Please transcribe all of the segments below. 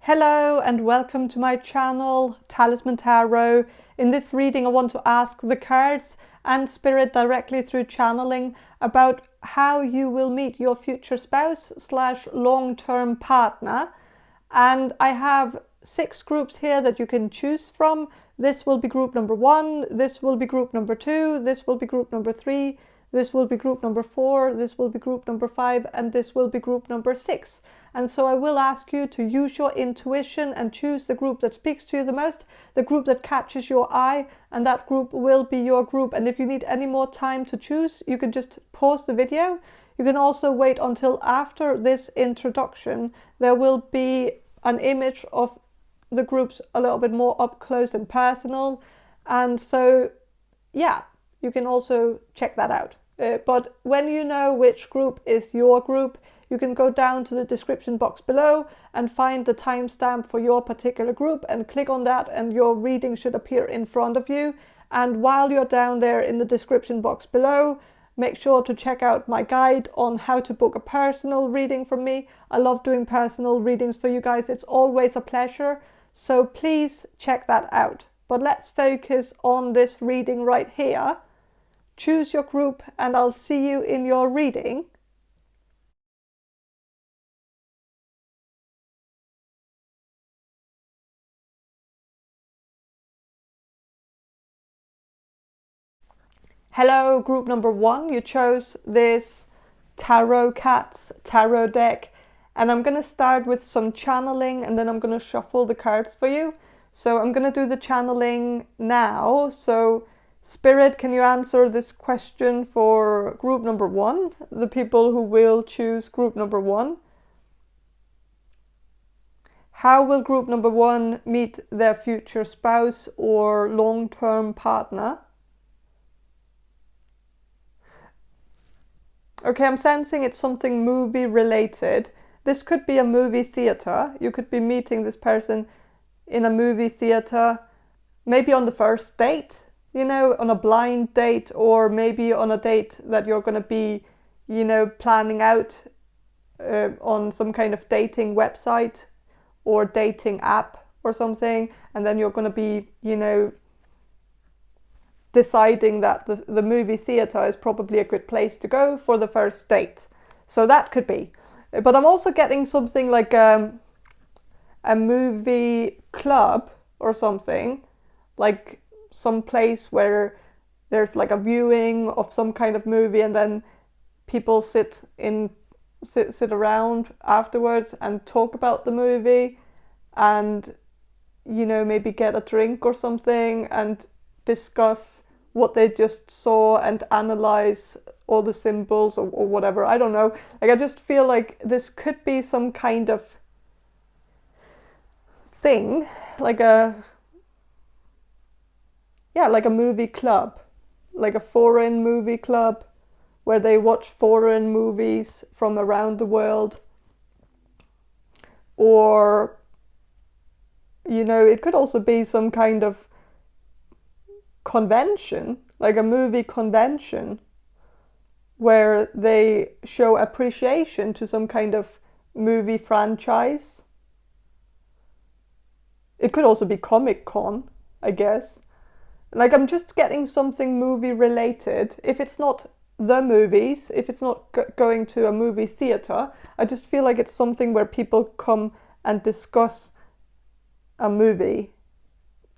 Hello and welcome to my channel, Talisman Tarot. In this reading I want to ask the cards and spirit directly through channeling about how you will meet your future spouse / long-term partner. And I have 6 groups here that you can choose from. This will be group number 1, this will be group number 2, this will be group number 3, this will be group number 4, this will be group number 5, and this will be group number 6. And so I will ask you to use your intuition and choose the group that speaks to you the most, the group that catches your eye, and that group will be your group. And if you need any more time to choose, you can just pause the video. You can also wait until after this introduction. There will be an image of the groups a little bit more up close and personal. And so, yeah, you can also check that out. But when you know which group is your group, you can go down to the description box below and find the timestamp for your particular group and click on that, and your reading should appear in front of you. And while you're down there in the description box below, make sure to check out my guide on how to book a personal reading from me. I love doing personal readings for you guys. It's always a pleasure. So please check that out. But let's focus on this reading right here. Choose your group and I'll see you in your reading. Hello, group number 1. You chose this Tarot Cats tarot deck, and I'm going to start with some channeling and then I'm going to shuffle the cards for you. So I'm going to do the channeling now. So Spirit, can you answer this question for group number 1, the people who will choose group number 1? How will group number 1 meet their future spouse or long-term partner? Okay, I'm sensing it's something movie related. This could be a movie theater. You could be meeting this person in a movie theater, maybe on the first date, you know, on a blind date, or maybe on a date that you're going to be, you know, planning out on some kind of dating website or dating app or something. And then you're going to be, you know, deciding that the movie theater is probably a good place to go for the first date. So that could be. But I'm also getting something like a movie club or something, like some place where there's like a viewing of some kind of movie, and then people sit around afterwards and talk about the movie, and, you know, maybe get a drink or something and discuss what they just saw and analyze all the symbols or whatever. I don't know. Like, I just feel like this could be some kind of thing, like a movie club, like a foreign movie club where they watch foreign movies from around the world. Or, you know, it could also be some kind of convention, like a movie convention, where they show appreciation to some kind of movie franchise. It could also be Comic-Con, I guess. Like, I'm just getting something movie related. If it's not the movies, if it's not going to a movie theater, I just feel like it's something where people come and discuss a movie.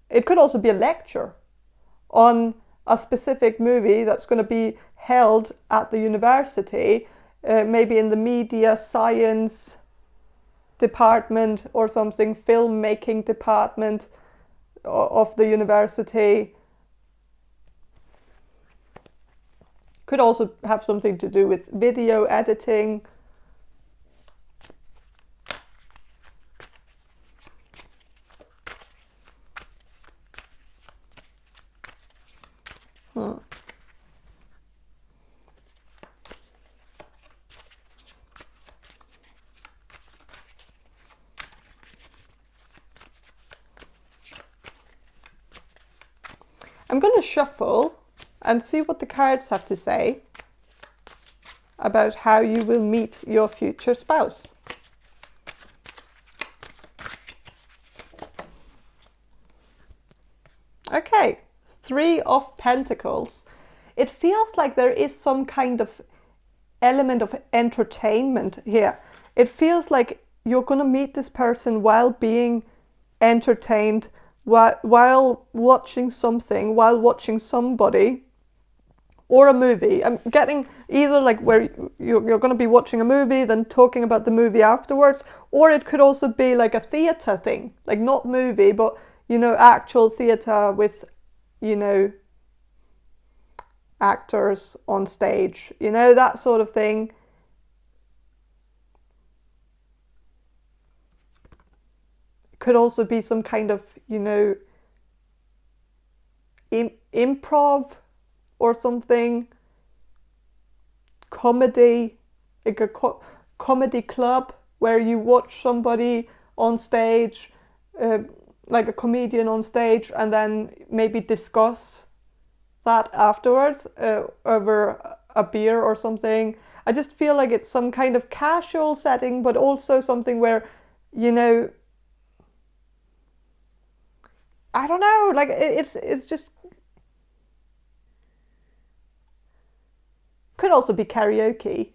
It could also be a lecture on a specific movie that's going to be held at the university, maybe in the media science department or something, filmmaking department of the university. Could also have something to do with video editing. I'm going to shuffle and see what the cards have to say about how you will meet your future spouse. Okay, Three of Pentacles. It feels like there is some kind of element of entertainment here. It feels like you're going to meet this person while being entertained, while watching something, while watching somebody, or a movie. I'm getting either like where you're going to be watching a movie, then talking about the movie afterwards, or it could also be like a theatre thing, like not movie, but, you know, actual theatre with, you know, actors on stage, you know, that sort of thing. Could also be some kind of, you know, improv or something, comedy, like a comedy club where you watch somebody on stage, like a comedian on stage, and then maybe discuss that afterwards over a beer or something. I just feel like it's some kind of casual setting, but also something where, you know, I don't know, like it's just, could also be karaoke.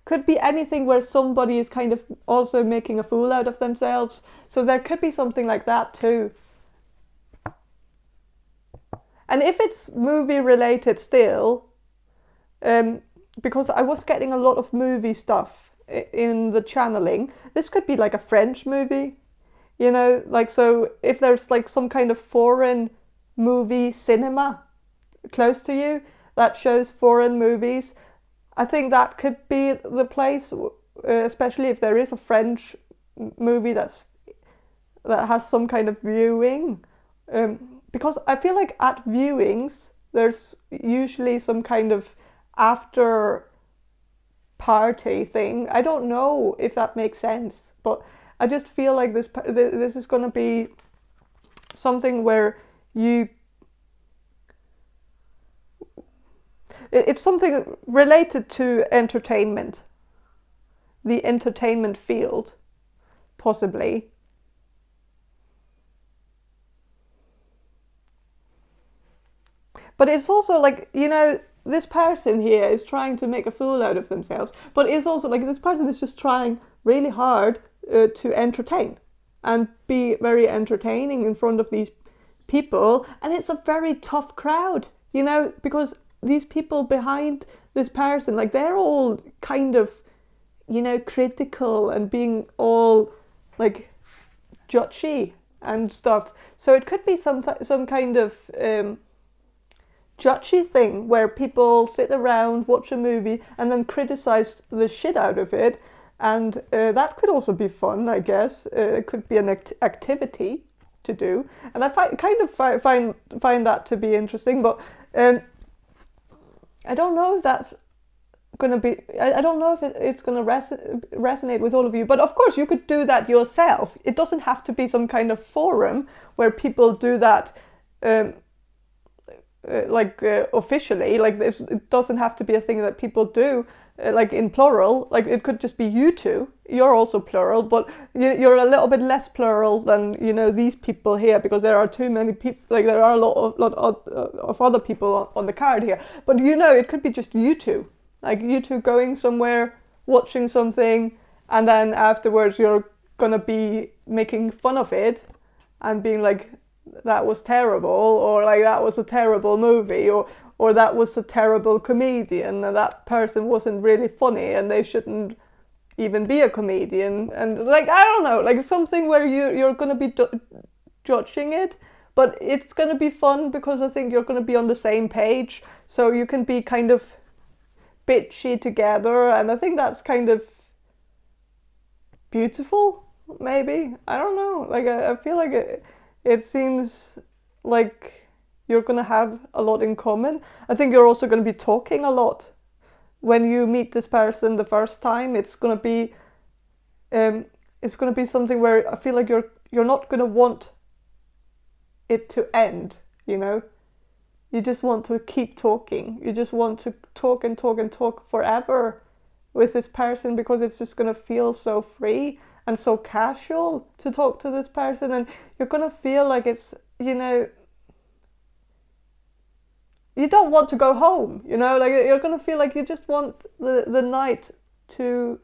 Could be anything where somebody is kind of also making a fool out of themselves. So there could be something like that too. And if it's movie related still, because I was getting a lot of movie stuff in the channeling, this could be like a French movie, you know, like, so if there's like some kind of foreign movie cinema close to you that shows foreign movies, I think that could be the place, especially if there is a French movie that has some kind of viewing. Because I feel like at viewings, there's usually some kind of after party thing. I don't know if that makes sense, but I just feel like this is going to be something where it's something related to entertainment, the entertainment field, possibly. But it's also like, you know, this person here is trying to make a fool out of themselves, but it's also like this person is just trying really hard to entertain and be very entertaining in front of these people, and it's a very tough crowd, you know, because these people behind this person, like, they're all kind of, you know, critical and being all like judgy and stuff. So it could be some kind of judgy thing where people sit around, watch a movie, and then criticize the shit out of it. And that could also be fun, I guess. It could be an activity to do, and I find that to be interesting. But I don't know if that's going to be. I don't know if it's going to resonate with all of you. But of course, you could do that yourself. It doesn't have to be some kind of forum where people do that. Officially, like, it doesn't have to be a thing that people do like in plural. Like, it could just be you two. You're also plural, but you're a little bit less plural than, you know, these people here, because there are too many people. Like, there are a lot of other people on the card here, but, you know, it could be just you two, like you two going somewhere, watching something, and then afterwards you're gonna be making fun of it and being like, that was terrible, or like, that was a terrible movie, or that was a terrible comedian, and that person wasn't really funny and they shouldn't even be a comedian. And like, I don't know, like something where you're going to be judging it, but it's going to be fun because I think you're going to be on the same page, so you can be kind of bitchy together, and I think that's kind of beautiful, maybe. I don't know, like, I feel like it seems like you're going to have a lot in common. I think you're also going to be talking a lot when you meet this person the first time. It's going to be something where I feel like you're not going to want it to end, you know? You just want to keep talking. You just want to talk and talk and talk forever with this person, because it's just going to feel so free and so casual to talk to this person, and you're going to feel like it's, you know, you don't want to go home, you know, like you're gonna feel like you just want the night to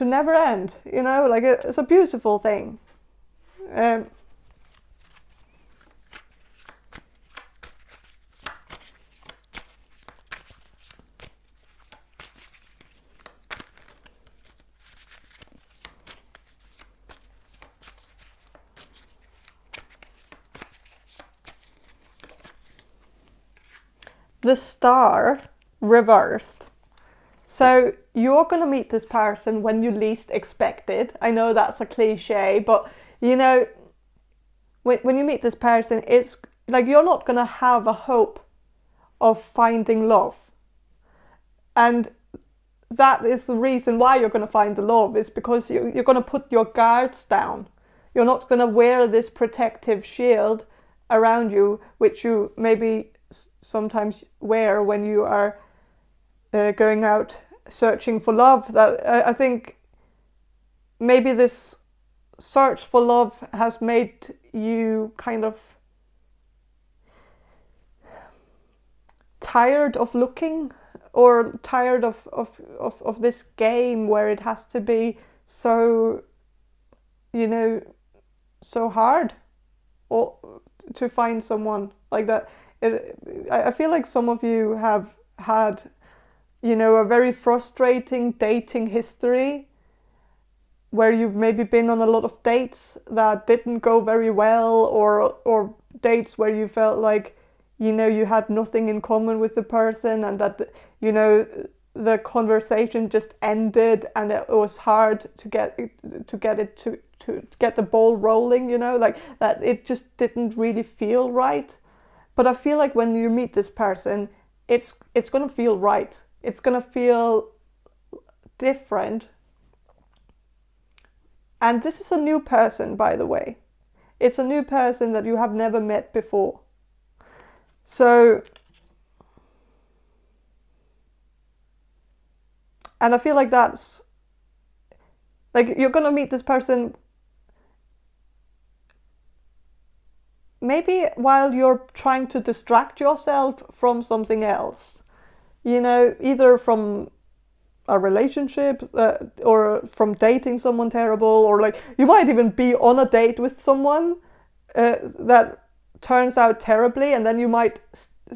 never end, you know, like it's a beautiful thing. The Star reversed. So you're going to meet this person when you least expect it. I know that's a cliche, but you know, when you meet this person, it's like you're not going to have a hope of finding love. And that is the reason why you're going to find the love, is because you're going to put your guards down. You're not going to wear this protective shield around you, which you maybe sometimes wear when you are going out searching for love. That I think maybe this search for love has made you kind of tired of looking, or tired of this game where it has to be so, you know, so hard or to find someone like that. I feel like some of you have had, you know, a very frustrating dating history where you've maybe been on a lot of dates that didn't go very well, or dates where you felt like, you know, you had nothing in common with the person, and that, you know, the conversation just ended and it was hard to get the ball rolling, you know, like that it just didn't really feel right. But I feel like when you meet this person, it's going to feel right. It's going to feel different. And this is a new person, by the way. It's a new person that you have never met before. So, and I feel like that's, like, you're going to meet this person maybe while you're trying to distract yourself from something else, you know, either from a relationship or from dating someone terrible, or like you might even be on a date with someone that turns out terribly, and then you might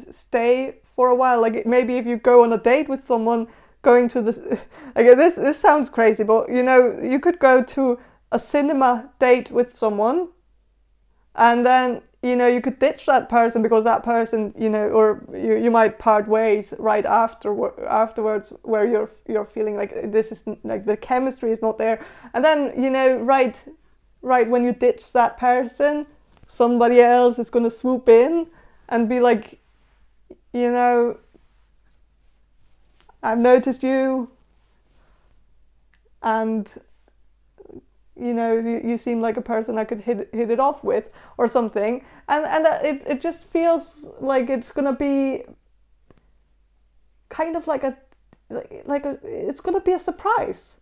stay for a while. Like maybe if you go on a date with someone, going to this, like this sounds crazy, but you know, you could go to a cinema date with someone, and then, you know, you could ditch that person because that person, you know, or you might part ways right afterwards, where you're feeling like this is like the chemistry is not there, and then, you know, right when you ditch that person, somebody else is going to swoop in and be like, you know, I've noticed you, and you know, you seem like a person I could hit it off with, or something, and it just feels like it's gonna be kind of like it's gonna be a surprise.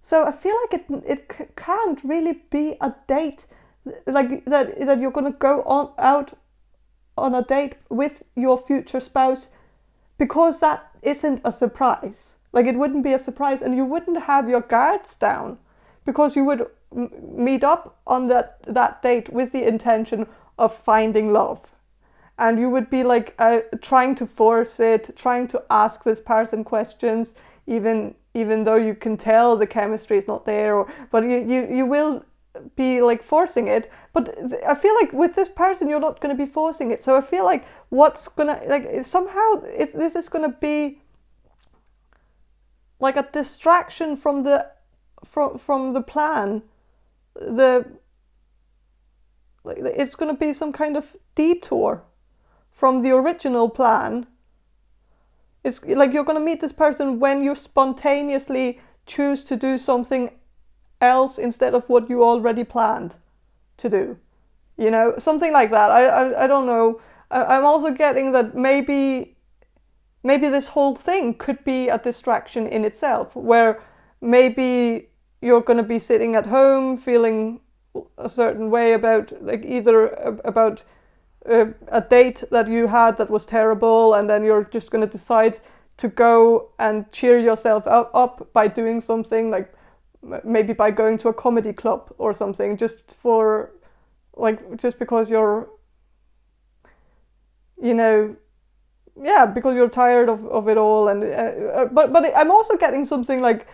So I feel like it can't really be a date like that you're gonna go out on a date with your future spouse, because that isn't a surprise. Like it wouldn't be a surprise, and you wouldn't have your guards down, because you would meet up on that date with the intention of finding love, and you would be like trying to force it, trying to ask this person questions, even though you can tell the chemistry is not there, but you will be like forcing it. But I feel like with this person you're not going to be forcing it. So I feel like what's gonna, like, somehow this is going to be like a distraction from the plan. It's going to be some kind of detour from the original plan. It's like you're going to meet this person when you spontaneously choose to do something else instead of what you already planned to do, you know, something like that. I don't know. I'm also getting that maybe this whole thing could be a distraction in itself, where maybe you're going to be sitting at home feeling a certain way about, like, either about a date that you had that was terrible, and then you're just going to decide to go and cheer yourself up by doing something, like maybe by going to a comedy club or something, just for, like, just because you're, you know, yeah, because you're tired of it all. And but I'm also getting something like,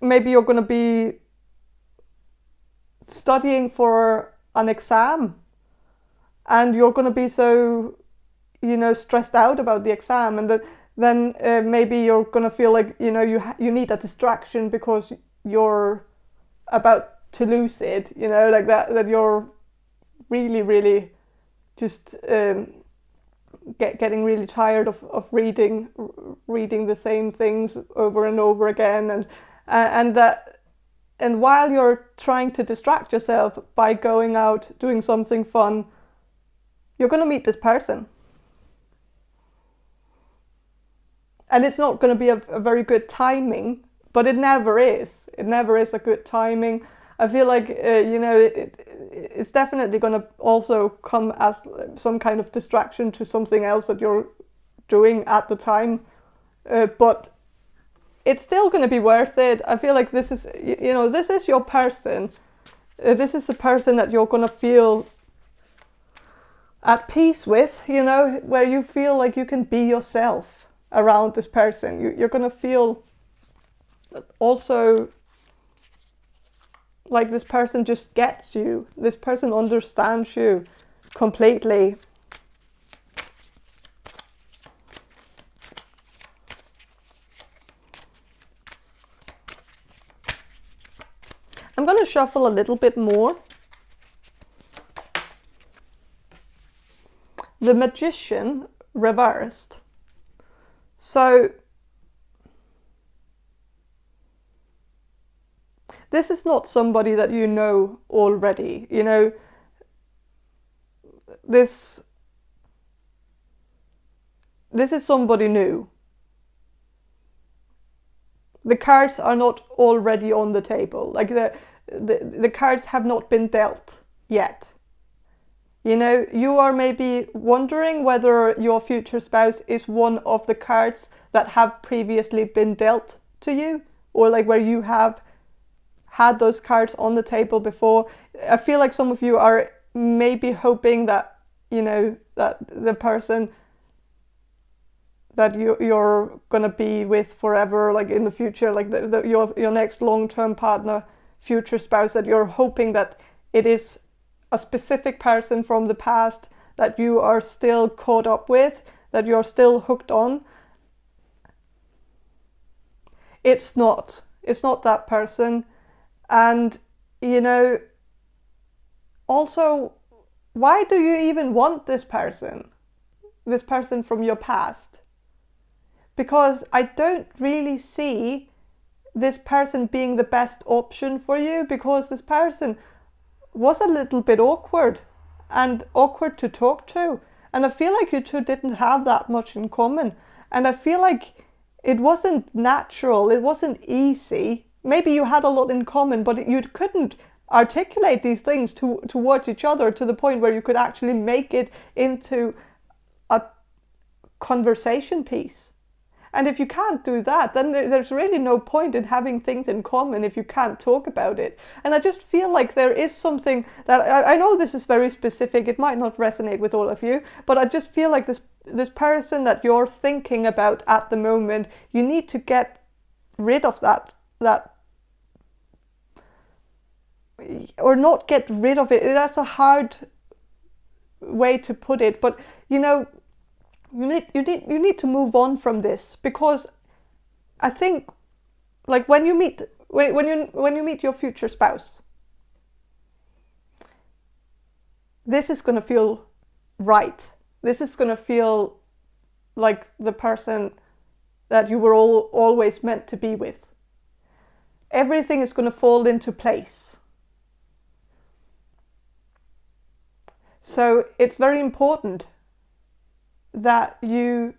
maybe you're going to be studying for an exam, and you're going to be so, you know, stressed out about the exam, and then maybe you're going to feel like, you know, you need a distraction because you're about to lose it, you know, like that you're really, really just getting really tired of reading the same things over and over again, and while you're trying to distract yourself by going out doing something fun, you're going to meet this person. And it's not going to be a very good timing, but it never is. It never is a good timing. I feel like, you know, it's definitely going to also come as some kind of distraction to something else that you're doing at the time. But it's still going to be worth it. I feel like this is, you know, this is your person. This is the person that you're going to feel at peace with, you know, where you feel like you can be yourself around this person. You're going to feel also like this person just gets you. This person understands you completely. I'm going to shuffle a little bit more. The Magician reversed. So this is not somebody that you know already. You know, this is somebody new. The cards are not already on the table. Like the cards have not been dealt yet. You know, you are maybe wondering whether your future spouse is one of the cards that have previously been dealt to you, or like where you have had those cards on the table before. I feel like some of you are maybe hoping that, you know, that the person that you're gonna be with forever, like in the future, like your next long-term partner, future spouse, that you're hoping that it is a specific person from the past that you are still caught up with, that you're still hooked on. It's not that person. And, you know, also, why do you even want this person from your past? Because I don't really see this person being the best option for you, because this person was a little bit awkward to talk to. And I feel like you two didn't have that much in common. And I feel like it wasn't natural, it wasn't easy. Maybe you had a lot in common, but you couldn't articulate these things towards each other to the point where you could actually make it into a conversation piece. And if you can't do that, then there's really no point in having things in common if you can't talk about it. And I just feel like there is something that, I know this is very specific, it might not resonate with all of you, but I just feel like this person that you're thinking about at the moment, you need to get rid of that, or not get rid of it. That's a hard way to put it, but you know, you need to move on from this, because I think, like, when you meet your future spouse, this is going to feel right. This is going to feel like the person that you were always meant to be with. Everything is going to fall into place. So it's very important that you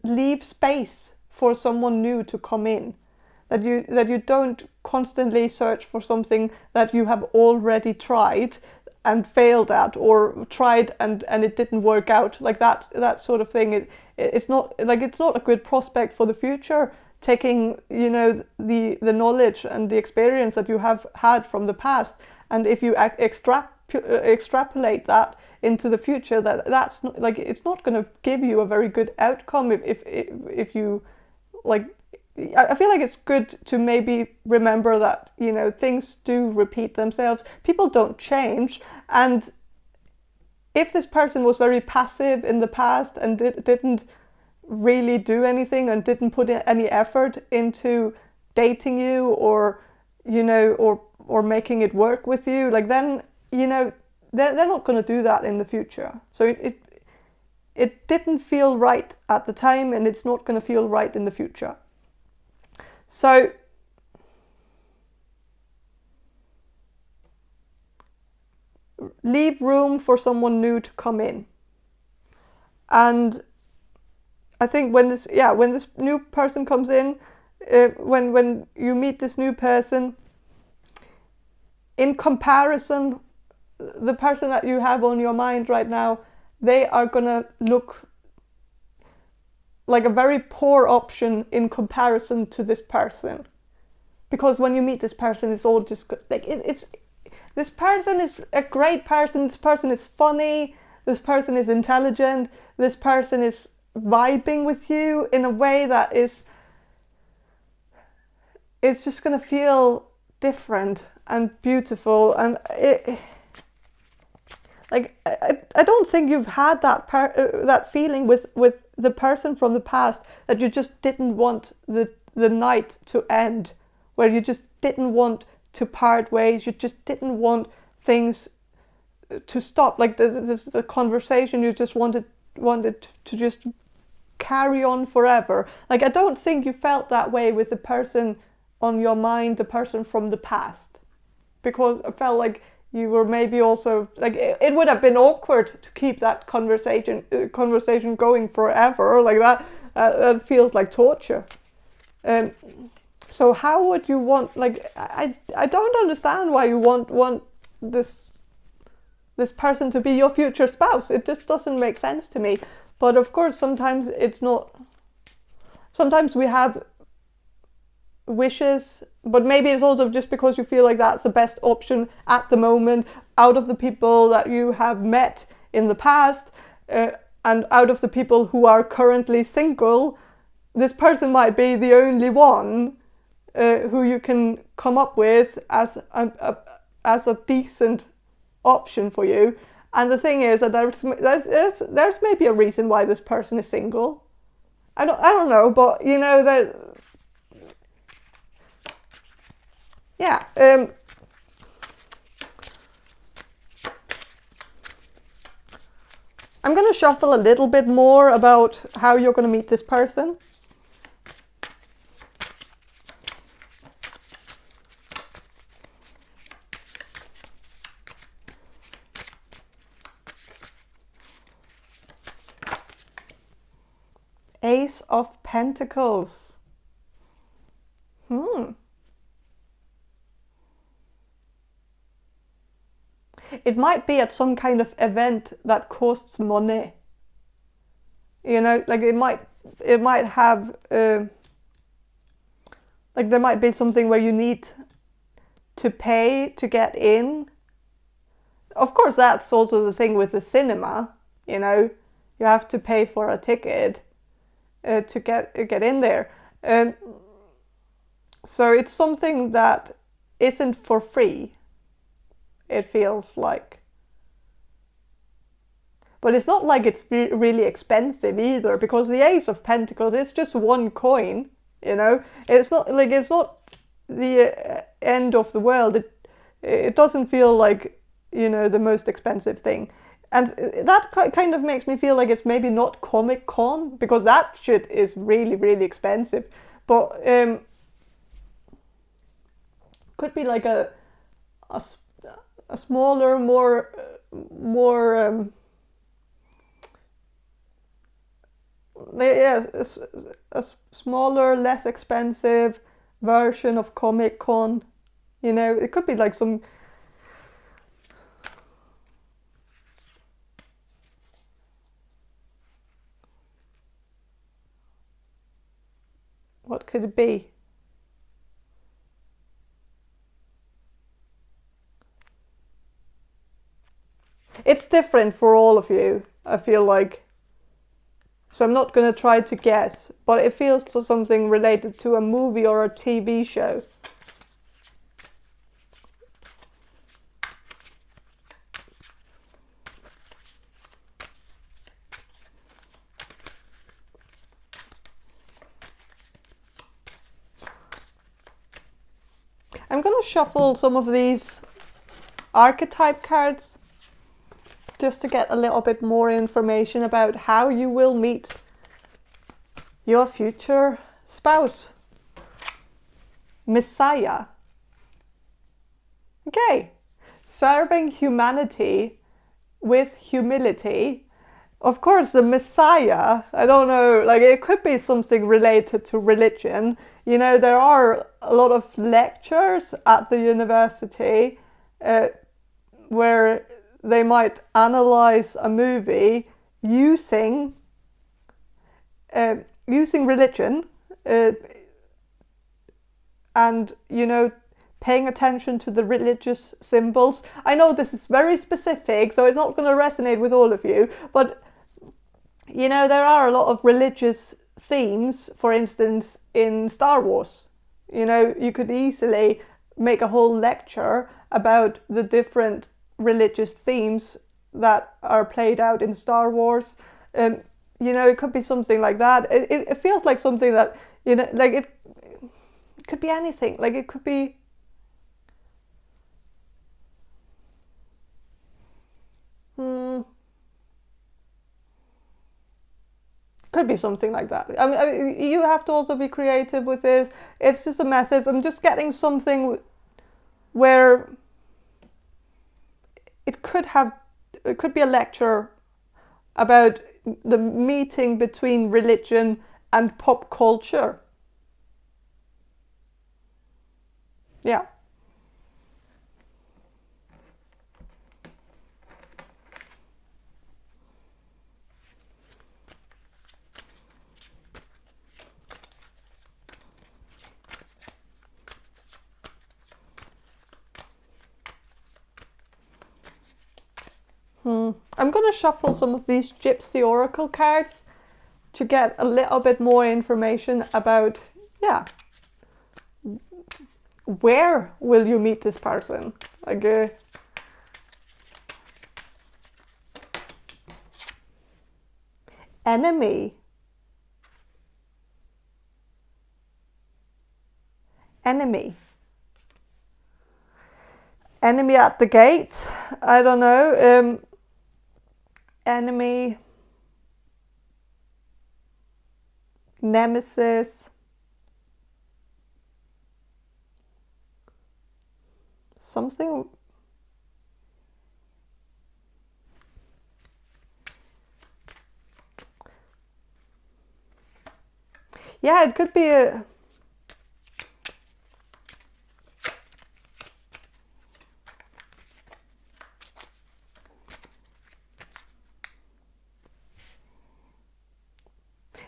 leave space for someone new to come in, that you don't constantly search for something that you have already tried and failed at, or tried and it didn't work out, like that sort of thing. It's not a good prospect for the future, taking, you know, the knowledge and the experience that you have had from the past, and if you extrapolate that into the future, that's not, like, it's not going to give you a very good outcome if you, like, I feel like it's good to maybe remember that, you know, things do repeat themselves. People don't change. And if this person was very passive in the past and didn't really do anything and didn't put in any effort into dating you, or, you know, or making it work with you, like, then, you know, they're not going to do that in the future. So it didn't feel right at the time, and it's not going to feel right in the future. So leave room for someone new to come in. And I think when this new person comes in, when you meet this new person, in comparison, the person that you have on your mind right now, they are gonna look like a very poor option in comparison to this person. Because when you meet this person, it's all just like, it's this person is a great person, this person is funny, this person is intelligent, this person is vibing with you in a way that it's just gonna feel different and beautiful. And I don't think you've had that feeling with the person from the past, that you just didn't want the night to end, where you just didn't want to part ways, you just didn't want things to stop, like the conversation, you just wanted to just carry on forever. Like, I don't think you felt that way with the person on your mind, the person from the past, because I felt like you were maybe also, like, it would have been awkward to keep that conversation going forever, like that feels like torture. So how would you want, like, I don't understand why you want this person to be your future spouse. It just doesn't make sense to me. But of course, sometimes it's not. Sometimes we have wishes, but maybe it's also just because you feel like that's the best option at the moment, out of the people that you have met in the past, and out of the people who are currently single, this person might be the only one who you can come up with as a decent option for you. And the thing is that there's maybe a reason why this person is single. I don't know, but, you know, that, yeah. I'm going to shuffle a little bit more about how you're going to meet this person. Ace of Pentacles. It might be at some kind of event that costs money. You know, like it might have, like there might be something where you need to pay to get in. Of course, that's also the thing with the cinema, you know, you have to pay for a ticket to get in there. So it's something that isn't for free, it feels like. But it's not like it's really expensive either, because the Ace of Pentacles is just one coin, you know. It's not the end of the world. It doesn't feel like, you know, the most expensive thing. And that kind of makes me feel like it's maybe not Comic-Con, because that shit is really, really expensive. But could be like a smaller, more a smaller, less expensive version of Comic-Con. You know, it could be like some... What could it be? It's different for all of you, I feel like. So I'm not going to try to guess, but it feels to something related to a movie or a TV show. I'm going to shuffle some of these archetype cards just to get a little bit more information about how you will meet your future spouse. Messiah. Okay. Serving humanity with humility. Of course, the Messiah, I don't know, like it could be something related to religion. You know, there are a lot of lectures at the university where they might analyze a movie using religion and, you know, paying attention to the religious symbols. I know this is very specific, so it's not going to resonate with all of you, but, you know, there are a lot of religious themes, for instance, in Star Wars. You know, you could easily make a whole lecture about the different religious themes that are played out in Star Wars. You know, it could be something like that. It feels like something that, you know, like it could be anything. Like it could be... Could be something like that. I mean, you have to also be creative with this. It's just a message. I'm just getting something where it could be a lecture about the meeting between religion and pop culture. Yeah. I'm going to shuffle some of these Gypsy Oracle cards to get a little bit more information about, yeah, where will you meet this person? Like, enemy. Enemy. Enemy at the gate. I don't know. Enemy. Nemesis. Something. Yeah, it could be a...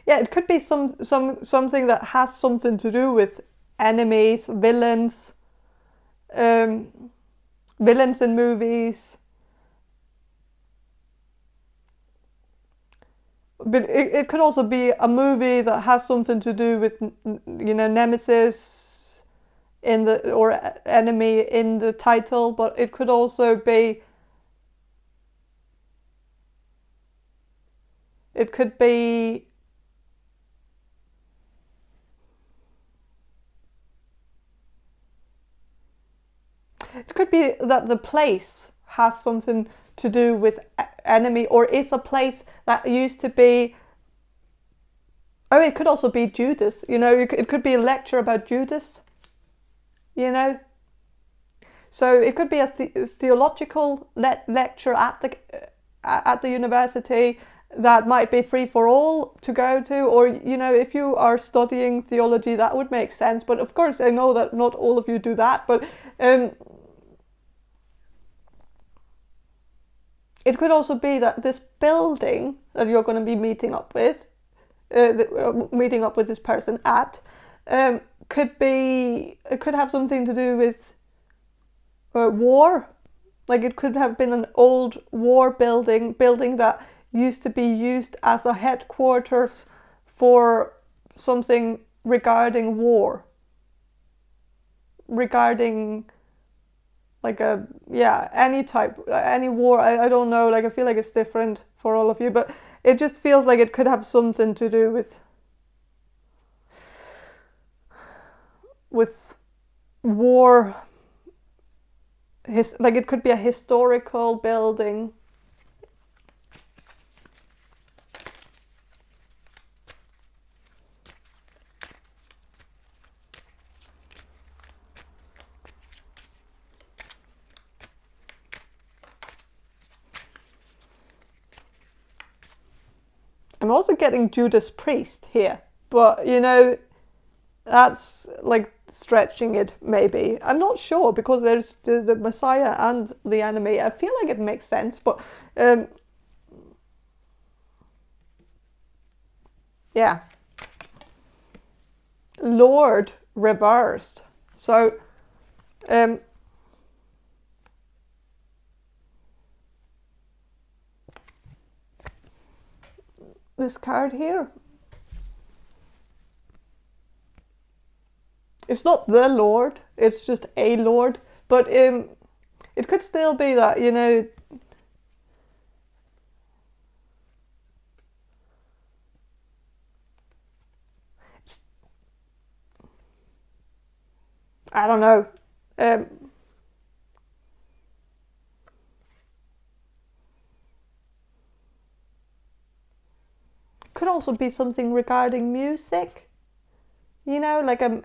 Yeah, it could be something that has something to do with enemies, villains, villains in movies. But it could also be a movie that has something to do with, you know, nemesis in the, or enemy in the title, but it could also be, it could be that the place has something to do with enemy, or is a place that used to be... Oh, it could also be Judas, you know, it could be a lecture about Judas, you know. So it could be a theological lecture at the university, that might be free for all to go to, or, you know, if you are studying theology, that would make sense. But of course, I know that not all of you do that, but it could also be that this building that you're going to be meeting up with this person at, it could have something to do with war. Like, it could have been an old war building that used to be used as a headquarters for something regarding war. Regarding like any war. I don't know, like, I feel like it's different for all of you, but it just feels like it could have something to do with war. Like, it could be a historical building. I'm also getting Judas Priest here, but, you know, that's like stretching it, maybe. I'm not sure, because there's the Messiah and the enemy. I feel like it makes sense, but yeah. Lord reversed. So this card here, it's not the Lord, it's just a Lord, but it could still be that, you know, I don't know. Could also be something regarding music. You know, like, I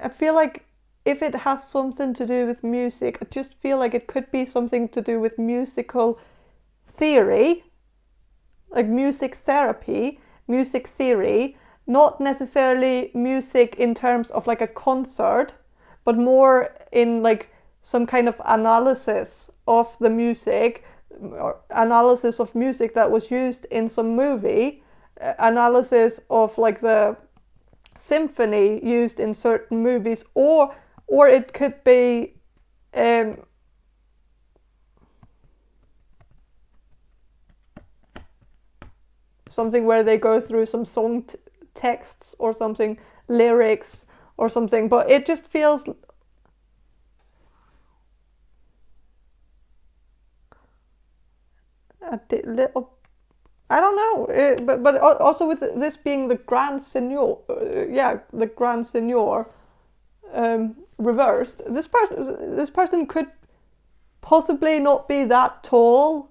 feel like if it has something to do with music, I just feel like it could be something to do with musical theory, like music therapy, music theory, not necessarily music in terms of like a concert, but more in like some kind of analysis of the music, or analysis of music that was used in some movie, analysis of like the symphony used in certain movies, or it could be something where they go through some song texts or something, lyrics or something, but it just feels a little, I don't know, but also with this being the Grand Seigneur, the Grand Seigneur reversed, this person could possibly not be that tall,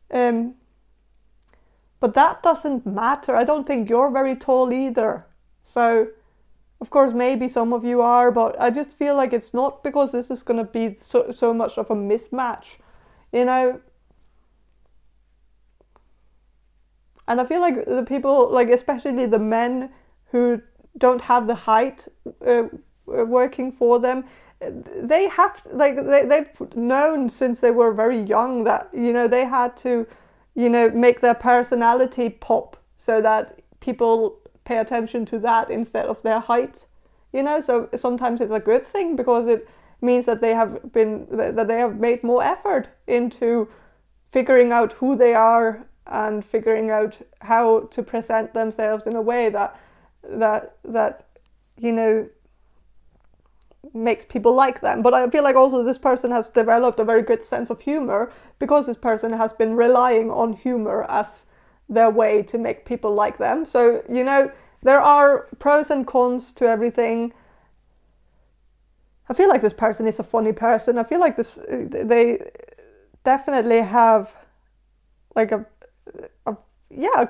but that doesn't matter. I don't think you're very tall either. So, of course, maybe some of you are, but I just feel like it's not because this is going to be so much of a mismatch, you know. And I feel like the people, like especially the men who don't have the height working for them, they have, like, they've known since they were very young that, you know, they had to, you know, make their personality pop so that people pay attention to that instead of their height, you know. So sometimes it's a good thing, because it means that they have made more effort into figuring out who they are and figuring out how to present themselves in a way that you know, makes people like them. But I feel like also this person has developed a very good sense of humor, because this person has been relying on humor as their way to make people like them. So, you know, there are pros and cons to everything. I feel like this person is a funny person. I feel like they definitely have like a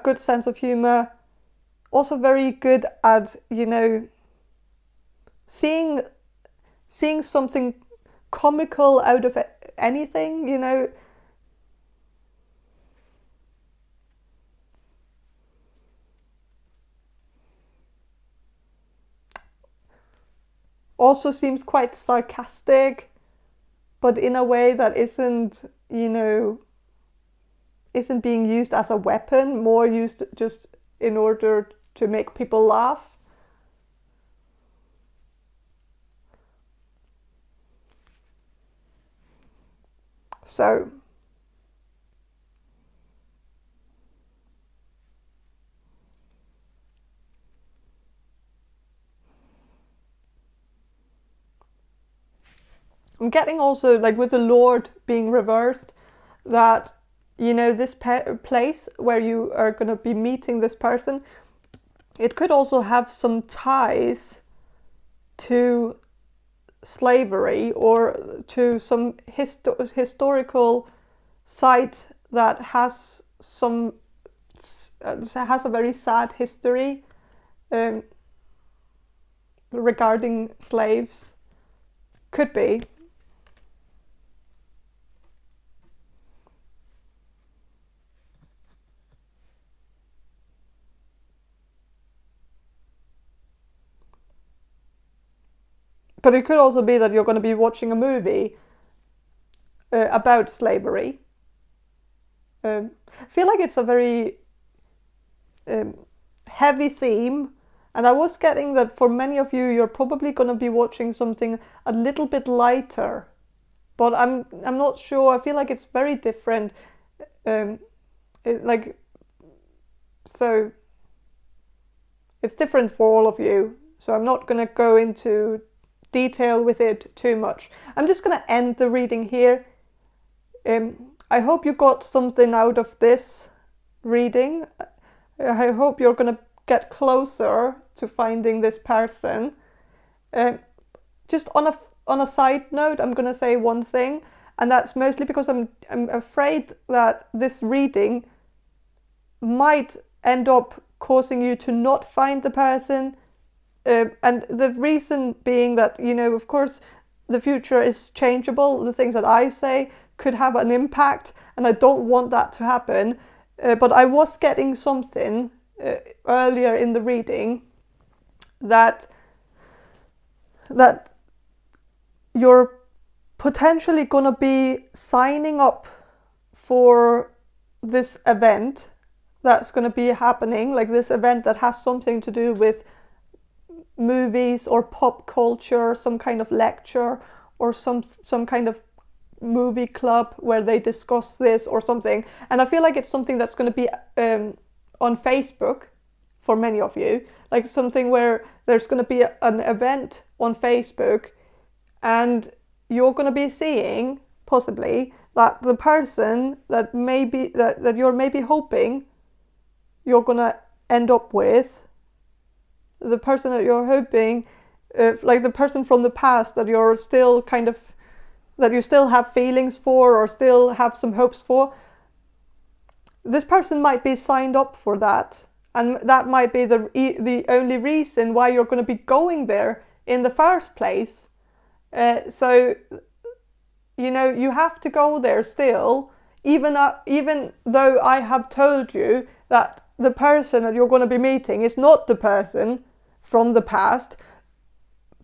good sense of humor. Also very good at, you know, seeing something comical out of anything, you know. also seems quite sarcastic, but in a way that isn't, you know, isn't being used as a weapon, more used just in order to make people laugh. So I'm getting also, like with the Lord being reversed, that, you know, this place where you are going to be meeting this person, it could also have some ties to slavery or to some historical site that has some has a very sad history regarding slaves. Could be. But it could also be that you're going to be watching a movie about slavery. I feel like it's a very heavy theme, and I was getting that for many of you, you're probably going to be watching something a little bit lighter. But I'm not sure. I feel like it's very different. So it's different for all of you. So I'm not going to go into detail with it too much. I'm just going to end the reading here. I hope you got something out of this reading. I hope you're going to get closer to finding this person. Just on a side note, I'm going to say one thing, and that's mostly because I'm afraid that this reading might end up causing you to not find the person. And the reason being that, you know, of course, the future is changeable. The things that I say could have an impact, and I don't want that to happen. But I was getting something earlier in the reading that you're potentially going to be signing up for this event that's going to be happening, like this event that has something to do with movies or pop culture, some kind of lecture or some kind of movie club where they discuss this or something. And I feel like it's something that's going to be on Facebook for many of you, like something where there's going to be an event on Facebook, and you're going to be seeing possibly that the person that maybe that you're maybe hoping you're going to end up with, the person that you're hoping, like the person from the past that you're still kind of, that you still have feelings for or still have some hopes for, this person might be signed up for that. And that might be the only reason why you're going to be going there in the first place. So, you know, you have to go there still, even though I have told you that the person that you're going to be meeting is not the person from the past,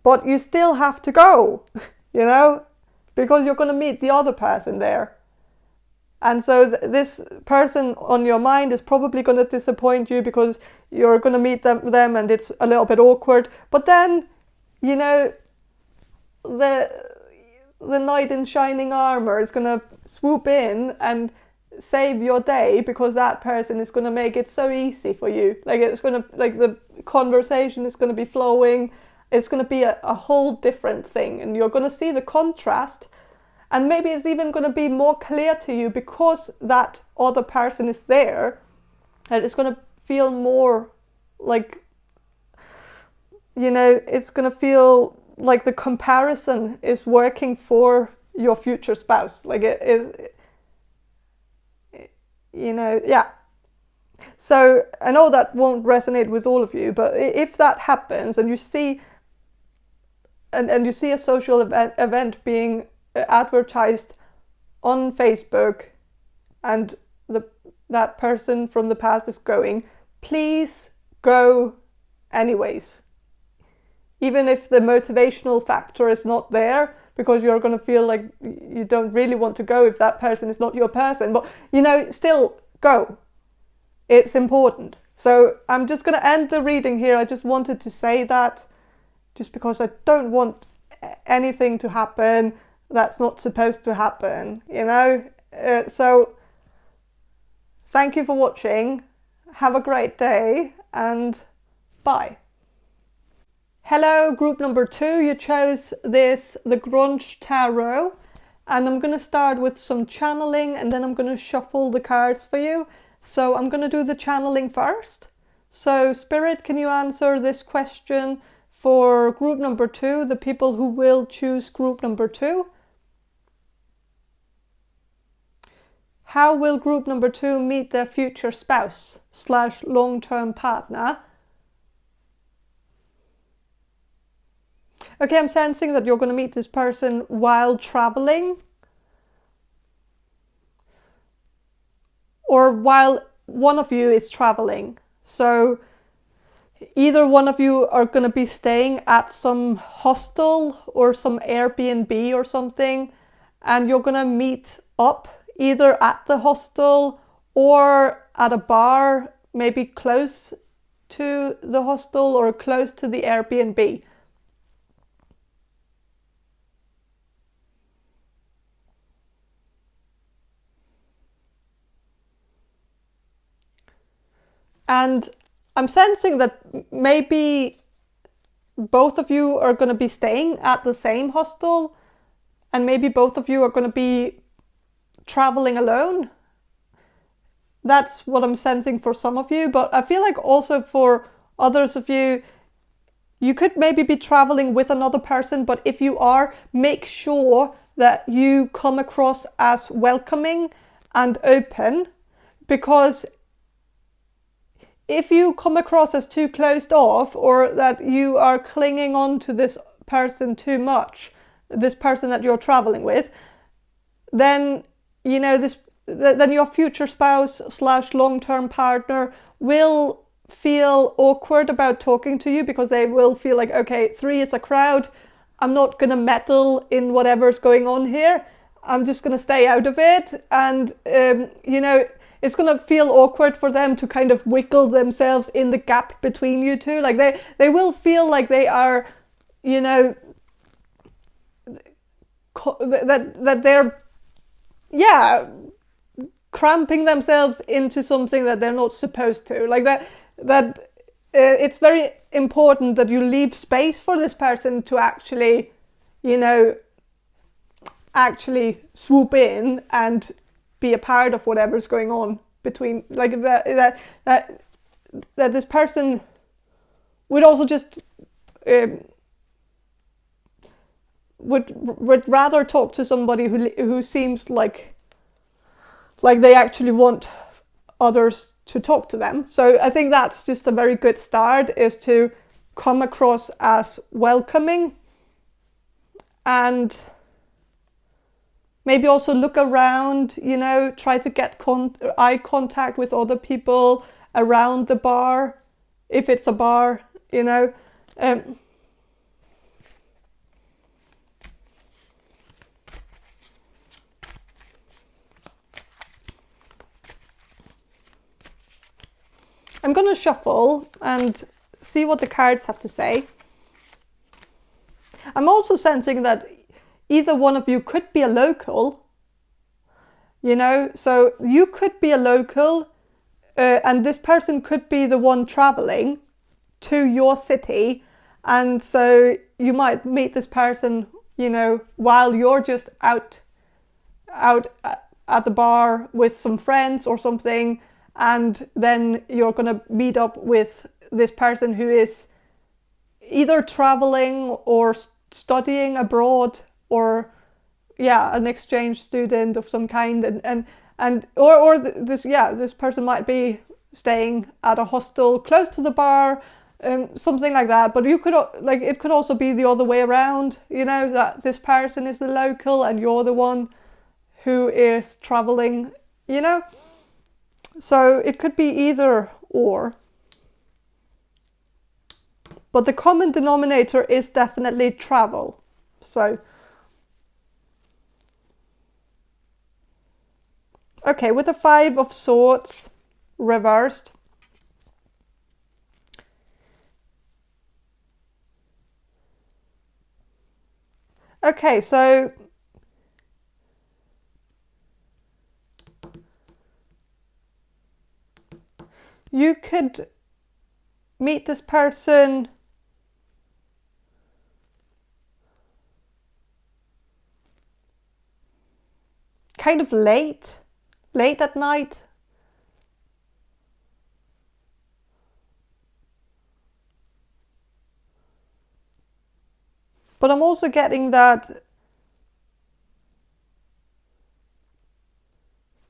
but you still have to go, you know, because you're going to meet the other person there. And so this person on your mind is probably going to disappoint you because you're going to meet them and it's a little bit awkward. But then, you know, the knight in shining armor is going to swoop in and save your day, because that person is going to make it so easy for you. Like, it's going to, like, the conversation is going to be flowing. It's going to be a whole different thing, and you're going to see the contrast. And maybe it's even going to be more clear to you because that other person is there, and it's going to feel more like, you know, it's going to feel like the comparison is working for your future spouse. Like it you know, yeah. So I know that won't resonate with all of you, but if that happens and you see and you see a social event being advertised on Facebook, and that person from the past is going, please go anyways. even if the motivational factor is not there, because you're going to feel like you don't really want to go if that person is not your person. But, you know, still go. It's important. So I'm just going to end the reading here. I just wanted to say that, just because I don't want anything to happen that's not supposed to happen, you know. So thank you for watching. Have a great day and bye. Hello, group number 2. You chose the Grunge Tarot, and I'm going to start with some channeling, and then I'm going to shuffle the cards for you. So I'm going to do the channeling first. So Spirit, can you answer this question for group number 2, the people who will choose group number 2? How will group number 2 meet their future spouse / long-term partner? Okay, I'm sensing that you're going to meet this person while traveling, or while one of you is traveling. So either one of you are going to be staying at some hostel or some Airbnb or something, and you're going to meet up either at the hostel or at a bar, maybe close to the hostel or close to the Airbnb. And I'm sensing that maybe both of you are going to be staying at the same hostel, and maybe both of you are going to be traveling alone. That's what I'm sensing for some of you, but I feel like also for others of you, you could maybe be traveling with another person, but if you are, make sure that you come across as welcoming and open, because if you come across as too closed off, or that you are clinging on to this person too much, this person that you're traveling with, then, you know, then your future spouse / long-term partner will feel awkward about talking to you, because they will feel like, okay, 3 is a crowd. I'm not going to meddle in whatever's going on here. I'm just going to stay out of it. And, you know, it's going to feel awkward for them to kind of wiggle themselves in the gap between you two. Like they will feel like they are, you know, that they're, yeah, cramping themselves into something that they're not supposed to. Like that it's very important that you leave space for this person to actually, you know, actually swoop in and be a part of whatever's going on between, like that this person would also just would rather talk to somebody who seems like they actually want others to talk to them. So I think that's just a very good start, is to come across as welcoming, and maybe also look around, you know, try to get eye contact with other people around the bar, if it's a bar, you know. I'm going to shuffle and see what the cards have to say. I'm also sensing that either one of you could be a local, you know, so you could be a local, and this person could be the one traveling to your city, and so you might meet this person, you know, while you're just out at the bar with some friends or something, and then you're going to meet up with this person who is either traveling or studying abroad, or yeah, an exchange student of some kind, this person might be staying at a hostel close to the bar, something like that. But you could, like, it could also be the other way around, you know, that this person is the local and you're the one who is traveling, you know. So it could be either or. but the common denominator is definitely travel. So, okay, with the Five of Swords reversed, okay, so you could meet this person kind of late at night. But I'm also getting that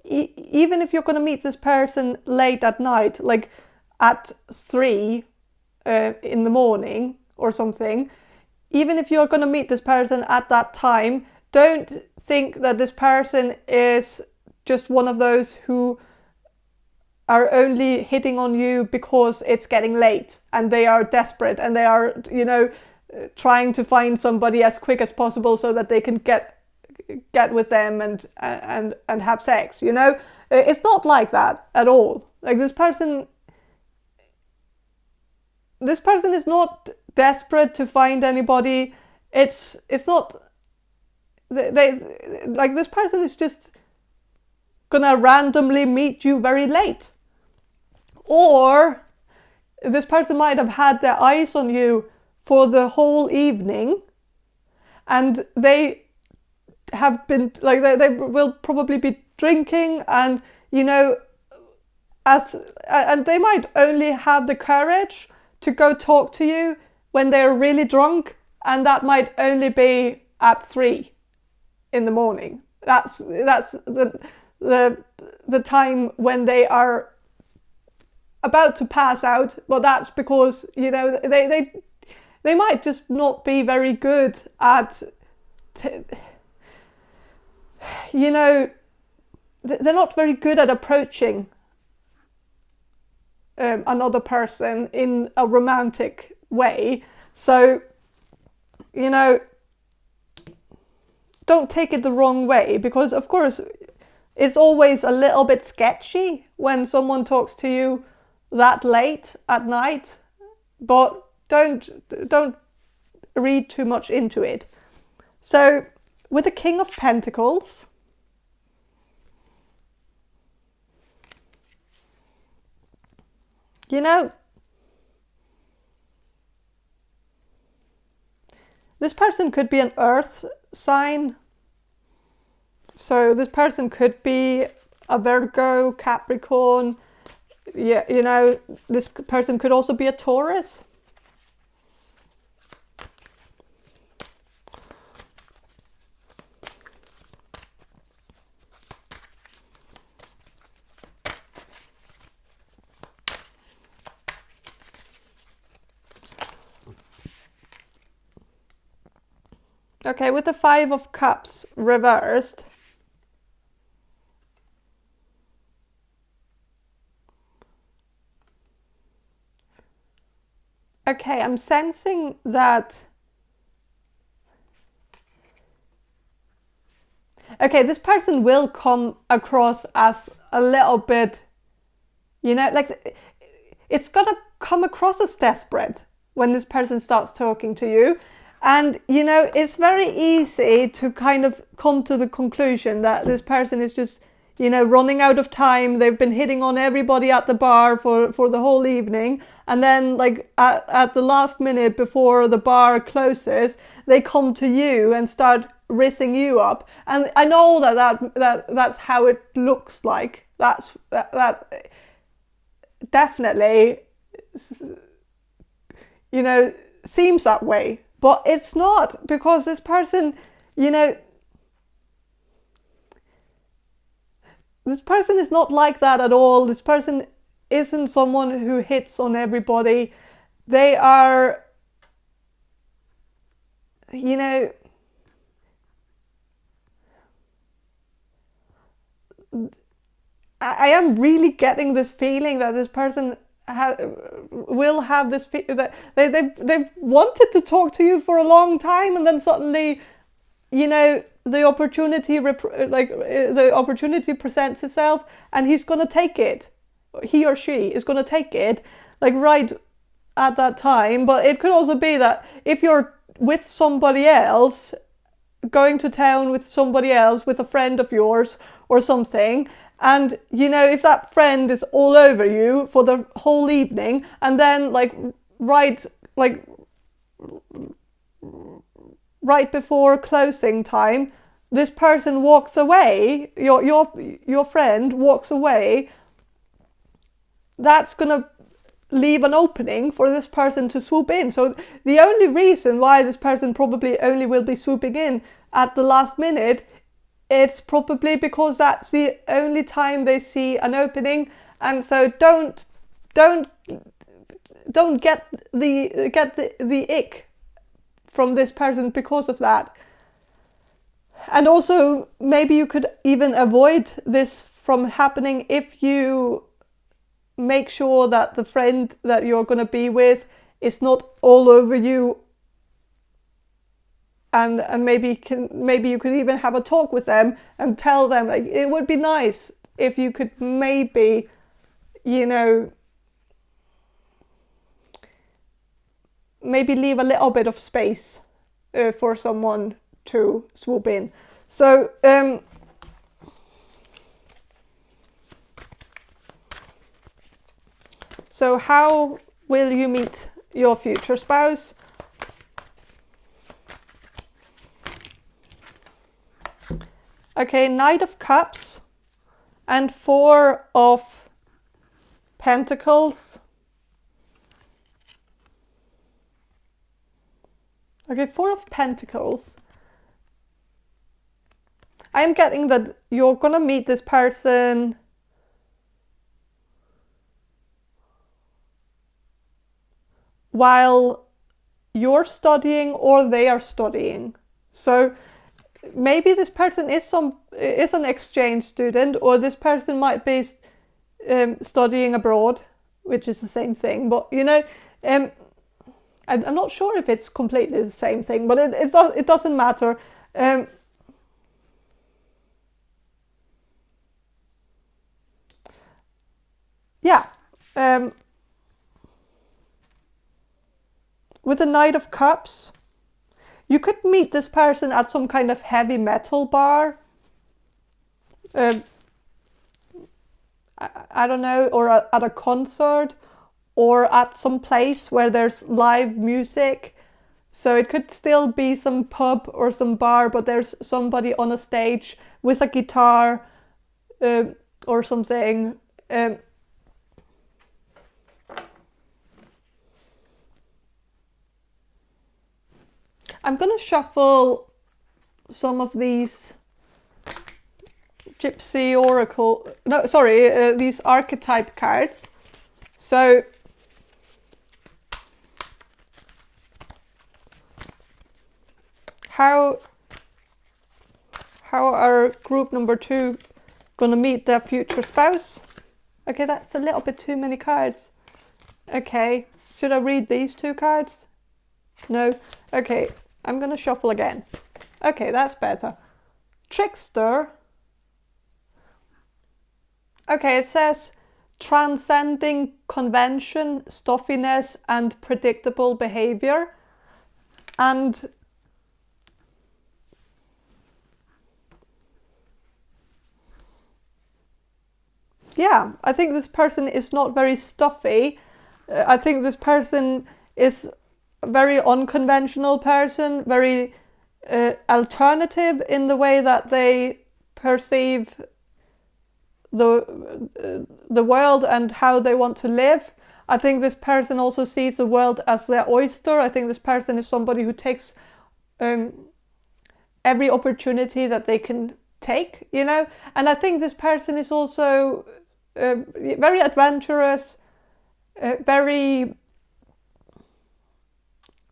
even if you're going to meet this person late at night, like at 3 in the morning or something, even if you're going to meet this person at that time, don't think that this person is just one of those who are only hitting on you because it's getting late and they are desperate and they are, you know, trying to find somebody as quick as possible so that they can get with them and have sex, you know. It's not like that at all. Like this person is not desperate to find anybody. It's not, they like, this person is just gonna randomly meet you very late, or this person might have had their eyes on you for the whole evening, and they have been like, they will probably be drinking, and you know, and they might only have the courage to go talk to you when they're really drunk, and that might only be at 3 in the morning. That's the time when they are about to pass out. But that's because, you know, they might just not be very good at you know, they're not very good at approaching another person in a romantic way. So, you know, don't take it the wrong way, because of course it's always a little bit sketchy when someone talks to you that late at night, but don't read too much into it. So with the King of Pentacles, you know, this person could be an earth sign. So this person could be a Virgo, Capricorn. Yeah, you know, this person could also be a Taurus. Okay, with the Five of Cups reversed, okay, I'm sensing that, okay, this person will come across as a little bit, you know, like it's gonna come across as desperate when this person starts talking to you. And, you know, it's very easy to kind of come to the conclusion that this person is just, you know, running out of time. They've been hitting on everybody at the bar for the whole evening. And then, like, at the last minute before the bar closes, they come to you and start rizzing you up. And I know that's how it looks like. That definitely, you know, seems that way. But it's not, because this person, you know, this person is not like that at all. This person isn't someone who hits on everybody. They are, you know, I am really getting this feeling that this person will have this, that they've wanted to talk to you for a long time, and then suddenly, you know, the opportunity presents itself, and he's gonna take it. He or she is gonna take it, like, right at that time. But it could also be that if you're with somebody else, going to town with somebody else, with a friend of yours or something, and, you know, if that friend is all over you for the whole evening, and then right before closing time, this person walks away, your friend walks away, that's gonna leave an opening for this person to swoop in. So the only reason why this person probably only will be swooping in at the last minute, it's probably because that's the only time they see an opening. And so don't get the ick from this person because of that. And also, maybe you could even avoid this from happening if you make sure that the friend that you're going to be with is not all over you, and maybe you could even have a talk with them and tell them, like, it would be nice if you could maybe, you know, maybe leave a little bit of space for someone to swoop in. So so how will you meet your future spouse? Okay, Knight of Cups and Four of Pentacles. Okay, Four of Pentacles. I'm getting that you're gonna meet this person while you're studying or they are studying. So maybe this person is an exchange student, or this person might be studying abroad, which is the same thing. But, you know, I'm not sure if it's completely the same thing, but it doesn't matter. Yeah. With the Knight of Cups, you could meet this person at some kind of heavy metal bar. I don't know, or at a concert, or at some place where there's live music. So it could still be some pub or some bar, but there's somebody on a stage with a guitar or something. I'm going to shuffle some of these Gypsy Oracle, no, sorry, these Archetype cards. So how are group number 2 going to meet their future spouse? Okay, that's a little bit too many cards. Okay, should I read these 2 cards? No. Okay, I'm going to shuffle again. Okay, that's better. Trickster. Okay, it says transcending convention, stuffiness, and predictable behavior. And yeah, I think this person is not very stuffy. I think this person is a very unconventional person, very alternative in the way that they perceive the world and how they want to live. I think this person also sees the world as their oyster. I think this person is somebody who takes every opportunity that they can take, you know. And I think this person is also very adventurous, very,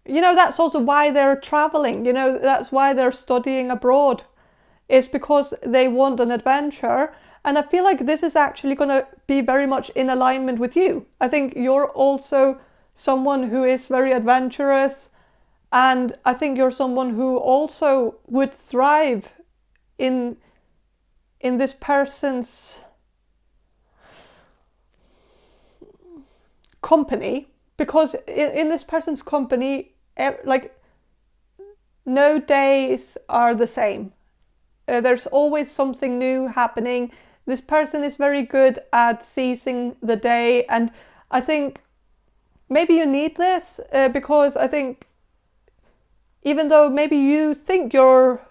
you know, that's also why they're traveling, you know, that's why they're studying abroad. It's because they want an adventure, And I feel like this is actually going to be very much in alignment with you. I think you're also someone who is very adventurous, and I think you're someone who also would thrive in this person's company, because in this person's company, like, no days are the same. There's always something new happening. This person is very good at seizing the day, and I think maybe you need this because I think even though maybe you think you're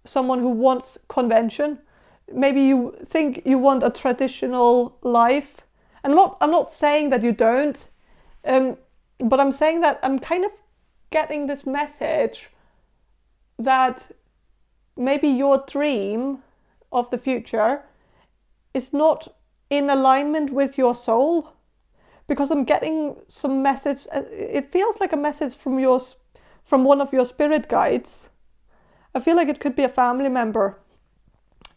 someone who wants convention, maybe you think you want a traditional life. And I'm not saying that you don't, but I'm saying that I'm kind of getting this message that maybe your dream of the future is not in alignment with your soul, because I'm getting some message. It feels like a message from one of your spirit guides. I feel like it could be a family member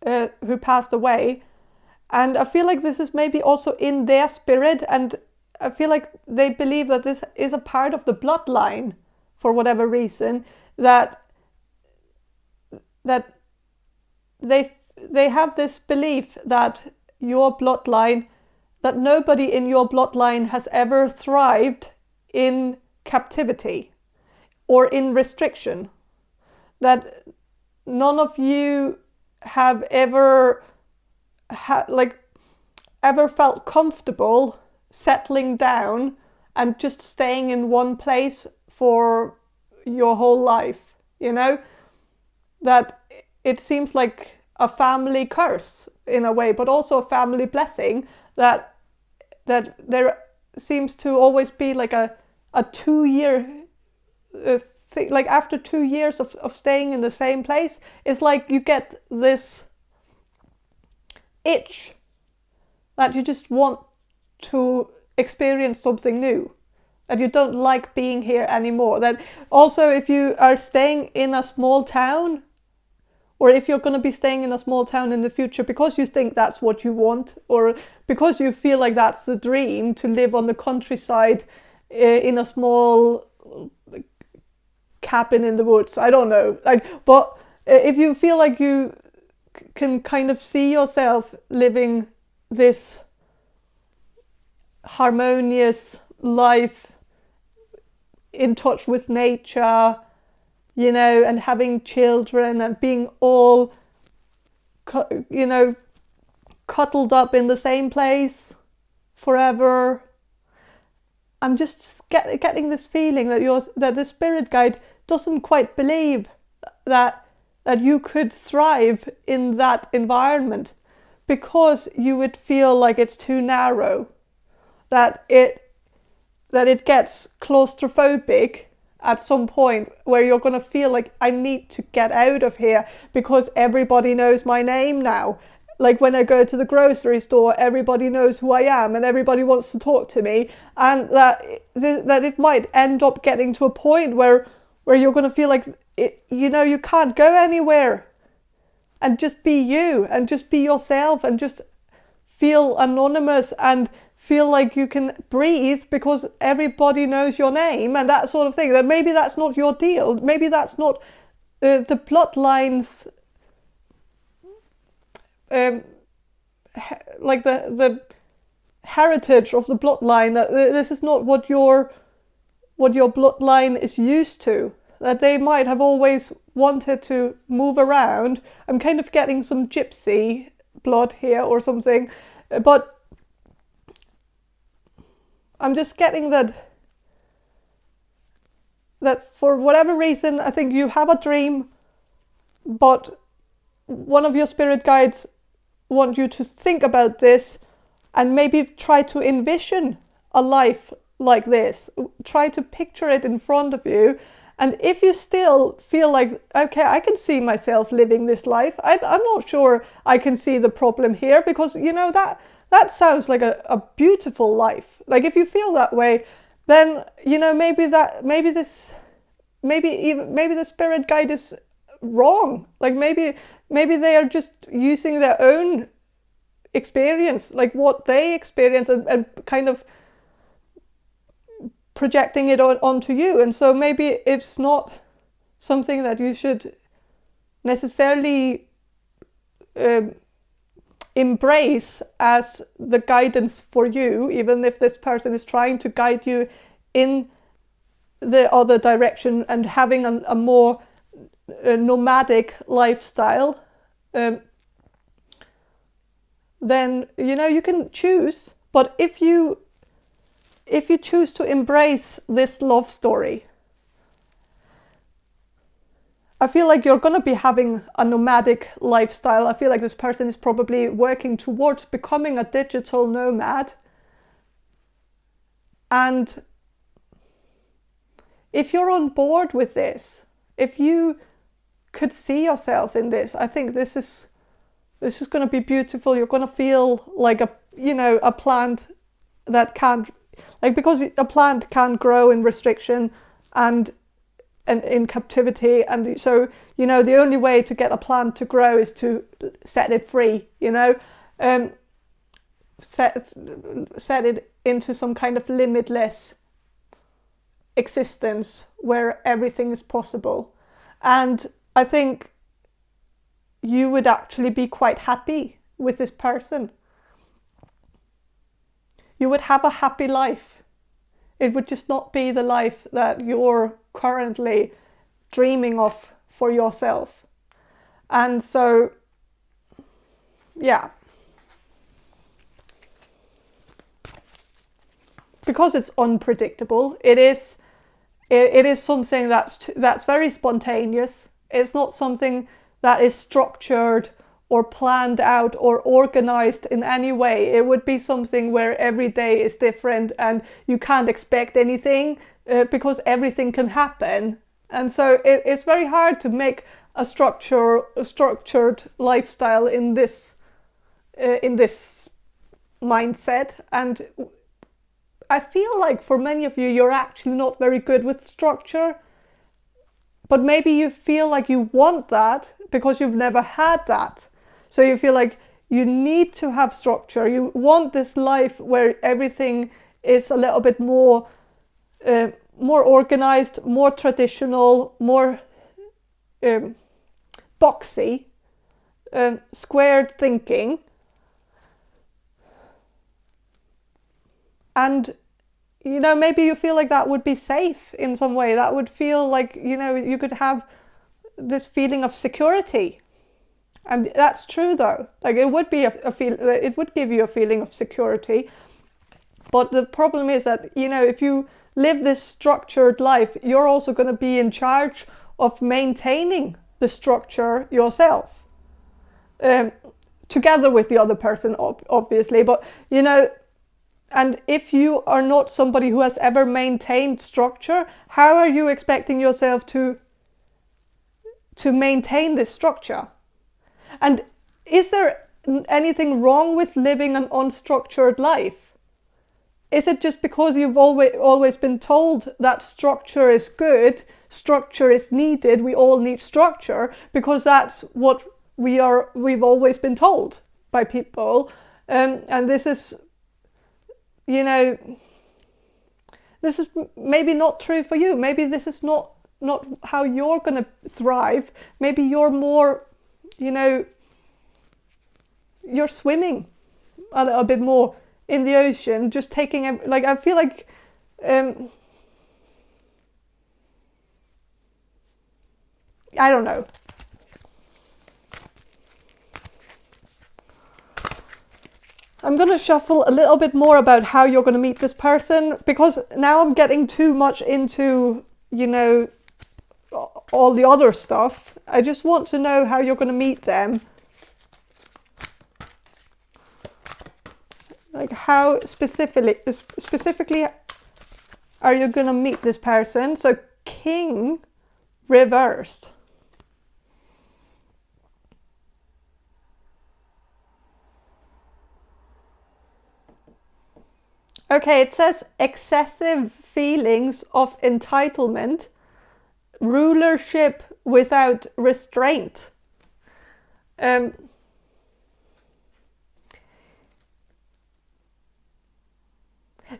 who passed away, and I feel like this is maybe also in their spirit, and I feel like they believe that this is a part of the bloodline for whatever reason, that they have this belief that your bloodline, that nobody in your bloodline has ever thrived in captivity or in restriction, that none of you have ever felt comfortable settling down and just staying in one place for your whole life, you know? That it seems like a family curse in a way, but also a family blessing, that there seems to always be like a 2-year thing. Like after 2 years of staying in the same place, it's like you get this itch that you just want to experience something new, that you don't like being here anymore. That also, if you are staying in a small town, or if you're going to be staying in a small town in the future because you think that's what you want, or because you feel like that's the dream, to live on the countryside in a small cabin in the woods, I don't know, but if you feel like you can kind of see yourself living this harmonious life in touch with nature, you know, and having children and being all, you know, cuddled up in the same place forever. I'm just getting this feeling that the spirit guide doesn't quite believe that you could thrive in that environment, because you would feel like it's too narrow, that it gets claustrophobic at some point, where you're going to feel like, I need to get out of here because everybody knows my name now. Like when I go to the grocery store, everybody knows who I am and everybody wants to talk to me, and that it might end up getting to a point where you're going to feel like, you know, you can't go anywhere and just be you and just be yourself and just feel anonymous and feel like you can breathe because everybody knows your name and that sort of thing. That maybe that's not your deal. Maybe that's not the bloodlines, like the heritage of the bloodline. That this is not what your bloodline is used to. That they might have always wanted to move around. I'm kind of getting some Gypsy blood here or something, but I'm just getting that for whatever reason, I think you have a dream, but one of your spirit guides want you to think about this and maybe try to envision a life like this. Try to picture it in front of you. And if you still feel like, okay, I can see myself living this life, I'm not sure I can see the problem here, because, you know, that sounds like a beautiful life. Like if you feel that way, then, you know, maybe the spirit guide is wrong. Like maybe they are just using their own experience, like what they experience, and kind of projecting it onto you. And so maybe it's not something that you should necessarily embrace as the guidance for you, even if this person is trying to guide you in the other direction and having a more nomadic lifestyle. Then you can choose. But if you choose to embrace this love story, I feel like you're going to be having a nomadic lifestyle. I feel like this person is probably working towards becoming a digital nomad. And if you're on board with this, if you could see yourself in this, I think this is going to be beautiful. You're going to feel like a plant that can't, like, because a plant can't grow in restriction and in captivity, and so the only way to get a plant to grow is to set it free. Set it into some kind of limitless existence where everything is possible. And I think you would actually be quite happy with this person. You would have a happy life. It would just not be the life that you're currently dreaming of for yourself. And so, yeah. Because it's unpredictable, it is something that's very spontaneous. It's not something that is structured or planned out or organized in any way. It would be something where every day is different and you can't expect anything because everything can happen. And so it's very hard to make a structured lifestyle in this mindset. And I feel like for many of you, you're actually not very good with structure. But maybe you feel like you want that because you've never had that. So you feel like you need to have structure. You want this life where everything is a little bit more organized, more traditional, more boxy, squared thinking. And maybe you feel like that would be safe in some way. That would feel like, you could have this feeling of security. And that's true though. Like, it would be it would give you a feeling of security. But the problem is that, if you live this structured life, you're also going to be in charge of maintaining the structure yourself. Together with the other person, obviously. But, and if you are not somebody who has ever maintained structure, how are you expecting yourself to maintain this structure? And is there anything wrong with living an unstructured life? Is it just because you've always been told that structure is good, structure is needed, we all need structure, because that's what we've always been told by people, and this is, this is maybe not true for you. Maybe this is not how you're going to thrive. Maybe you're more, you're swimming a little bit more in the ocean, just taking, I feel like, I don't know. I'm going to shuffle a little bit more about how you're going to meet this person, because now I'm getting too much into, all the other stuff. I just want to know how you're going to meet them. Like, how specifically are you going to meet this person? So King reversed. Okay, it says excessive feelings of entitlement, rulership without restraint.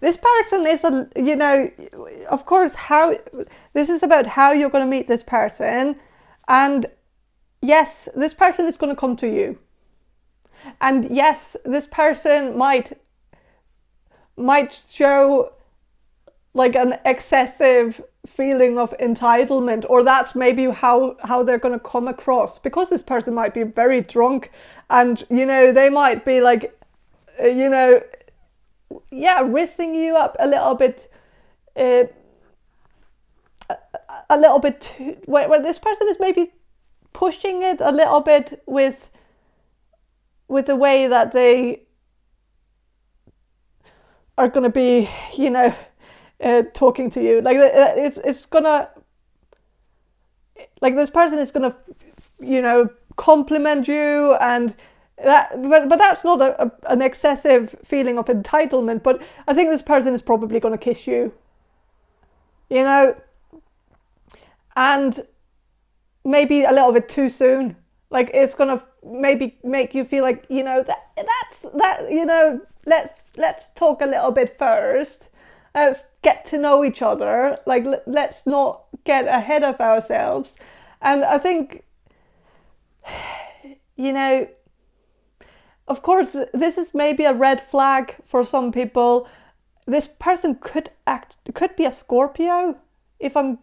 this person is of course, this is about how you're going to meet this person. And yes, this person is going to come to you. And yes, this person might show like an excessive feeling of entitlement, or that's maybe how they're going to come across, because this person might be very drunk, and they might be like risking you up a little bit, too, where this person is maybe pushing it a little bit with the way that they are going to be talking to you. Like it's gonna, like this person is gonna compliment you, and that, but that's not an excessive feeling of entitlement. But I think this person is probably going to kiss you, and maybe a little bit too soon. Like it's gonna maybe make you feel like let's talk a little bit first. Let's get to know each other. Like let's not get ahead of ourselves. And I think of course, this is maybe a red flag for some people. This person could be a Scorpio. If I'm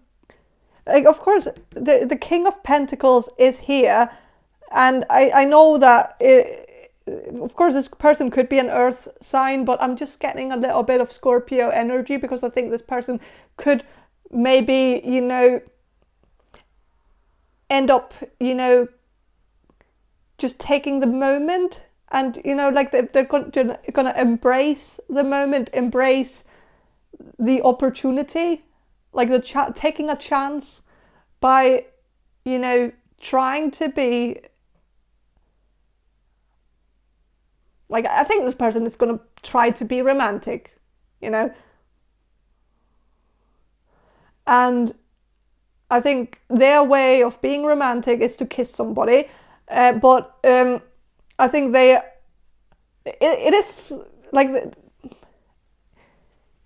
like, of course, the King of Pentacles is here, and I know that of course this person could be an earth sign, but I'm just getting a little bit of Scorpio energy, because I think this person could maybe end up just taking the moment, and like they're going to embrace the moment, embrace the opportunity, like taking a chance by trying to be like, I think this person is going to try to be romantic, and I think their way of being romantic is to kiss somebody, but I think it is like,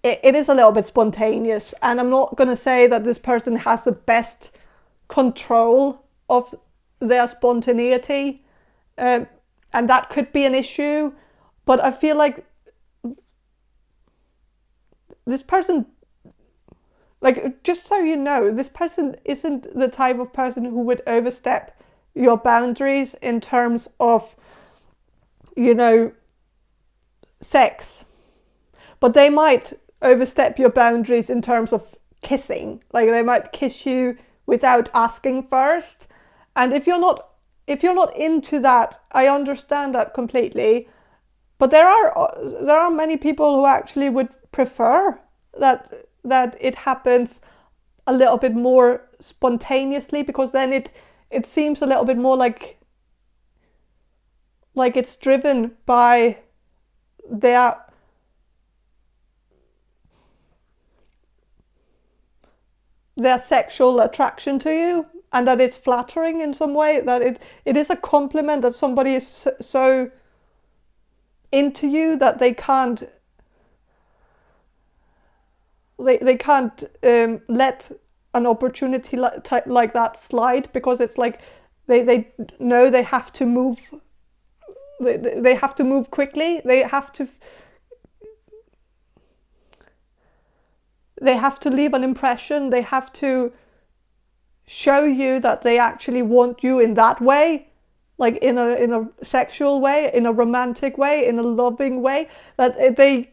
it is a little bit spontaneous, and I'm not going to say that this person has the best control of their spontaneity, and that could be an issue, but I feel like this person, like, just so you know, this person isn't the type of person who would overstep your boundaries in terms of, sex. But they might overstep your boundaries in terms of kissing. Like, they might kiss you without asking first. And if you're not into that, I understand that completely. But there are many people who actually would prefer that it happens a little bit more spontaneously, because then it seems a little bit more like it's driven by their sexual attraction to you, and that it's flattering in some way, that it is a compliment that somebody is so into you that they can't let an opportunity like that slide, because it's like they know they have to move. They have to move quickly. They have to leave an impression. They have to show you that they actually want you in that way, like in a sexual way, in a romantic way, in a loving way, that they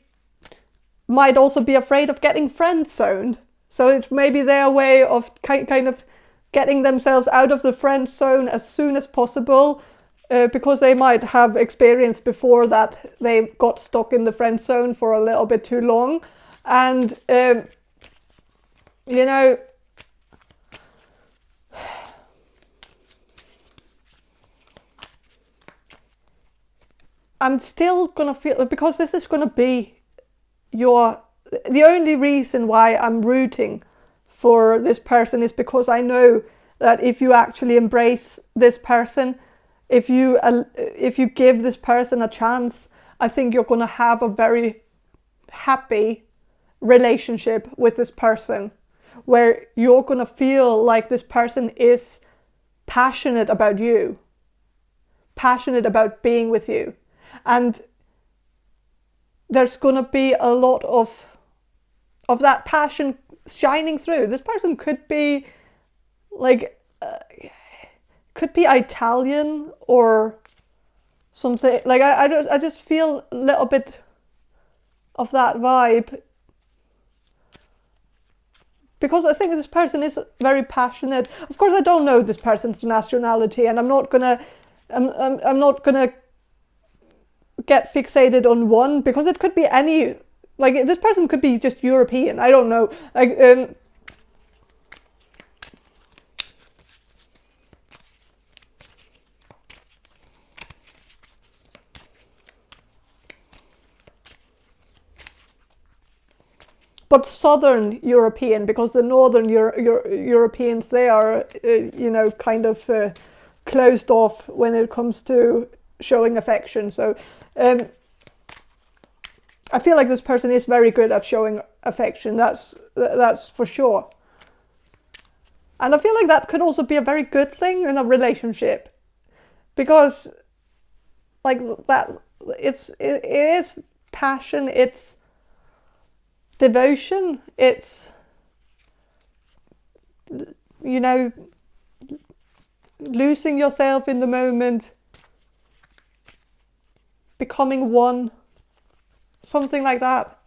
might also be afraid of getting friend-zoned. So it's maybe their way of kind of getting themselves out of the friend zone as soon as possible, because they might have experienced before that they got stuck in the friend zone for a little bit too long. And I'm still gonna feel, because this is gonna be the only reason why I'm rooting for this person is because I know that if you actually embrace this person, if you give this person a chance, I think you're gonna have a very happy relationship with this person, where you're going to feel like this person is passionate about you, passionate about being with you. And there's going to be a lot of that passion shining through. This person could be like, could be Italian or something. Like I just feel a little bit of that vibe, because I think this person is very passionate. Of course, I don't know this person's nationality, and I'm not gonna get fixated on one, because it could be any, like this person could be just European. I don't know. Like but Southern European, because the Northern Europeans, they are, you know, kind of closed off when it comes to showing affection. So I feel like this person is very good at showing affection. That's for sure. And I feel like that could also be a very good thing in a relationship, because like that, it is passion, it's devotion, it's, you know, losing yourself in the moment, becoming one, something like that.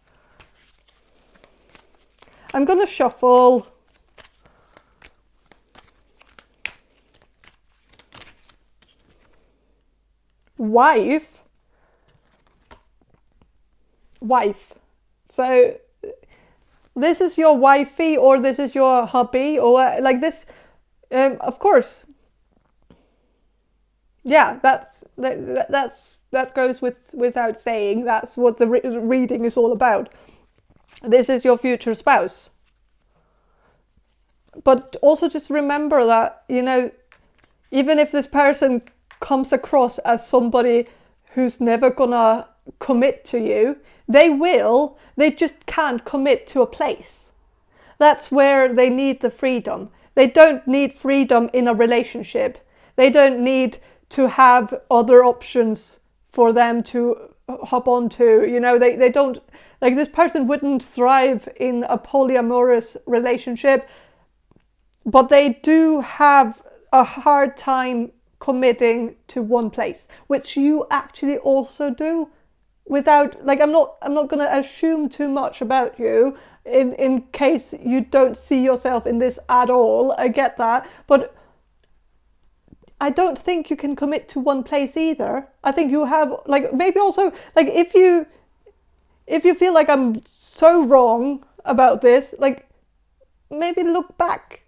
I'm gonna shuffle wife. So this is your wifey, or this is your hubby, or like this. Of course, yeah, that goes without saying. That's what the reading is all about. This is your future spouse. But also just remember that, you know, even if this person comes across as somebody who's never gonna commit to you, they just can't commit to a place. That's where they need the freedom. They don't need freedom in a relationship. They don't need to have other options for them to hop onto. You know, they don't, like this person wouldn't thrive in a polyamorous relationship, but they do have a hard time committing to one place, which you actually also do. Without, like, I'm not going to assume too much about you in case you don't see yourself in this at all. I get that, but I don't think you can commit to one place either. I think you have, like, maybe also, like, if you feel like I'm so wrong about this, like, maybe look back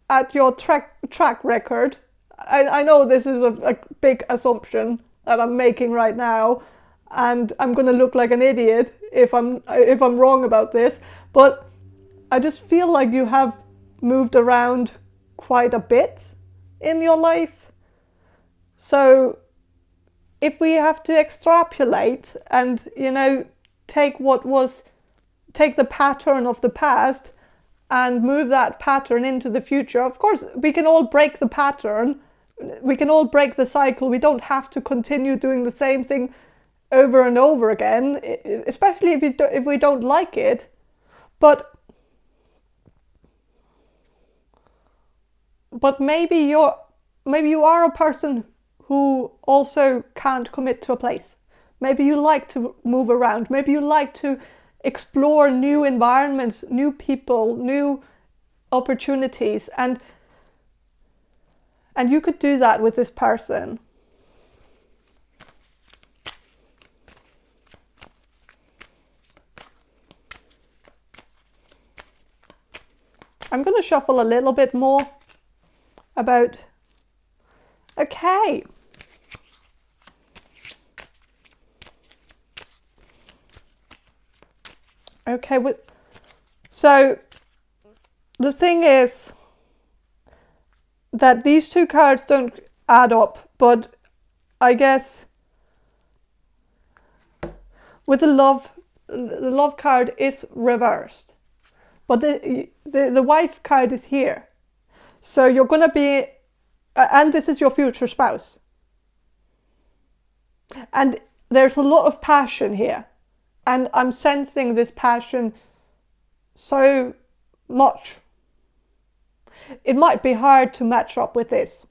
at your track record. I know this is a big assumption that I'm making right now, and I'm gonna look like an idiot if I'm wrong about this, but I just feel like you have moved around quite a bit in your life. So if we have to extrapolate and, you know, take the pattern of the past and move that pattern into the future, of course we can all break the pattern, we can all break the cycle. We don't have to continue doing the same thing over and over again, especially if we don't like it. But maybe you are a person who also can't commit to a place. Maybe you like to move around. Maybe you like to explore new environments, new people, new opportunities, and you could do that with this person. I'm going to shuffle a little bit more about, okay. Okay, so the thing is that these two cards don't add up, but I guess with the love the love card is reversed, but the wife card is here. So you're going to be, and this is your future spouse. And there's a lot of passion here. And I'm sensing this passion so much. It might be hard to match up with this.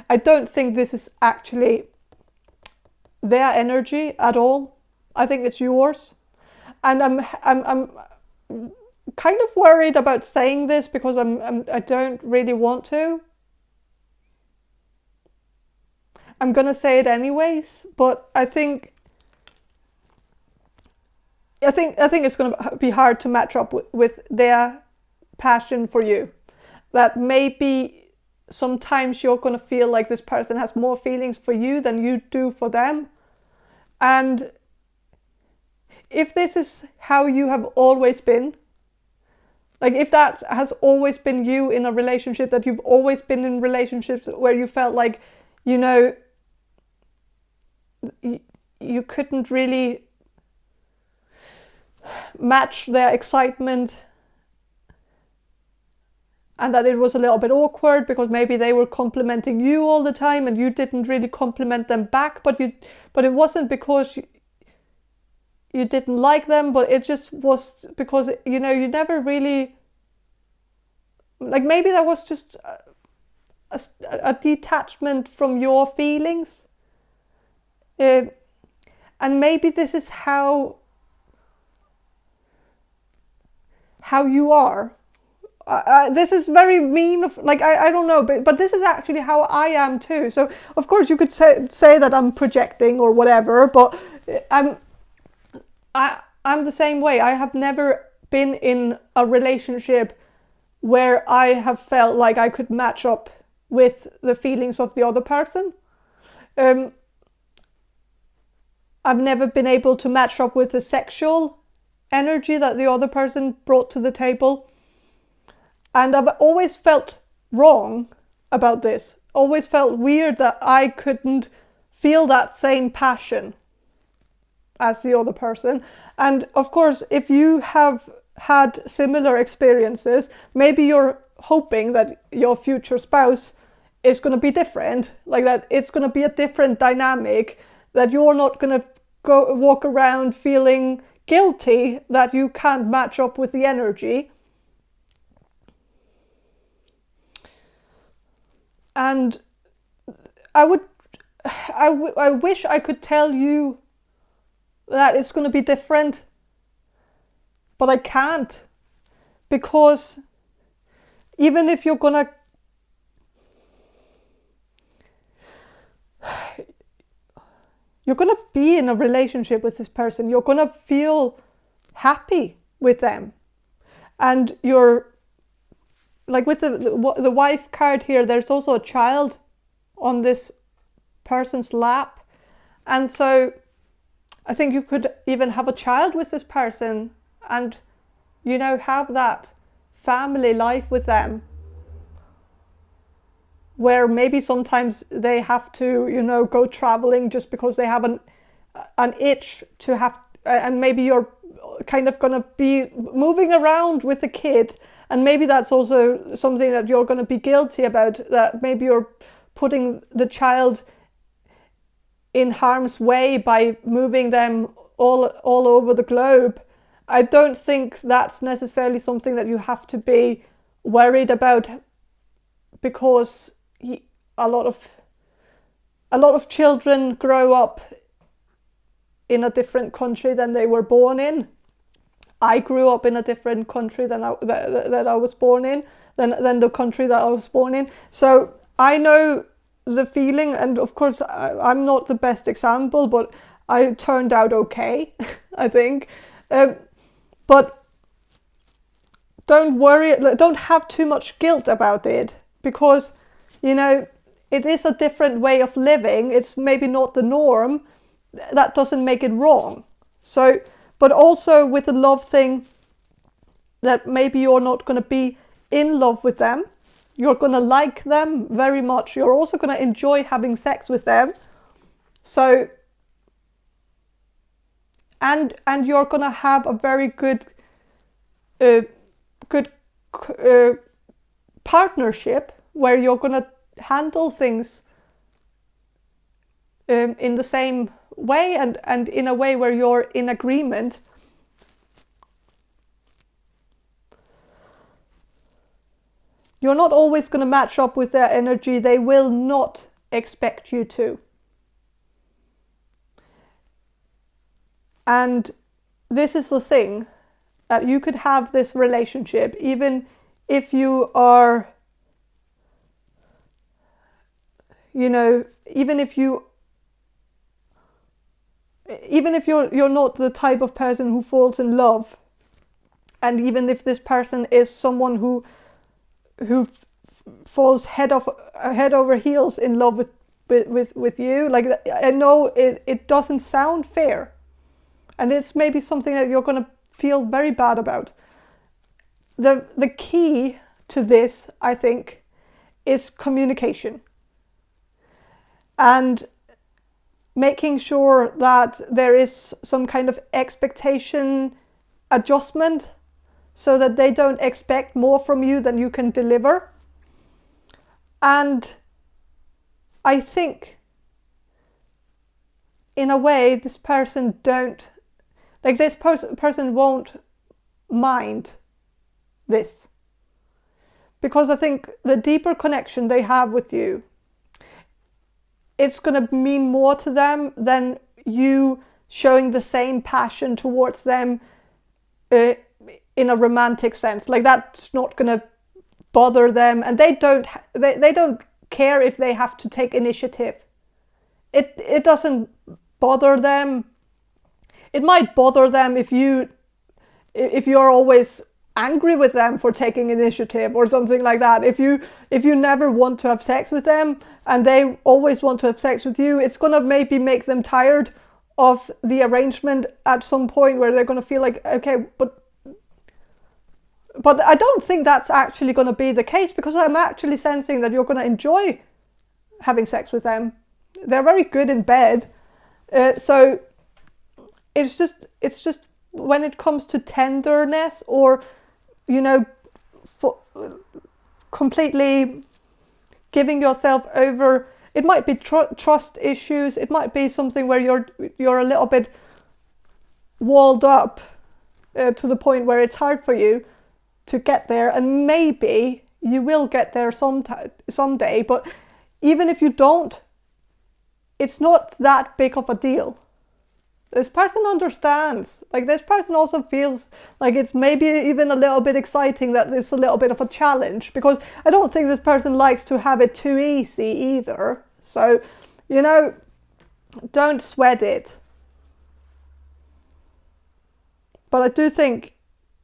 I don't think this is actually their energy at all. I think it's yours. And I'm kind of worried about saying this because I don't really want to. I'm gonna say it anyways, but I think it's gonna be hard to match up with their passion for you. That maybe sometimes you're gonna feel like this person has more feelings for you than you do for them. And if this is how you have always been, like if that has always been you in a relationship, that you've always been in relationships where you felt like, you know, you couldn't really match their excitement, and that it was a little bit awkward because maybe they were complimenting you all the time and you didn't really compliment them back, but it wasn't because you didn't like them, but it just was because, you know, you never really, like maybe that was just a detachment from your feelings. And maybe this is how you are. This is very mean, like I don't know, but this is actually how I am too. So of course you could say that I'm projecting or whatever, but I'm the same way. I have never been in a relationship where I have felt like I could match up with the feelings of the other person. I've never been able to match up with the sexual energy that the other person brought to the table. And I've always felt wrong about this. Always felt weird that I couldn't feel that same passion as the other person. And of course, if you have had similar experiences, maybe you're hoping that your future spouse is going to be different, like that it's going to be a different dynamic, that you're not going to walk around feeling guilty that you can't match up with the energy. And I wish I could tell you that it's going to be different, but I can't, because even if you're going to be in a relationship with this person, you're going to feel happy with them. And you're, like with the wife card here, there's also a child on this person's lap. And so I think you could even have a child with this person and, you know, have that family life with them, where maybe sometimes they have to, you know, go traveling just because they have an itch to have, and maybe you're kind of going to be moving around with the kid, and maybe that's also something that you're going to be guilty about, that maybe you're putting the child in harm's way by moving them all over the globe. I don't think that's necessarily something that you have to be worried about, because a lot of children grow up in a different country than they were born in. I grew up in a different country than that I was born in, than the country that I was born in. So I know the feeling, and of course I'm not the best example, but I turned out okay, I think. But don't worry, don't have too much guilt about it, because, you know, it is a different way of living. It's maybe not the norm. That doesn't make it wrong. So, but also with the love thing, that maybe you're not going to be in love with them. You're going to like them very much. You're also going to enjoy having sex with them. So, and you're gonna have a very good partnership where you're gonna handle things in the same way, and in a way where you're in agreement. You're not always going to match up with their energy. They will not expect you to. And this is the thing, that you could have this relationship even if you are, even if you're not the type of person who falls in love, and even if this person is someone who falls head over heels in love with you, like, I know it doesn't sound fair, and it's maybe something that you're going to feel very bad about. The key to this, I think, is communication, and making sure that there is some kind of expectation adjustment, so that they don't expect more from you than you can deliver. And I think, in a way, this person won't mind this. Because I think the deeper connection they have with you, it's going to mean more to them than you showing the same passion towards them in a romantic sense. Like, that's not going to bother them, and they don't care if they have to take initiative. It doesn't bother them. It might bother them if you're always angry with them for taking initiative or something like that. If you never want to have sex with them and they always want to have sex with you, it's going to maybe make them tired of the arrangement at some point, where they're going to feel like, okay, but I don't think that's actually going to be the case, because I'm actually sensing that you're going to enjoy having sex with them. They're very good in bed. So it's just when it comes to tenderness, or, completely giving yourself over, it might be trust issues. It might be something where you're a little bit walled up to the point where it's hard for you to get there, and maybe you will get there someday, but even if you don't, it's not that big of a deal. This person understands. Like, this person also feels like it's maybe even a little bit exciting, that it's a little bit of a challenge, because I don't think this person likes to have it too easy either. So, don't sweat it. But I do think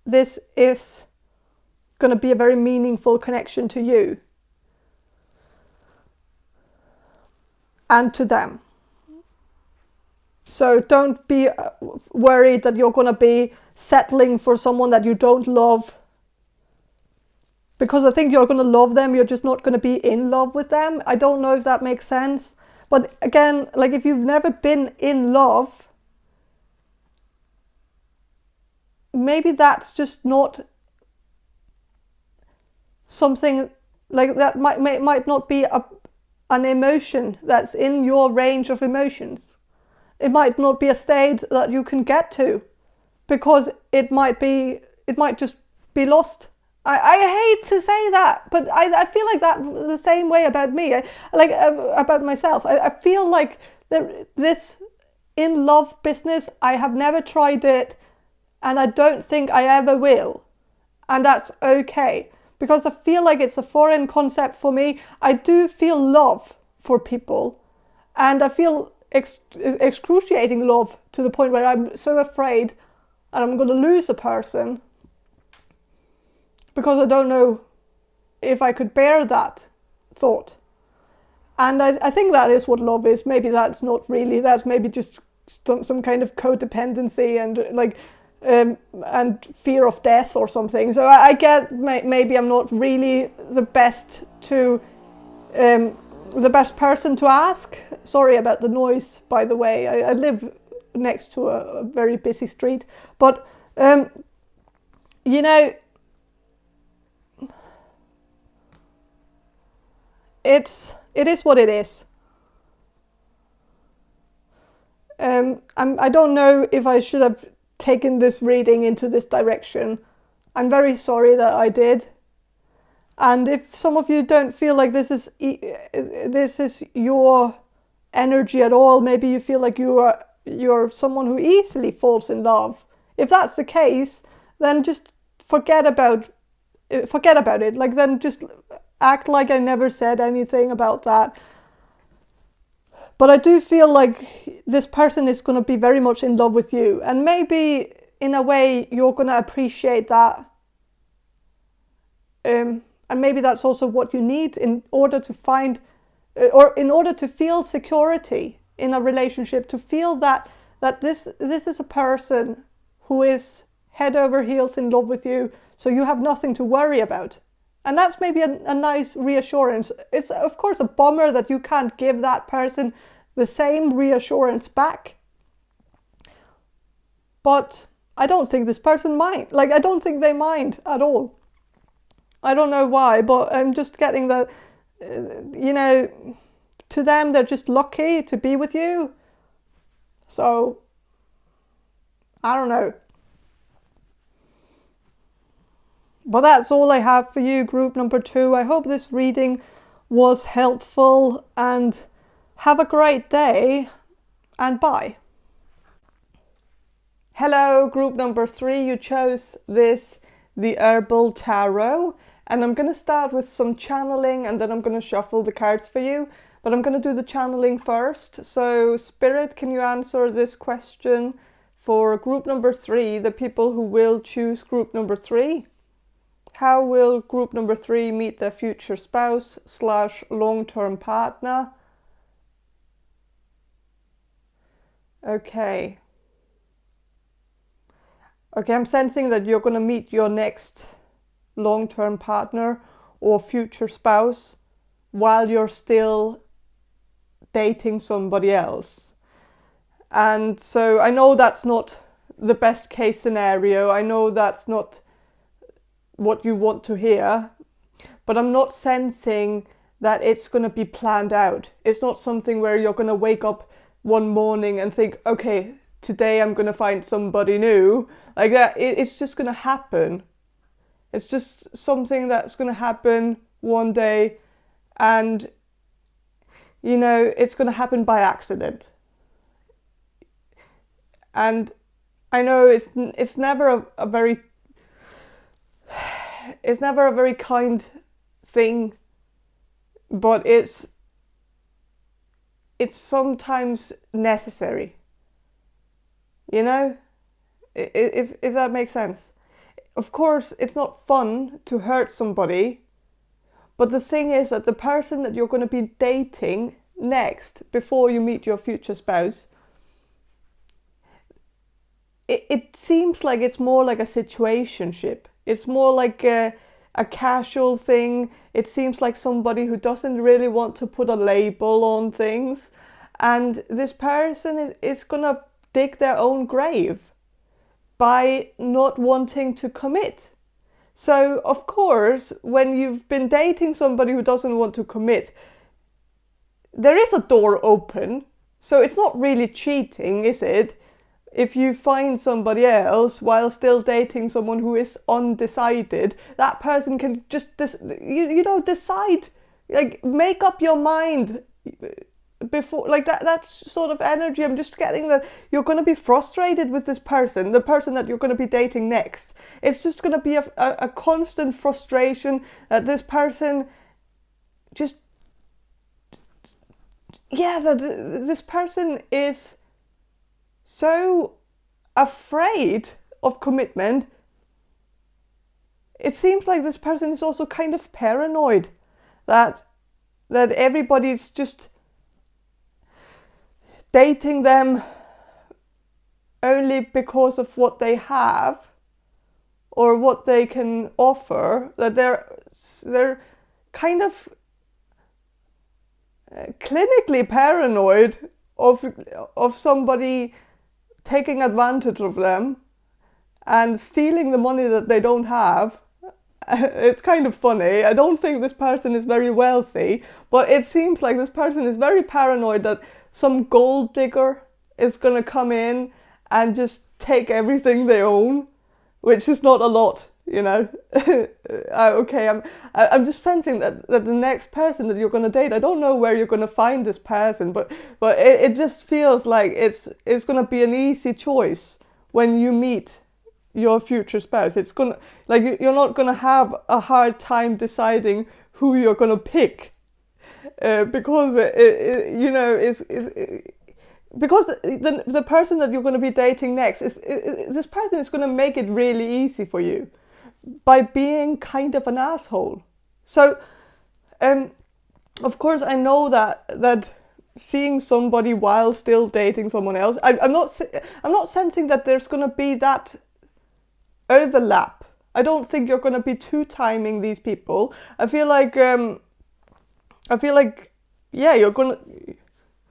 this is going to be a very meaningful connection to you and to them. So don't be worried that you're going to be settling for someone that you don't love, because I think you're going to love them, you're just not going to be in love with them. I don't know if that makes sense. But again, like, if you've never been in love, maybe that's just not something, like, that might not be an emotion that's in your range of emotions. It might not be a state that you can get to, because it might just be lost. I hate to say that, but I feel like that the same way about me, about myself. I feel like this in love business, I have never tried it, and I don't think I ever will, and that's okay. Because I feel like it's a foreign concept for me. I do feel love for people, and I feel excruciating love, to the point where I'm so afraid and I'm going to lose a person, because I don't know if I could bear that thought. And I think that is what love is. Maybe that's not really, that's maybe just some kind of codependency and and fear of death or something. So I get, maybe I'm not really the best person to ask. Sorry about the noise, by the way. I live next to a very busy street. But you know, it is what it is. I don't know if I should have taken this reading into this direction. I'm very sorry that I did. And if some of you don't feel like this is your energy at all, maybe you feel like you're someone who easily falls in love. If that's the case, then just forget about it. Like, then just act like I never said anything about that. But I do feel like this person is going to be very much in love with you, and maybe in a way you're going to appreciate that. And maybe that's also what you need in order to find, or in order to feel security in a relationship, to feel that this is a person who is head over heels in love with you, so you have nothing to worry about. And that's maybe a nice reassurance. It's of course a bummer that you can't give that person the same reassurance back. But I don't think this person mind. Like, I don't think they mind at all. I don't know why, but I'm just getting the, you know, to them, they're just lucky to be with you. So, I don't know. But that's all I have for you, group number 2. I hope this reading was helpful, and have a great day, and bye. Hello, group number 3. You chose the Herbal Tarot, and I'm going to start with some channeling, and then I'm going to shuffle the cards for you. But I'm going to do the channeling first. So, Spirit, can you answer this question for group number 3, the people who will choose group number 3? How will group number 3 meet their future spouse / long-term partner? Okay. Okay, I'm sensing that you're going to meet your next long-term partner or future spouse while you're still dating somebody else. And so I know that's not the best case scenario. I know that's not what you want to hear, but I'm not sensing that it's going to be planned out. It's not something where you're going to wake up one morning and think, okay, today I'm going to find somebody new. Like that, it's just going to happen. It's just something that's going to happen one day, and you know, it's going to happen by accident. And I know it's never a very kind thing, but it's sometimes necessary. You know, if that makes sense. Of course, it's not fun to hurt somebody, but the thing is that the person that you're going to be dating next, before you meet your future spouse, it seems like it's more like a situationship. It's more like a casual thing. It seems like somebody who doesn't really want to put a label on things. And this person is going to dig their own grave by not wanting to commit. So, of course, when you've been dating somebody who doesn't want to commit, there is a door open. So it's not really cheating, is it? If you find somebody else while still dating someone who is undecided, that person can just decide, like, make up your mind before, like that's sort of energy. I'm just getting that you're going to be frustrated with this person, the person that you're going to be dating next. It's just going to be a constant frustration that this person just, that this person is so afraid of commitment. It seems like this person is also kind of paranoid that everybody's just dating them only because of what they have or what they can offer, that they're kind of clinically paranoid of somebody taking advantage of them and stealing the money that they don't have. It's kind of funny. I don't think this person is very wealthy, but it seems like this person is very paranoid that some gold digger is going to come in and just take everything they own, which is not a lot, you know. Okay, I'm just sensing that the next person that you're going to date, I don't know where you're going to find this person, but it just feels like it's going to be an easy choice when you meet your future spouse. It's gonna, like, you're not gonna have a hard time deciding who you're gonna pick, because you know, because the person that you're gonna be dating next is this person is gonna make it really easy for you by being kind of an asshole. So, of course, I know that seeing somebody while still dating someone else, I'm not sensing that there's gonna be that overlap. I don't think you're going to be two timing these people. I feel like yeah, you're going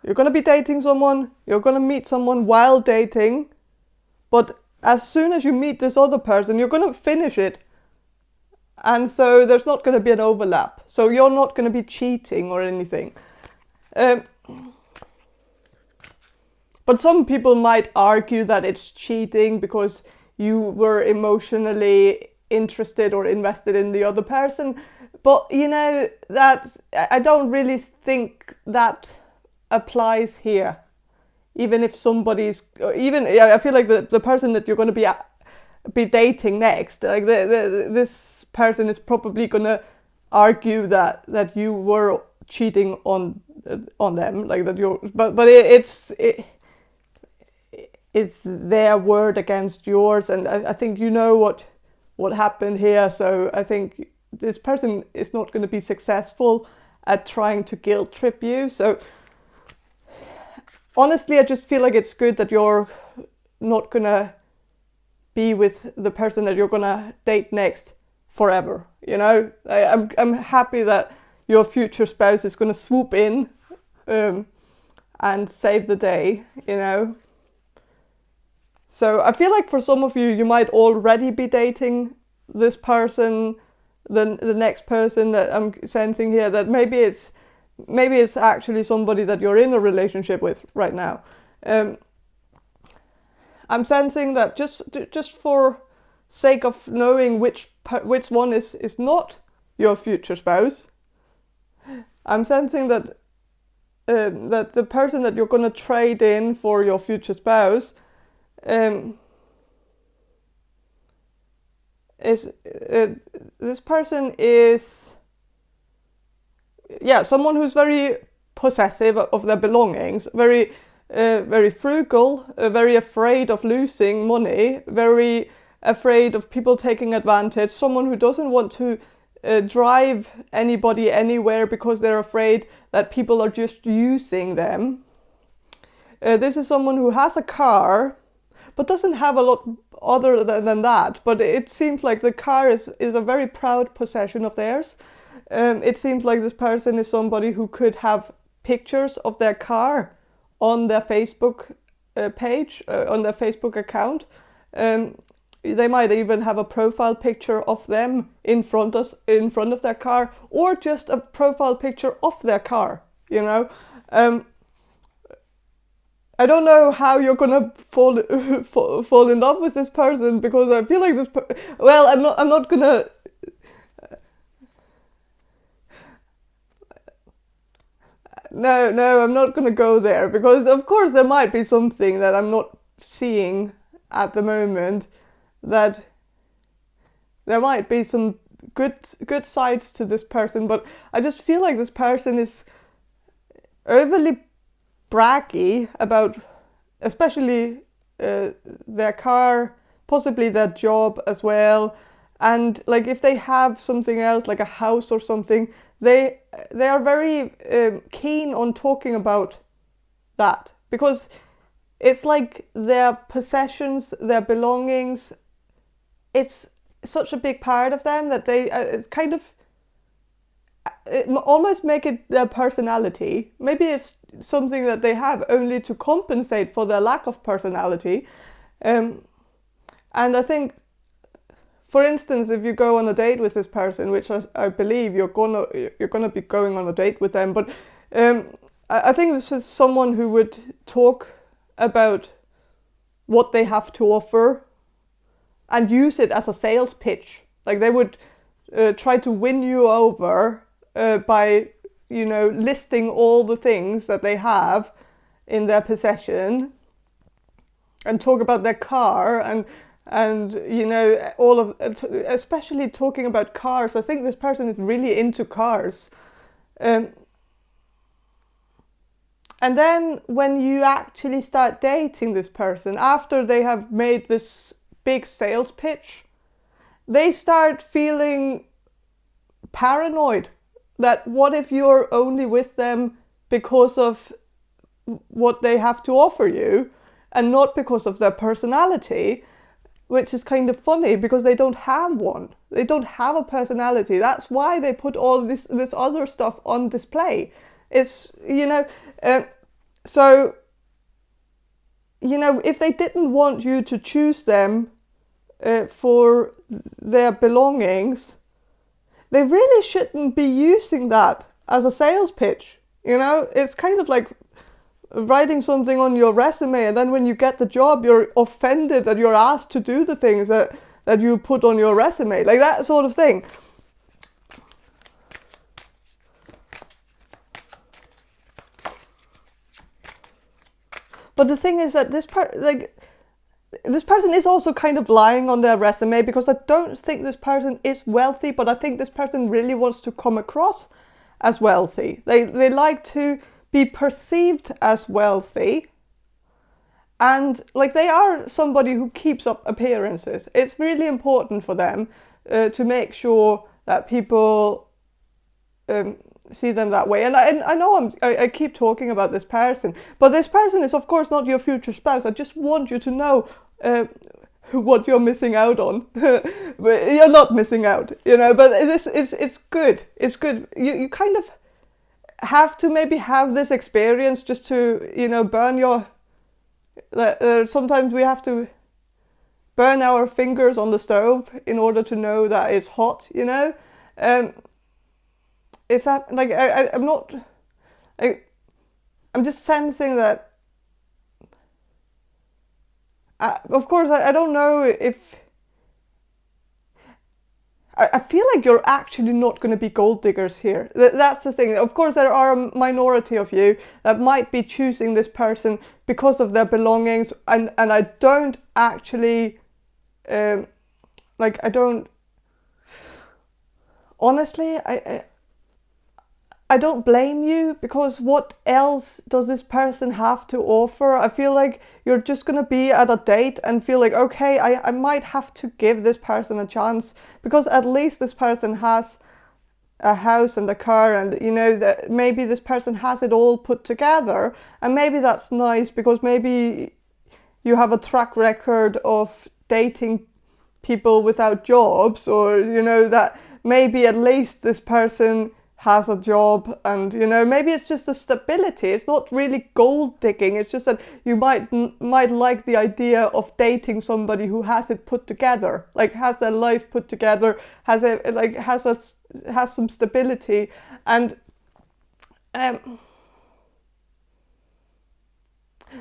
to be dating someone, you're going to meet someone while dating, but as soon as you meet this other person, you're going to finish it. And so there's not going to be an overlap. So you're not going to be cheating or anything. But some people might argue that it's cheating because you were emotionally interested or invested in the other person. But, you know, I don't really think that applies here. Even if somebody's, I feel like the person that you're going to be dating next, like this person is probably going to argue that you were cheating on them, like that you're, but it's their word against yours, and I think you know what happened here. So I think this person is not going to be successful at trying to guilt trip you. So honestly, I just feel like it's good that you're not gonna be with the person that you're gonna date next forever. You know, I'm happy that your future spouse is gonna swoop in and save the day. You know. So I feel like for some of you, you might already be dating this person, the next person that I'm sensing here, that maybe it's actually somebody that you're in a relationship with right now. I'm sensing that just for sake of knowing which one is not your future spouse, I'm sensing that that the person that you're going to trade in for your future spouse this person is, yeah, someone who's very possessive of their belongings, very frugal, very afraid of losing money, very afraid of people taking advantage, someone who doesn't want to drive anybody anywhere because they're afraid that people are just using them. This is someone who has a car, but doesn't have a lot other than that. But it seems like the car is a very proud possession of theirs. It seems like this person is somebody who could have pictures of their car on their Facebook page, on their Facebook account. They might even have a profile picture of them in front of their car, or just a profile picture of their car. You know. I don't know how you're gonna fall in love with this person, because I feel like well, I'm not gonna. No, I'm not gonna go there, because of course there might be something that I'm not seeing at the moment. That there might be some good sides to this person, but I just feel like this person is overly braggy about, especially their car, possibly their job as well, and like if they have something else like a house or something, they are very keen on talking about that, because it's like their possessions, their belongings, it's such a big part of them that they it's kind of, almost make it their personality. Maybe it's something that they have only to compensate for their lack of personality. And I think, for instance, if you go on a date with this person, which I believe you're gonna be going on a date with them, but I think this is someone who would talk about what they have to offer and use it as a sales pitch. Like they would try to win you over by, you know, listing all the things that they have in their possession, and talk about their car and you know, all of, especially talking about cars. I think this person is really into cars. And then when you actually start dating this person, after they have made this big sales pitch, they start feeling paranoid that what if you're only with them because of what they have to offer you and not because of their personality, which is kind of funny because they don't have one. They don't have a personality. That's why they put all this other stuff on display. It's, you know, so, you know, if they didn't want you to choose them for their belongings, they really shouldn't be using that as a sales pitch. You know, it's kind of like writing something on your resume, and then when you get the job, you're offended that you're asked to do the things that you put on your resume, like that sort of thing. But the thing is that this person is also kind of lying on their resume, because I don't think this person is wealthy, but I think this person really wants to come across as wealthy. They like to be perceived as wealthy, and like they are somebody who keeps up appearances. It's really important for them to make sure that people see them that way. And I know I keep talking about this person, but this person is of course not your future spouse. I just want you to know what you're missing out on. But you're not missing out, you know, but it's good. It's good. You kind of have to maybe have this experience just to, you know, burn your, sometimes we have to burn our fingers on the stove in order to know that it's hot, you know. If that, like, I'm not, I'm just sensing that, of course, I don't know if, I feel like you're actually not going to be gold diggers here. That's the thing. Of course, there are a minority of you that might be choosing this person because of their belongings, and I don't actually, like, I don't, honestly, I don't blame you, because what else does this person have to offer? I feel like you're just going to be at a date and feel like, okay, I might have to give this person a chance, because at least this person has a house and a car, and, you know, that maybe this person has it all put together, and maybe that's nice because maybe you have a track record of dating people without jobs, or, you know, that maybe at least this person has a job, and, you know, maybe it's just the stability. It's not really gold digging. It's just that you might like the idea of dating somebody who has it put together, like has their life put together, has some stability, and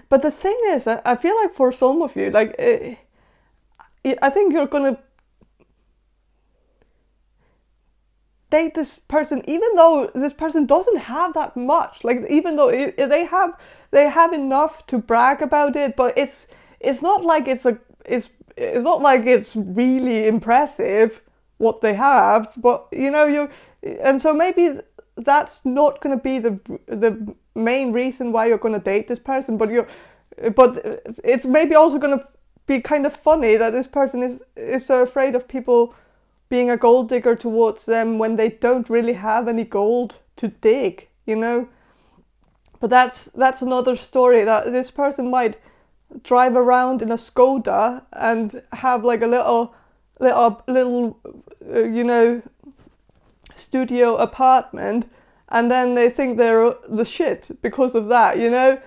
but the thing is, I feel like for some of you, like I think you're gonna date this person even though this person doesn't have that much, like even though they have enough to brag about it, but it's not like it's not like it's really impressive what they have, but, you know, and so maybe that's not going to be the main reason why you're going to date this person, but it's maybe also going to be kind of funny that this person is so afraid of people being a gold digger towards them when they don't really have any gold to dig, you know. But that's another story. That this person might drive around in a Skoda and have like a little you know, studio apartment, and then they think they're the shit because of that, you know?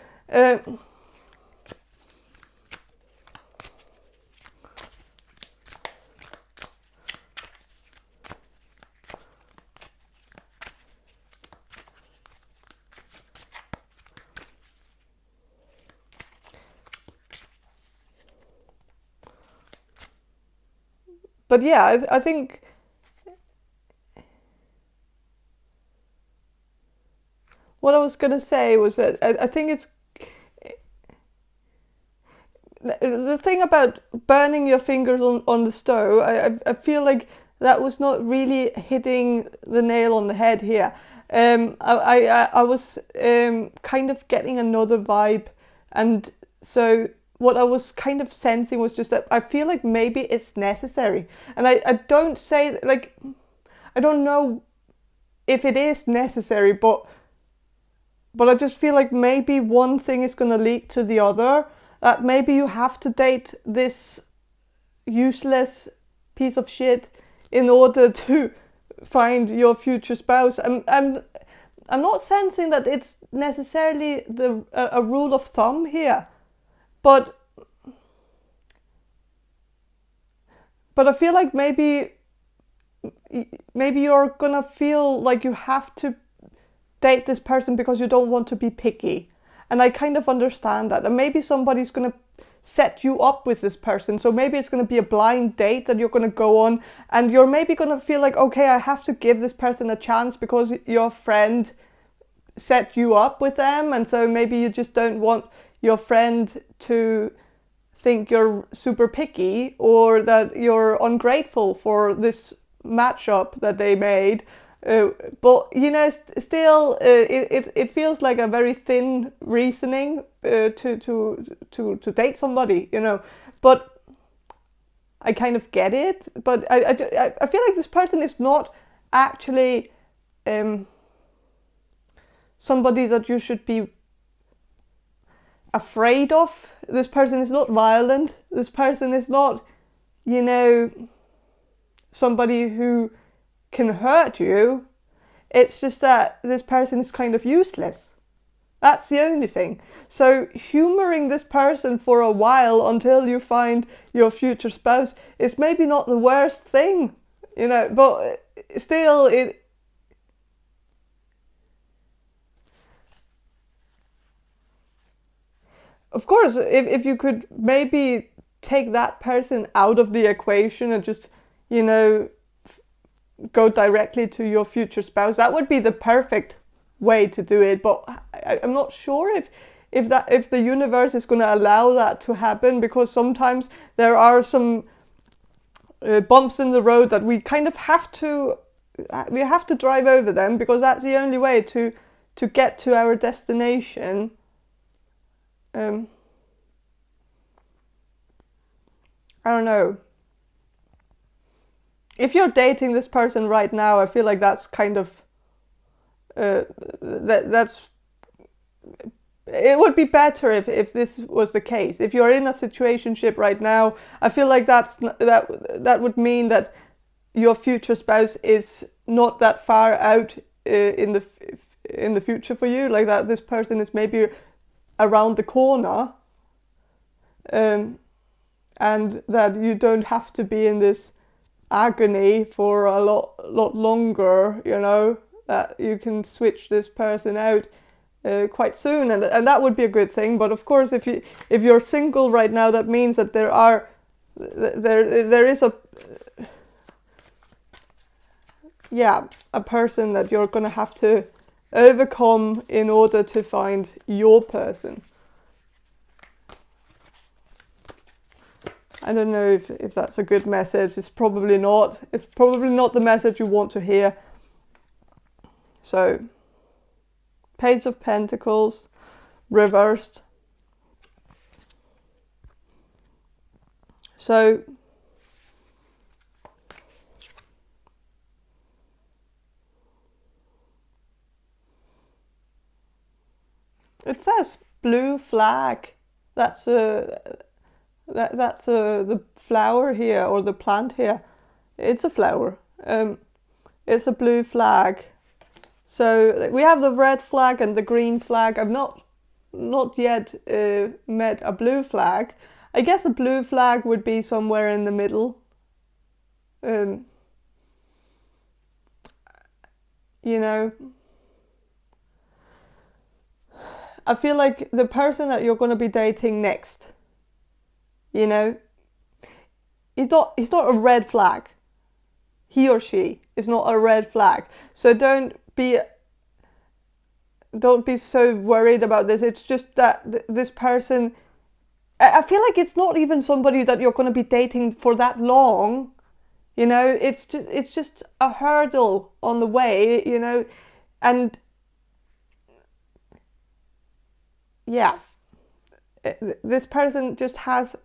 But yeah, I think what I was going to say was that I think it's the thing about burning your fingers on the stove. I feel like that was not really hitting the nail on the head here. I was kind of getting another vibe, and so what I was kind of sensing was just that I feel like maybe it's necessary, and I don't say, like, I don't know if it is necessary, but I just feel like maybe one thing is going to lead to the other. That maybe you have to date this useless piece of shit in order to find your future spouse. I'm not sensing that it's necessarily a rule of thumb here, but I feel like maybe you're gonna feel like you have to date this person because you don't want to be picky. And I kind of understand that. And maybe somebody's going to set you up with this person. So maybe it's going to be a blind date that you're going to go on. And you're maybe going to feel like, okay, I have to give this person a chance because your friend set you up with them. And so maybe you just don't want your friend to think you're super picky or that you're ungrateful for this matchup that they made. But you know, still, it feels like a very thin reasoning to date somebody, you know. But I kind of get it. But I feel like this person is not actually somebody that you should be afraid of. This person is not violent. This person is not, you know, somebody who can hurt you. It's just that this person is kind of useless. That's the only thing. So humoring this person for a while until you find your future spouse is maybe not the worst thing, you know, but still it of course, if you could maybe take that person out of the equation and just, you know, go directly to your future spouse, that would be the perfect way to do it. But I'm not sure if the universe is going to allow that to happen, because sometimes there are some bumps in the road that we kind of have to drive over them, because that's the only way to get to our destination. I don't know. If you're dating this person right now, I feel like that's kind of that's it would be better if this was the case. If you're in a situationship right now, I feel like that would mean that your future spouse is not that far out in the future for you. Like that, this person is maybe around the corner, and that you don't have to be in this agony for a lot longer, you know, that you can switch this person out quite soon, and that would be a good thing. But of course, if you're single right now, that means that there is a person that you're gonna have to overcome in order to find your person. I don't know if that's a good message. It's probably not. It's probably not the message you want to hear. So, Page of Pentacles, reversed. So, it says blue flag. That's the flower here, or the plant here. It's a flower. It's a blue flag. So we have the red flag and the green flag. I've not yet met a blue flag. I guess a blue flag would be somewhere in the middle. You know, I feel like the person that you're going to be dating next, you know, he's not a red flag. He or she is not a red flag. So don't be so worried about this. It's just that this person, I feel like it's not even somebody that you're going to be dating for that long. You know, it's just a hurdle on the way, you know, and yeah, this person just has,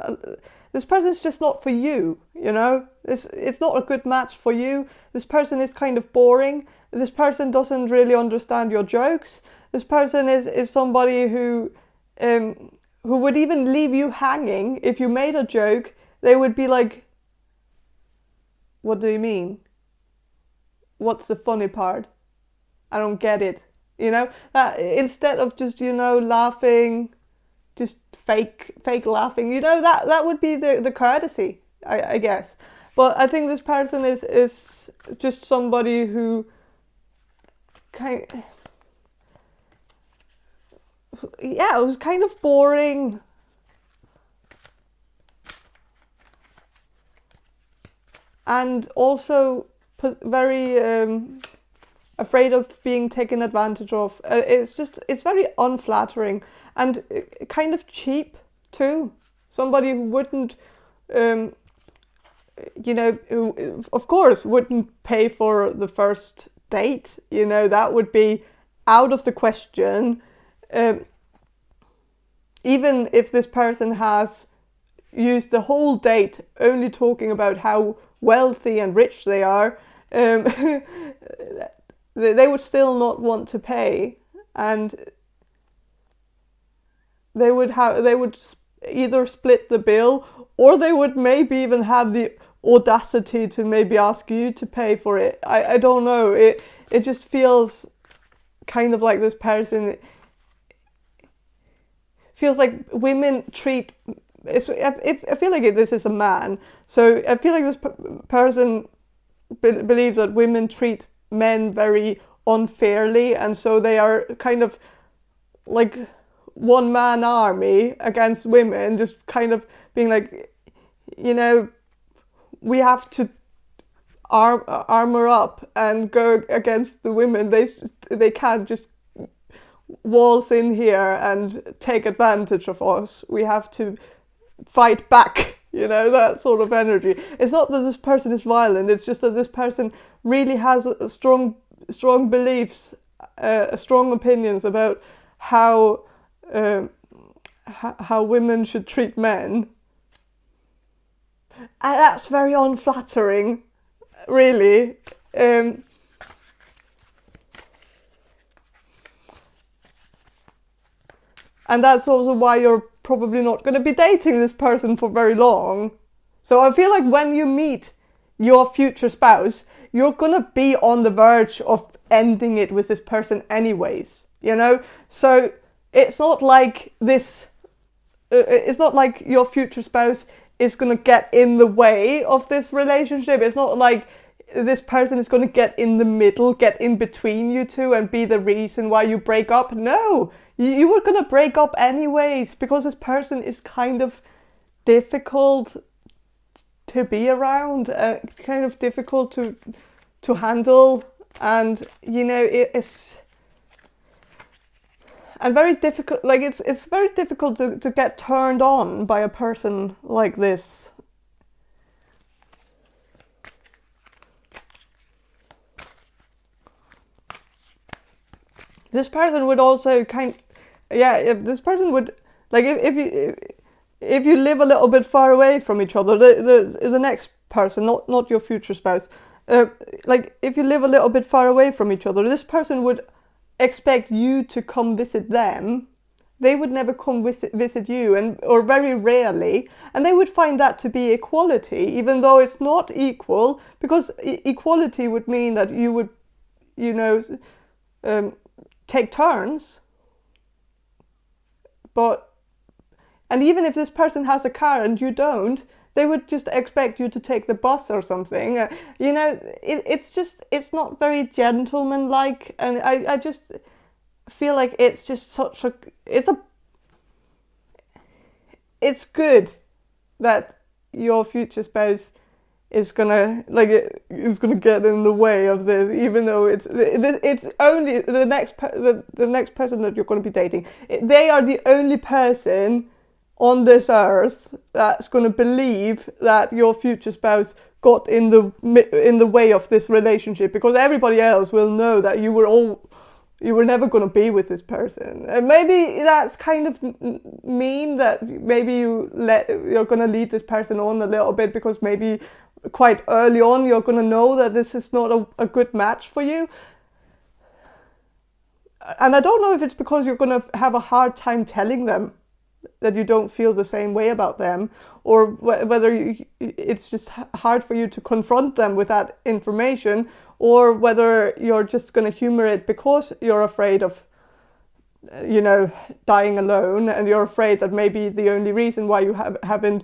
this person's just not for you, you know, it's not a good match for you. This person is kind of boring. This person doesn't really understand your jokes. This person is somebody who would even leave you hanging if you made a joke. They would be like, what do you mean? What's the funny part? I don't get it. You know, instead of just, you know, laughing, just fake laughing, you know, that would be the courtesy, I guess. But I think this person is just somebody who it was kind of boring. And also very afraid of being taken advantage of. It's very unflattering and kind of cheap too. Somebody who wouldn't, you know, who of course wouldn't pay for the first date. You know, that would be out of the question. Even if this person has used the whole date only talking about how wealthy and rich they are, they would still not want to pay, and they would either split the bill, or they would maybe even have the audacity to maybe ask you to pay for it. I don't know. It just feels kind of like this person feels like women treat. I feel like this is a man, so I feel like this person believes that women treat men very unfairly, and so they are kind of like one-man army against women, just kind of being like, you know, we have to armor up and go against the women. They can't just waltz in here and take advantage of us. We have to fight back, you know, that sort of energy. It's not that this person is violent, it's just that this person really has strong beliefs, strong opinions about how women should treat men. And that's very unflattering, really. And that's also why you're probably not going to be dating this person for very long. So I feel like when you meet your future spouse, you're going to be on the verge of ending it with this person anyways, you know? So it's not like this, it's not like your future spouse is going to get in the way of this relationship. It's not like this person is going to get in the middle, get in between you two and be the reason why you break up. No, you were going to break up anyways, because this person is kind of difficult to be around, kind of difficult to handle, and you know, it's and very difficult. Like it's very difficult to get turned on by a person like this. This person would also this person would, like, if you live a little bit far away from each other, the next person, not your future spouse, like if you live a little bit far away from each other, this person would expect you to come visit them, they would never come visit you, or very rarely, and they would find that to be equality, even though it's not equal, because equality would mean that you would, you know, take turns. And even if this person has a car and you don't, they would just expect you to take the bus or something. You know, it's not very gentlemanlike, and I just feel like it's just such a, it's good that your future spouse is gonna get in the way of this, even though it's only the next person that you're going to be dating. They are the only person on this earth that's going to believe that your future spouse got in the way of this relationship, because everybody else will know that you were never going to be with this person. And maybe that's kind of mean, that maybe you're going to lead this person on a little bit, because maybe quite early on you're going to know that this is not a good match for you. And I don't know if it's because you're going to have a hard time telling them that you don't feel the same way about them, or whether it's just hard for you to confront them with that information, or whether you're just going to humor it because you're afraid of, you know, dying alone, and you're afraid that maybe the only reason why you haven't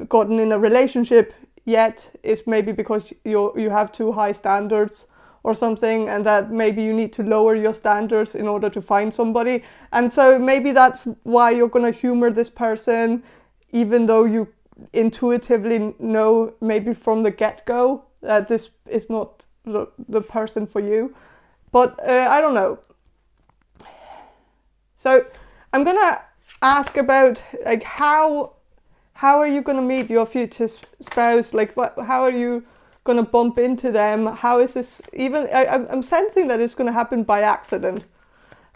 gotten in a relationship yet is maybe because you have too high standards or something, and that maybe you need to lower your standards in order to find somebody. And so maybe that's why you're going to humor this person, even though you intuitively know maybe from the get-go that this is not the person for you. But I don't know. So I'm gonna ask about, like, how are you gonna meet your future spouse? Like, how are you gonna bump into them? How is this even? I'm sensing that it's gonna happen by accident,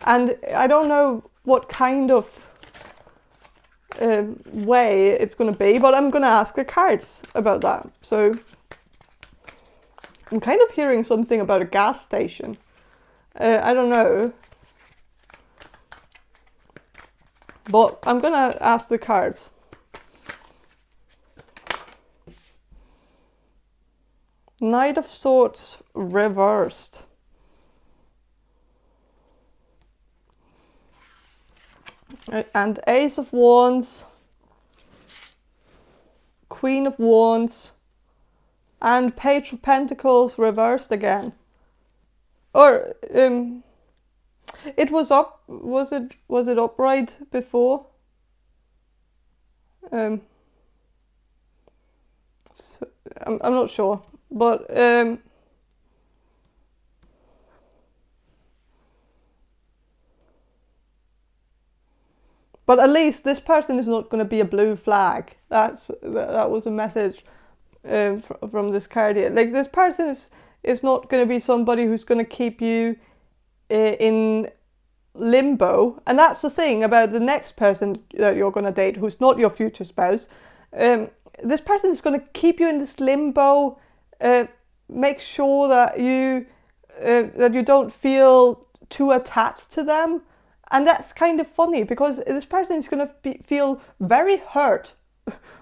and I don't know what kind of way it's gonna be, but I'm gonna ask the cards about that. So I'm kind of hearing something about a gas station. I don't know, but I'm gonna ask the cards. Knight of Swords reversed. And Ace of Wands, Queen of Wands, and Page of Pentacles reversed again. Or it was up. Was it upright before? So, I'm not sure, but at least this person is not going to be a blue flag. That was a message from this card here. Like, this person is not going to be somebody who's going to keep you in limbo. And that's the thing about the next person that you're going to date, who's not your future spouse. This person is going to keep you in this limbo, make sure that you don't feel too attached to them. And that's kind of funny, because this person is going to feel very hurt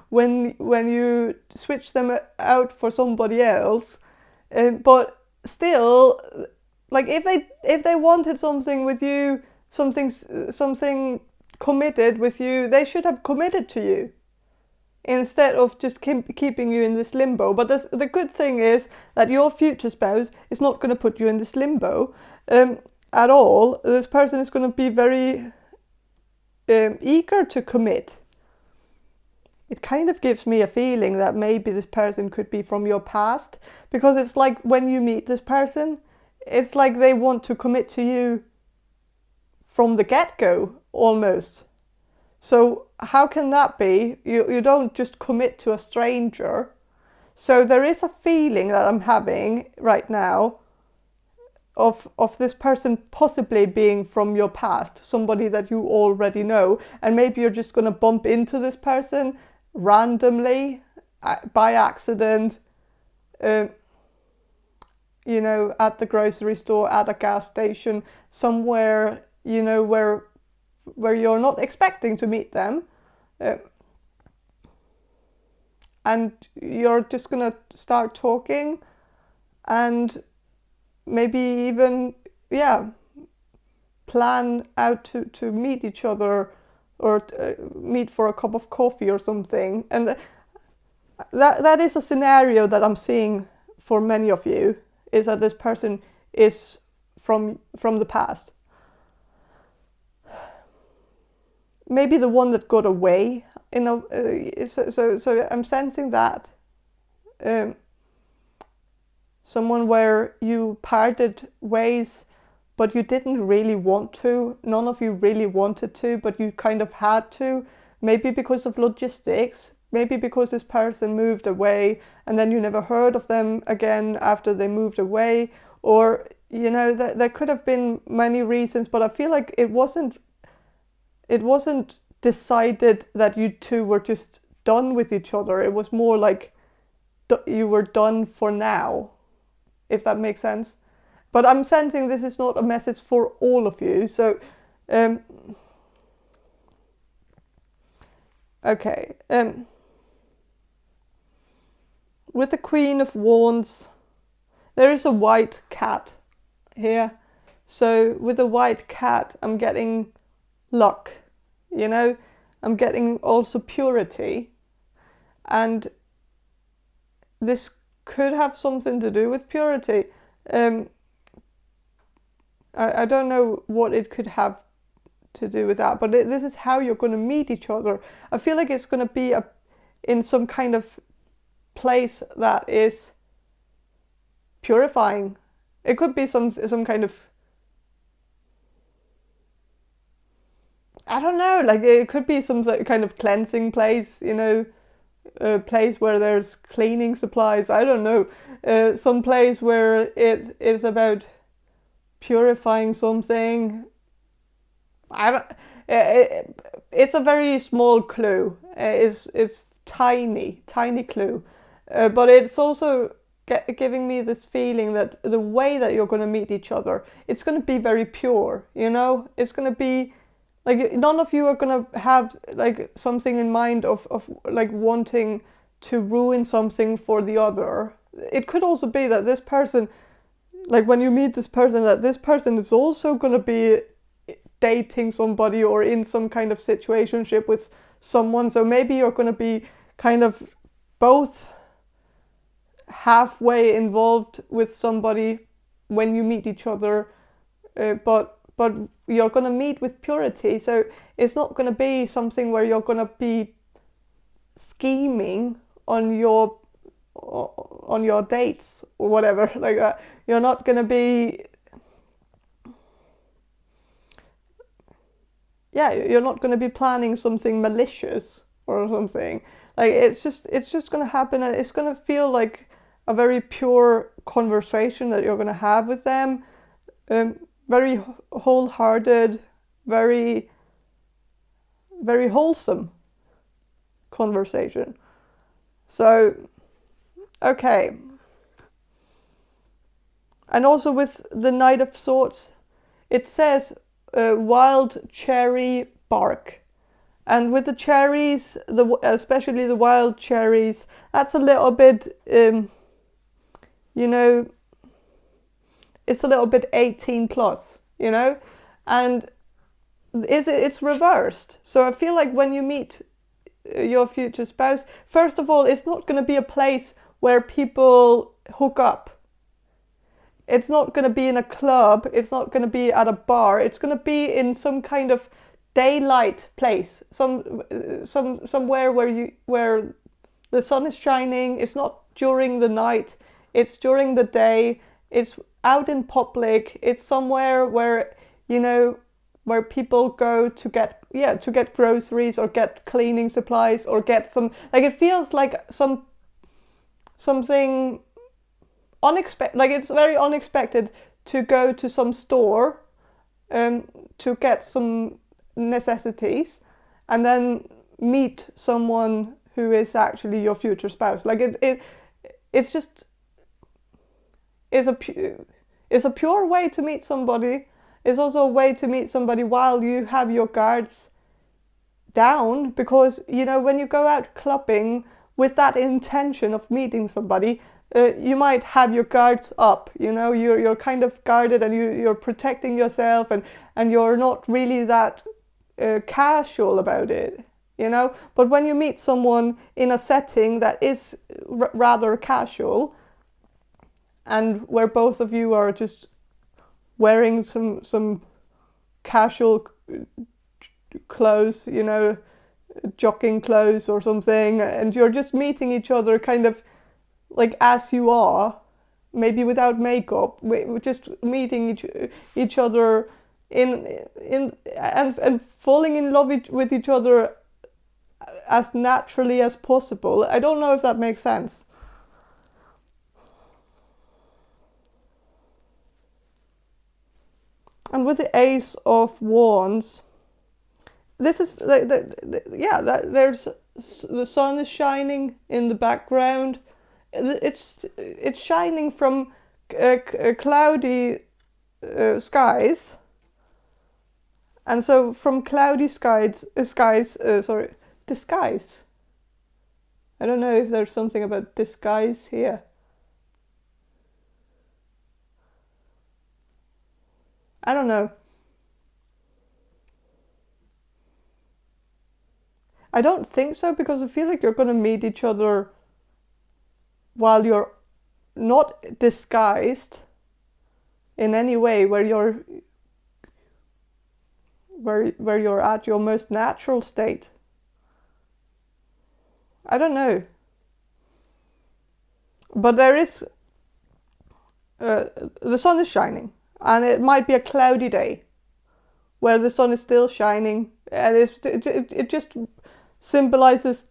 when you switch them out for somebody else. But still, like, if they wanted something with you, something committed with you, they should have committed to you, instead of just keeping you in this limbo. But the good thing is that your future spouse is not going to put you in this limbo at all. This person is going to be very eager to commit. It kind of gives me a feeling that maybe this person could be from your past, because it's like when you meet this person, it's like they want to commit to you from the get-go almost. So how can that be? You don't just commit to a stranger. So there is a feeling that I'm having right now of this person possibly being from your past, somebody that you already know, and maybe you're just going to bump into this person randomly, by accident, you know, at the grocery store, at a gas station, somewhere, you know, where where you're not expecting to meet them, and you're just gonna start talking, and maybe even plan out to meet each other, or meet for a cup of coffee or something. And that is a scenario that I'm seeing for many of you, is that this person is from the past. Maybe the one that got away, so I'm sensing that. Someone where you parted ways, but you didn't really want to. None of you really wanted to, but you kind of had to. Maybe because of logistics. Maybe because this person moved away and then you never heard of them again after they moved away. Or, you know, there could have been many reasons, but I feel like it wasn't decided that you two were just done with each other. It was more like you were done for now, if that makes sense. But I'm sensing this is not a message for all of you. So, okay. With the Queen of Wands, there is a white cat here. So with the white cat, I'm getting luck, you know? I'm getting also purity. And this could have something to do with purity. I don't know what it could have to do with that, but this is how you're going to meet each other. I feel like it's going to be in some kind of place that is purifying. It could be some kind of, I don't know, like it could be some kind of cleansing place, you know, a place where there's cleaning supplies. I don't know, some place where it is about purifying something. It's a very small clue. It's tiny clue, but it's also giving me this feeling that the way that you're going to meet each other, it's going to be very pure. You know, it's going to be like none of you are going to have like something in mind of like wanting to ruin something for the other. It could also be that this person, like when you meet this person, that this person is also going to be dating somebody or in some kind of situationship with someone. So maybe you're going to be kind of both halfway involved with somebody when you meet each other, but you're going to meet with purity. So it's not going to be something where you're going to be scheming on your dates or whatever like that. You're not going to be you're not going to be planning something malicious or something. Like it's just going to happen, and it's going to feel like a very pure conversation that you're going to have with them. Very wholehearted, very very wholesome conversation. So okay. And also with the Knight of Swords, it says wild cherry bark. And with the cherries, especially the wild cherries, that's a little bit, you know, it's a little bit 18 plus, you know, and it's reversed. So I feel like when you meet your future spouse, first of all, it's not going to be a place where people hook up. It's not going to be in a club. It's not going to be at a bar. It's going to be in some kind of daylight place, somewhere where the sun is shining. It's not during the night. It's during the day. It's out in public. It's somewhere where, you know, where people go to get groceries or get cleaning supplies or get some, like it feels like something unexpected. Like it's very unexpected to go to some store to get some necessities and then meet someone who is actually your future spouse. Like it's just is a pure way to meet somebody. it's also a way to meet somebody while you have your guards down, because you know, when you go out clubbing with that intention of meeting somebody, you might have your guards up, you know, you're kind of guarded, and you're protecting yourself, and you're not really that casual about it, you know. But when you meet someone in a setting that is rather casual, and where both of you are just wearing some casual clothes, you know, jogging clothes or something, and you're just meeting each other kind of like as you are, maybe without makeup, we're just meeting each other and falling in love with each other as naturally as possible. I don't know if that makes sense. And with the Ace of Wands, this is like there's the sun is shining in the background. It's shining from cloudy skies, and so from cloudy skies, disguise. I don't know if there's something about disguise here. I don't know. I don't think so, because I feel like you're going to meet each other while you're not disguised in any way, where you're at your most natural state. I don't know. But there is the sun is shining, and it might be a cloudy day where the sun is still shining, and it just symbolizes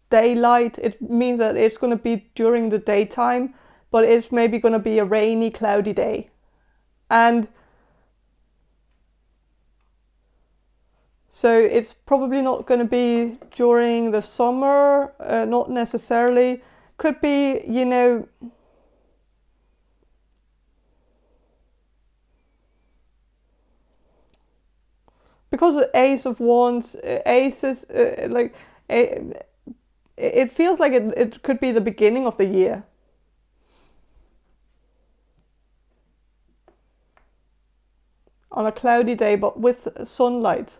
daylight. It means that it's going to be during the daytime, but it's maybe going to be a rainy, cloudy day. And so it's probably not going to be during the summer, not necessarily. Could be, you know, because the Ace of Wands, aces, it feels like it could be the beginning of the year. On a cloudy day, but with sunlight.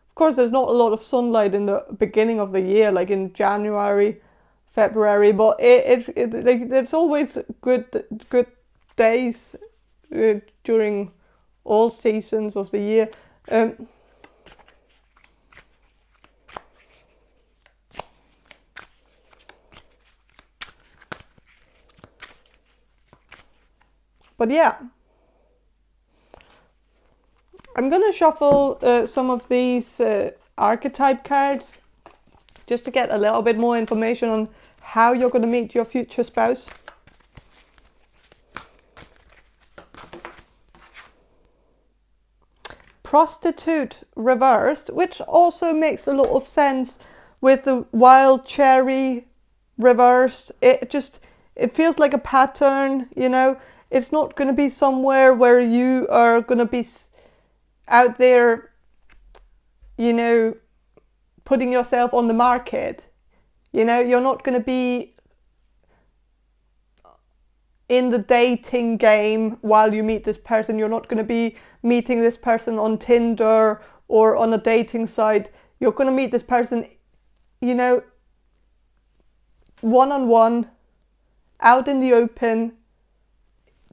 Of course, there's not a lot of sunlight in the beginning of the year, like in January, February, but it's always good days during all seasons of the year. But yeah, I'm gonna shuffle some of these archetype cards just to get a little bit more information on how you're gonna meet your future spouse. Prostitute reversed, which also makes a lot of sense with the wild cherry reversed. It feels like a pattern, you know. It's not going to be somewhere where you are going to be out there, you know, putting yourself on the market. You know, you're not going to be in the dating game while you meet this person. You're not going to be meeting this person on Tinder or on a dating site. You're going to meet this person, you know, one-on-one, out in the open,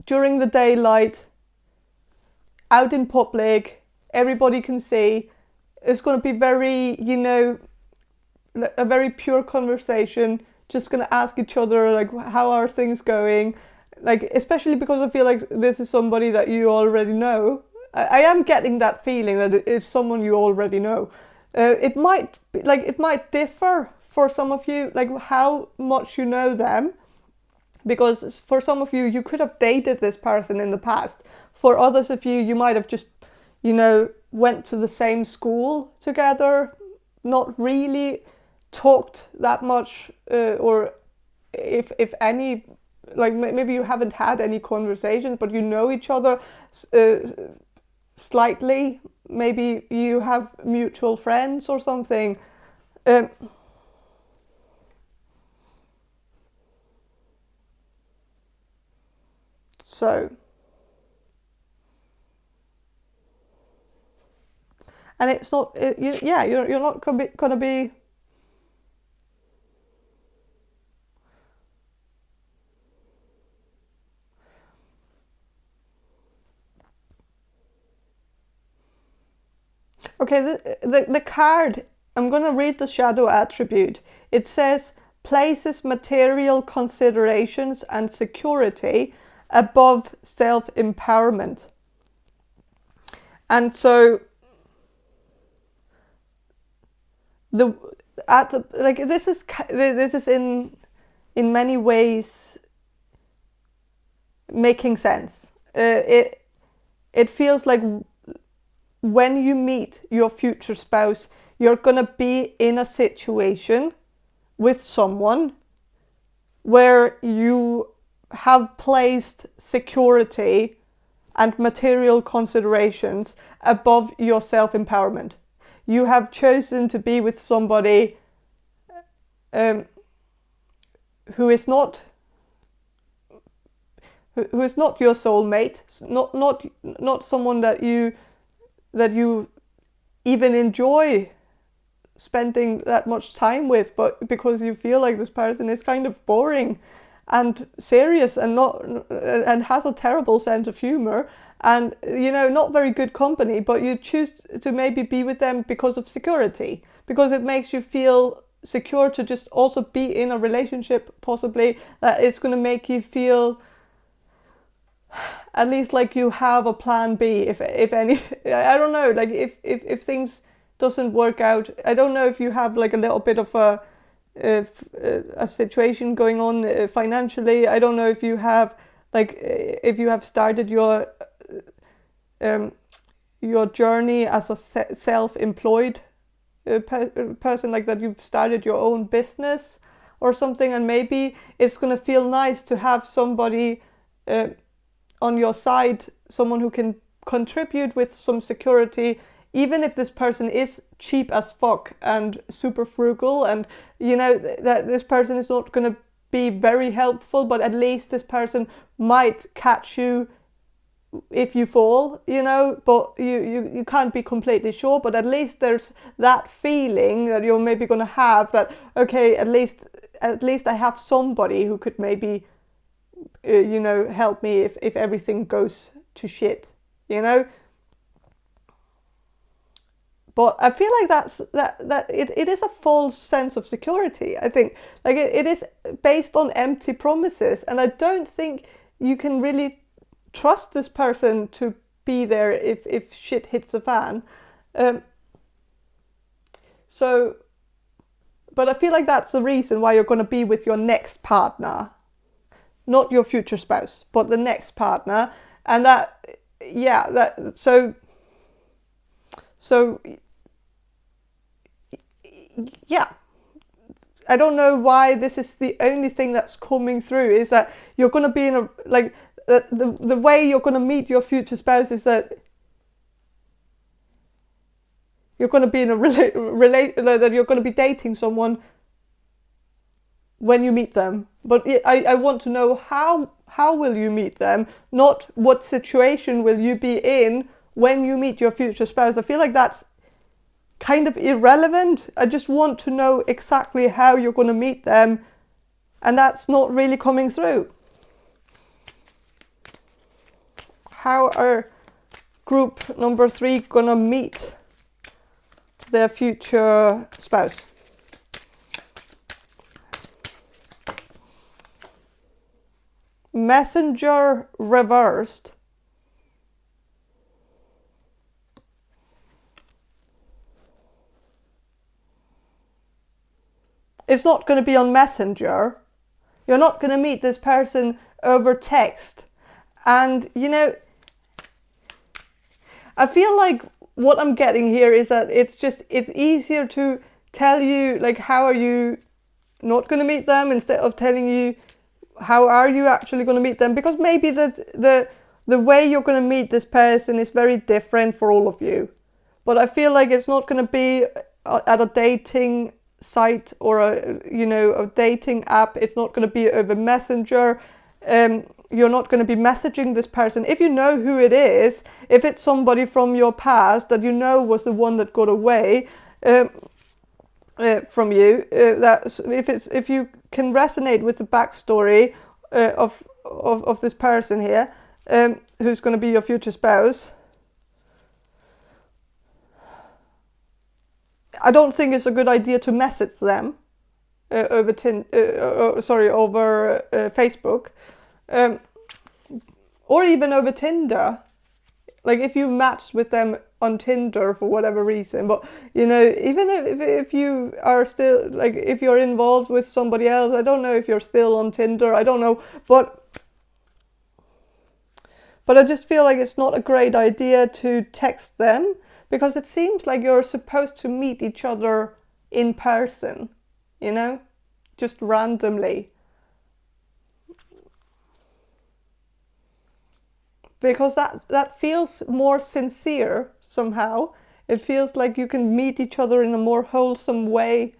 during the daylight, out in public, everybody can see. It's going to be very, you know, a very pure conversation, just going to ask each other, like, how are things going? Like, especially because I feel like this is somebody that you already know. I am getting that feeling that it's someone you already know. It might be, like, it might differ for some of you, like how much you know them. Because for some of you, you could have dated this person in the past. For others of you, you might have just, you know, went to the same school together, not really talked that much, or if any, like maybe you haven't had any conversations, but you know each other slightly. Maybe you have mutual friends or something. So, and it's not, you're not gonna be. Okay, the card, I'm going to read the shadow attribute. It says, places material considerations and security above self-empowerment. And so this is in many ways making sense. It feels like when you meet your future spouse, you're gonna be in a situation with someone where you have placed security and material considerations above your self-empowerment. You have chosen to be with somebody who is not your soulmate, not someone that you even enjoy spending that much time with, but because you feel like this person is kind of boring and serious and has a terrible sense of humor and not very good company, but you choose to maybe be with them because of security, because it makes you feel secure to just also be in a relationship, possibly that is going to make you feel at least like you have a plan B if any. I don't know, like if things doesn't work out, I don't know if you have like a little bit of a situation going on financially. I don't know if you have started your journey as a self-employed person, like that you've started your own business or something, and maybe it's going to feel nice to have somebody on your side, someone who can contribute with some security, even if this person is cheap as fuck and super frugal, and that this person is not going to be very helpful, but at least this person might catch you if you fall, but you can't be completely sure, but at least there's that feeling that you're maybe going to have, that okay, at least I have somebody who could maybe help me if everything goes to shit, But I feel like that it is a false sense of security. I think like it is based on empty promises, and I don't think you can really trust this person to be there if shit hits the fan. But I feel like that's the reason why you're going to be with your next partner. Not your future spouse, but the next partner. And so yeah, I don't know why this is the only thing that's coming through, is that you're going to be in a, like, the way you're going to meet your future spouse is that you're going to be in a that you're going to be dating someone when you meet them. But I want to know how will you meet them, not what situation will you be in when you meet your future spouse. I feel like that's kind of irrelevant. I just want to know exactly how you're going to meet them, and that's not really coming through. How are group number 3 going to meet their future spouse? Messenger reversed. It's not going to be on Messenger. You're not going to meet this person over text. And, I feel like what I'm getting here is that it's easier to tell you, like, how are you not going to meet them, instead of telling you how are you actually going to meet them, because maybe the the way you're going to meet this person is very different for all of you. But I feel like it's not going to be at a dating site or a dating app. It's not going to be over Messenger. You're not going to be messaging this person. If you know who it is, if it's somebody from your past that you know was the one that got away from you, if you can resonate with the backstory of this person here, who's going to be your future spouse, I don't think it's a good idea to message them over Facebook, or even over Tinder. Like if you matched with them on Tinder for whatever reason, but even if you are still, like if you're involved with somebody else, I don't know if you're still on Tinder, I don't know, but I just feel like it's not a great idea to text them, because it seems like you're supposed to meet each other in person, just randomly. Because that feels more sincere somehow. It feels like you can meet each other in a more wholesome way,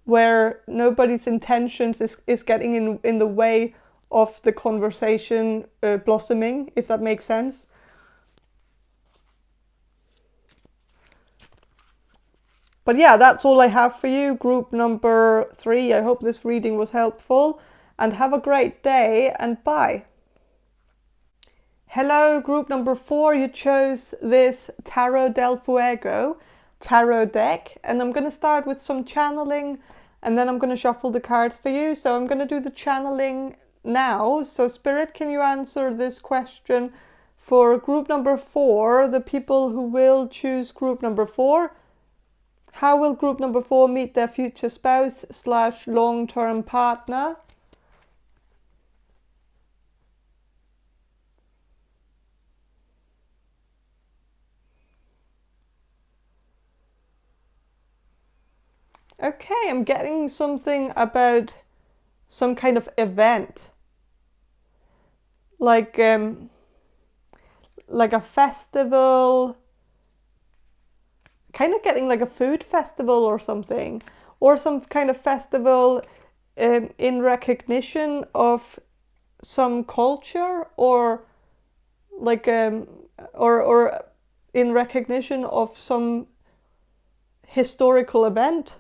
where nobody's intentions is getting in the way of the conversation blossoming, if that makes sense. But yeah, that's all I have for you, group number 3. I hope this reading was helpful, and have a great day, and bye. Hello, group number 4. You chose this Tarot del Fuego tarot deck, and I'm going to start with some channeling, and then I'm going to shuffle the cards for you. So I'm going to do the channeling now. So Spirit, can you answer this question for group number 4, the people who will choose group number 4? How will group number 4 meet their future spouse / long-term partner? Okay, I'm getting something about some kind of event. Like a festival, kind of getting like a food festival or something, or some kind of festival in recognition of some culture, or like or in recognition of some historical event.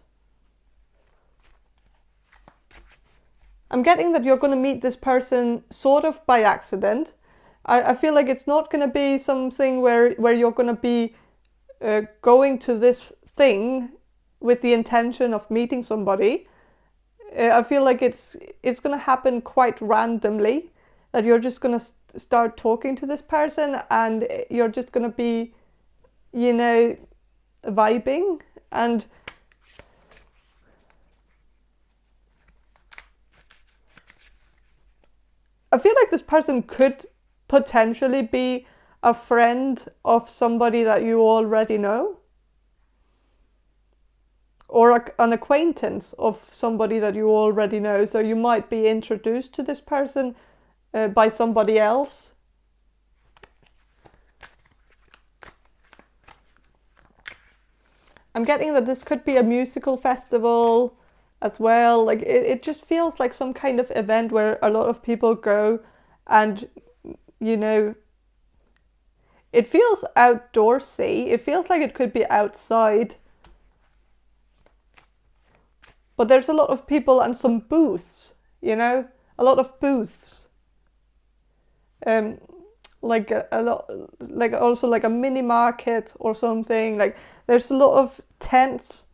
I'm getting that you're going to meet this person sort of by accident. I feel like it's not going to be something where you're going to be going to this thing with the intention of meeting somebody. I feel like it's going to happen quite randomly, that you're just going to start talking to this person, and you're just going to be, vibing. And I feel like this person could potentially be a friend of somebody that you already know, or an acquaintance of somebody that you already know. So you might be introduced to this person by somebody else. I'm getting that this could be a musical festival as well. Like it just feels like some kind of event where a lot of people go, and it feels outdoorsy. It feels like it could be outside, but there's a lot of people and some booths, a lot of booths, like a lot, like also like a mini market or something. Like there's a lot of tents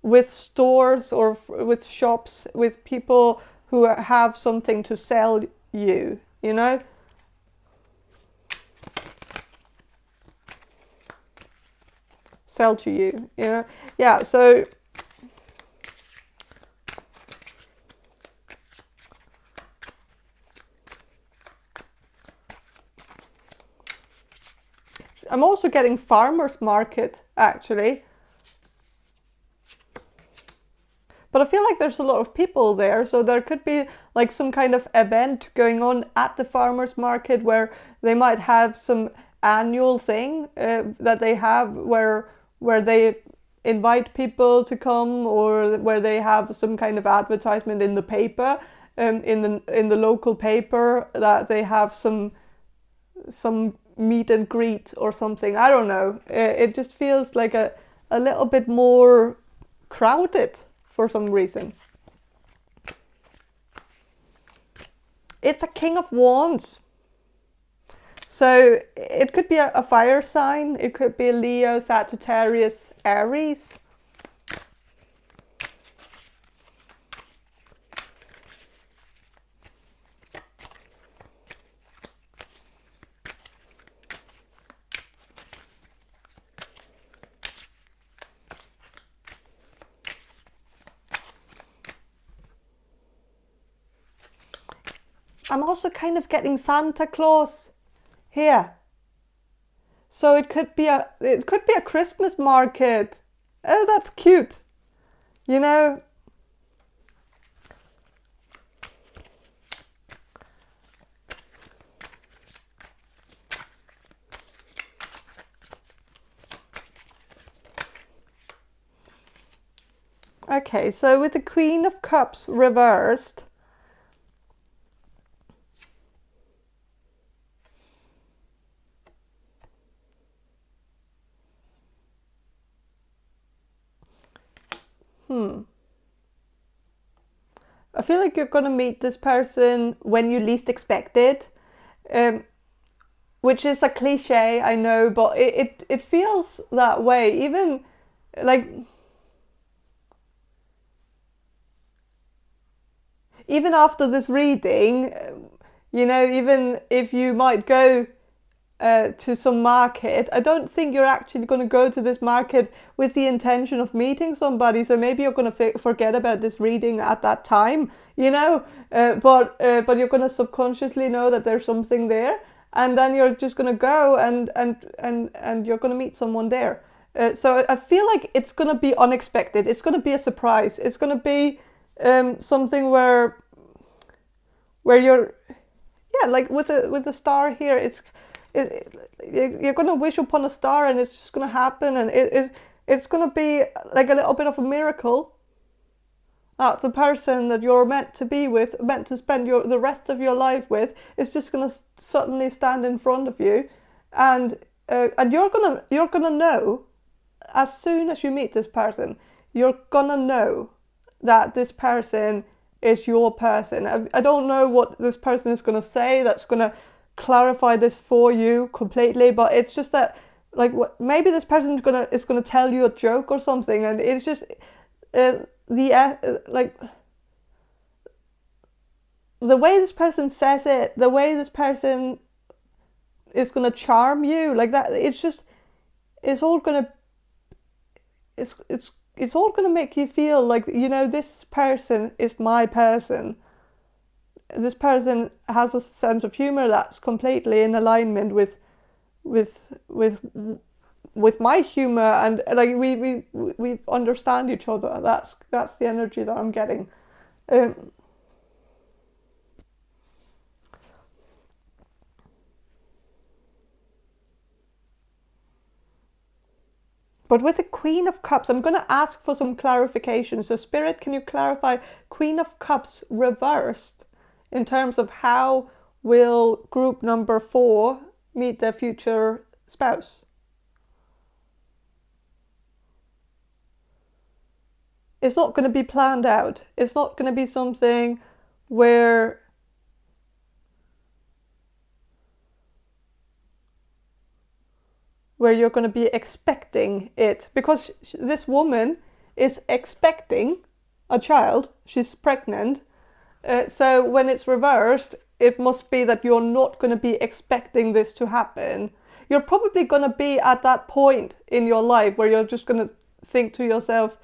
with stores or with shops with people who have something to sell you, sell to you, yeah. So I'm also getting farmers market, actually. But I feel like there's a lot of people there, so there could be like some kind of event going on at the farmers market where they might have some annual thing that they have where they invite people to come, or where they have some kind of advertisement in the paper, in the local paper, that they have some meet and greet or something. I don't know. It just feels like a little bit more crowded for some reason. It's a King of Wands. So it could be a fire sign. It could be a Leo, Sagittarius, Aries. I'm also kind of getting Santa Claus here. So it could be a Christmas market. Oh, that's cute. You know, okay, so with the Queen of Cups reversed, I feel like you're going to meet this person when you least expect it, which is a cliche, I know, but it feels that way. Even like, even after this reading, you know, even if you might go to some market, I don't think you're actually going to go to this market with the intention of meeting somebody. So maybe you're going to forget about this reading at that time, you know, but you're going to subconsciously know that there's something there, and then you're just going to go and you're going to meet someone there. So I feel like it's going to be unexpected. It's going to be a surprise. It's going to be something where you're, yeah, like with the star here, you're going to wish upon a star and it's just going to happen, and it's going to be like a little bit of a miracle that the person that you're meant to be with, meant to spend the rest of your life with, is just going to suddenly stand in front of you, and you're gonna know as soon as you meet this person, you're gonna know that this person is your person. I don't know what this person is going to say that's going to clarify this for you completely, but it's just that, like, maybe this person is gonna tell you a joke or something, and it's just like the way this person says it, the way this person is gonna charm you, like that. It's all gonna make you feel like, you know, this person is my person. This person has a sense of humor that's completely in alignment with my humor, and like we understand each other. That's the energy that I'm getting. But with the Queen of Cups, I'm going to ask for some clarification. So Spirit, can you clarify Queen of Cups reversed in terms of how will group number 4 meet their future spouse? It's not going to be planned out. It's not going to be something where you're going to be expecting it, because this woman is expecting a child. She's pregnant. So when it's reversed, it must be that you're not going to be expecting this to happen. You're probably going to be at that point in your life where you're just going to think to yourself,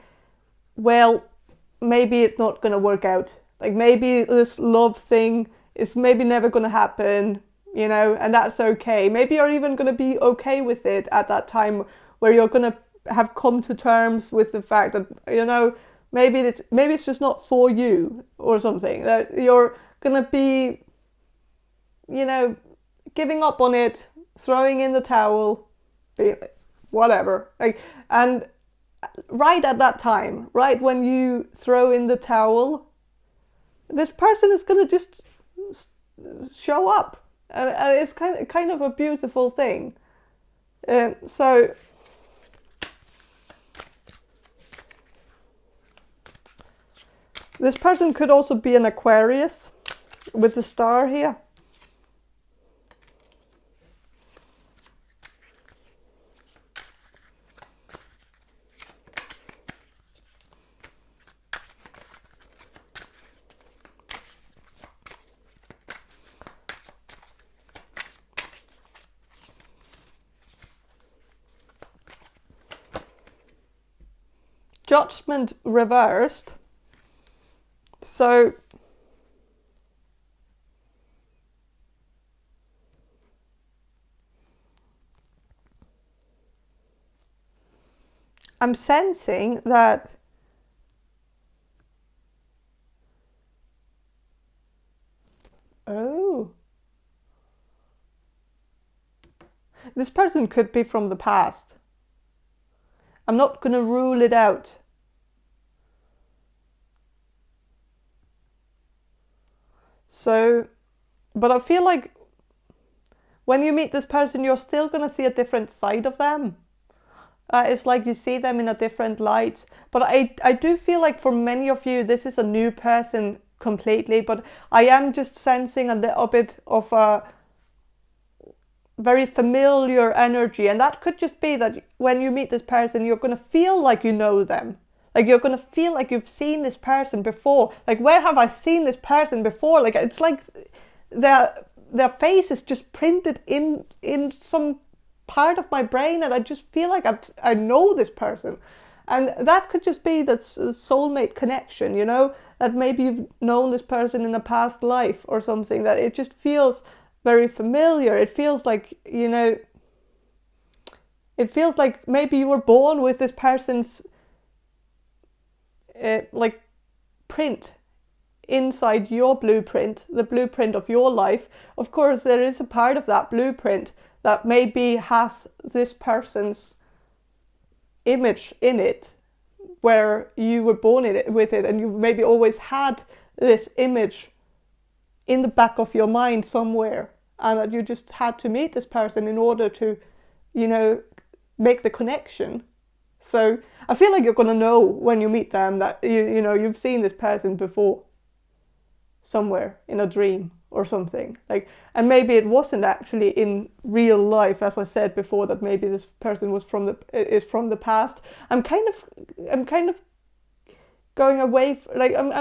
well, maybe it's not going to work out. Like, maybe this love thing is maybe never going to happen, you know, and that's okay. Maybe you're even going to be okay with it at that time, where you're going to have come to terms with the fact that, you know, maybe it's just not for you or something, that you're gonna be, you know, giving up on it, throwing in the towel, whatever. Like, and right at that time, right when you throw in the towel, this person is gonna just show up, and it's kind of a beautiful thing. So this person could also be an Aquarius with the star here. Judgment reversed. So I'm sensing that this person could be from the past. I'm not going to rule it out. So, but I feel like when you meet this person, you're still going to see a different side of them. It's like you see them in a different light. But I do feel like for many of you, this is a new person completely. But I am just sensing a little bit of a very familiar energy. And that could just be that when you meet this person, you're going to feel like you know them. Like you're going to feel like you've seen this person before. Like, where have I seen this person before? Like, it's like their face is just printed in some part of my brain, and I just feel like I know this person. And that could just be that soulmate connection, you know, that maybe you've known this person in a past life or something, that it just feels very familiar. It feels like, you know, it feels like maybe you were born with this person's like print inside your blueprint, the blueprint of your life. Of course, there is a part of that blueprint that maybe has this person's image in it, where you were born in it, with it, and you've maybe always had this image in the back of your mind somewhere, and that you just had to meet this person in order to, you know, make the connection. So I feel like you're going to know when you meet them that you know you've seen this person before, somewhere in a dream or something. Like, and maybe it wasn't actually in real life, as I said before, that maybe this person is from the past. I'm kind of going away. Like I'm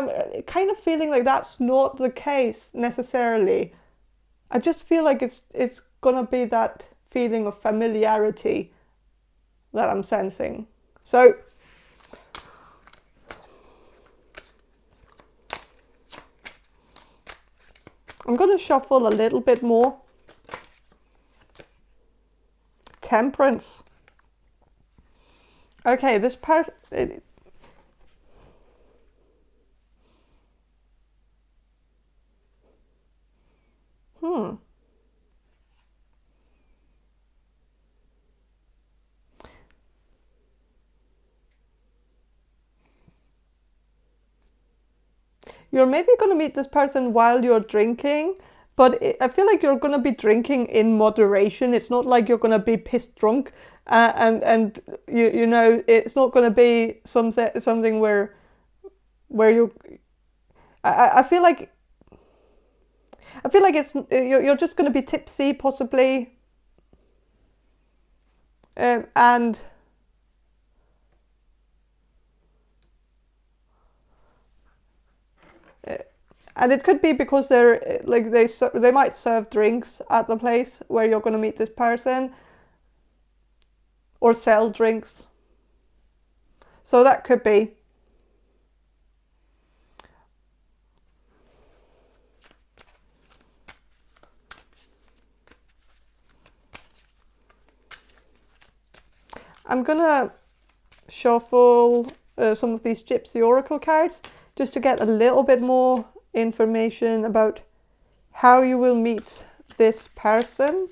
kind of feeling like that's not the case necessarily. I just feel like it's gonna be that feeling of familiarity that I'm sensing. So I'm going to shuffle a little bit more. Temperance. Okay, this part... You're maybe going to meet this person while you're drinking, but I feel like you're going to be drinking in moderation. It's not like you're going to be pissed drunk, and you know, it's not going to be something where you. I feel like it's you're just going to be tipsy possibly, and. And it could be because they're like they might serve drinks at the place where you're going to meet this person, or sell drinks. So that could be. I'm gonna shuffle some of these Gypsy Oracle cards, just to get a little bit more information about how you will meet this person.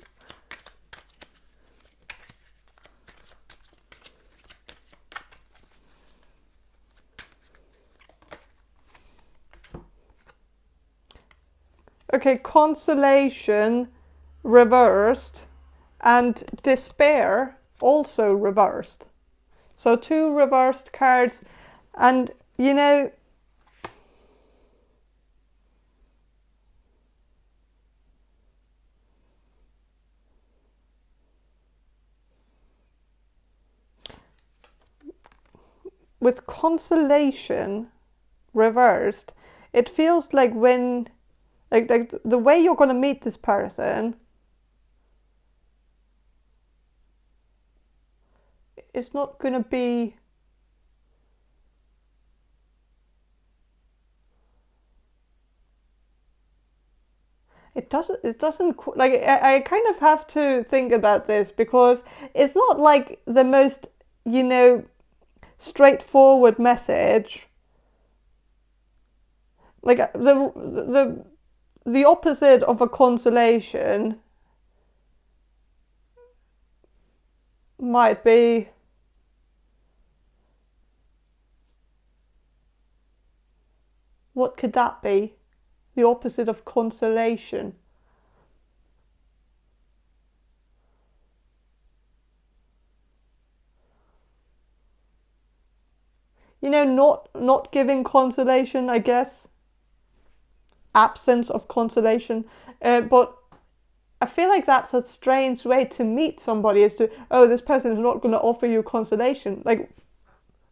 Okay, consolation reversed and despair also reversed. So 2 reversed cards, and you know, with consolation reversed, it feels like when like the way you're going to meet this person is not going to be it doesn't like I kind of have to think about this, because it's not like the most, you know, straightforward message. Like the opposite of a consolation might be what could that be? The opposite of consolation. You know, not giving consolation, I guess. Absence of consolation. But I feel like that's a strange way to meet somebody, is to, oh, this person is not going to offer you consolation. Like,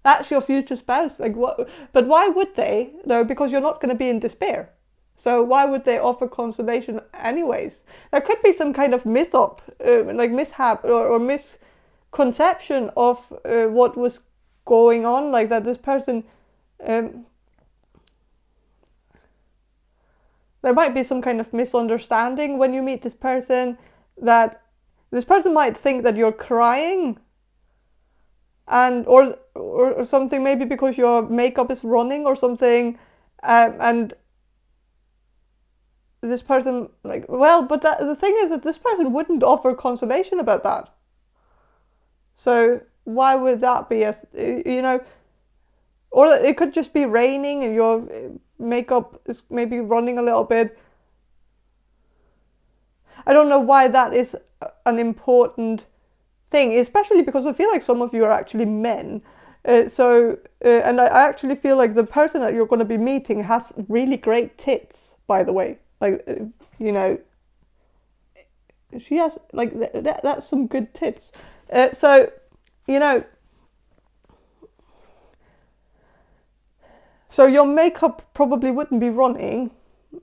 that's your future spouse. Like, what? But why would they? No, because you're not going to be in despair. So why would they offer consolation anyways? There could be some kind of mishap, like mishap or misconception of what was going on, like that this person, there might be some kind of misunderstanding when you meet this person, that this person might think that you're crying, and or something, maybe because your makeup is running or something, and this person, like, well, but the thing is that this person wouldn't offer consolation about that. So why would that be? You know, or it could just be raining and your makeup is maybe running a little bit. I don't know why that is an important thing, especially because I feel like some of you are actually men. And I actually feel like the person that you're going to be meeting has really great tits, by the way. Like, you know, she has, like, that's some good tits. So, you know, so your makeup probably wouldn't be running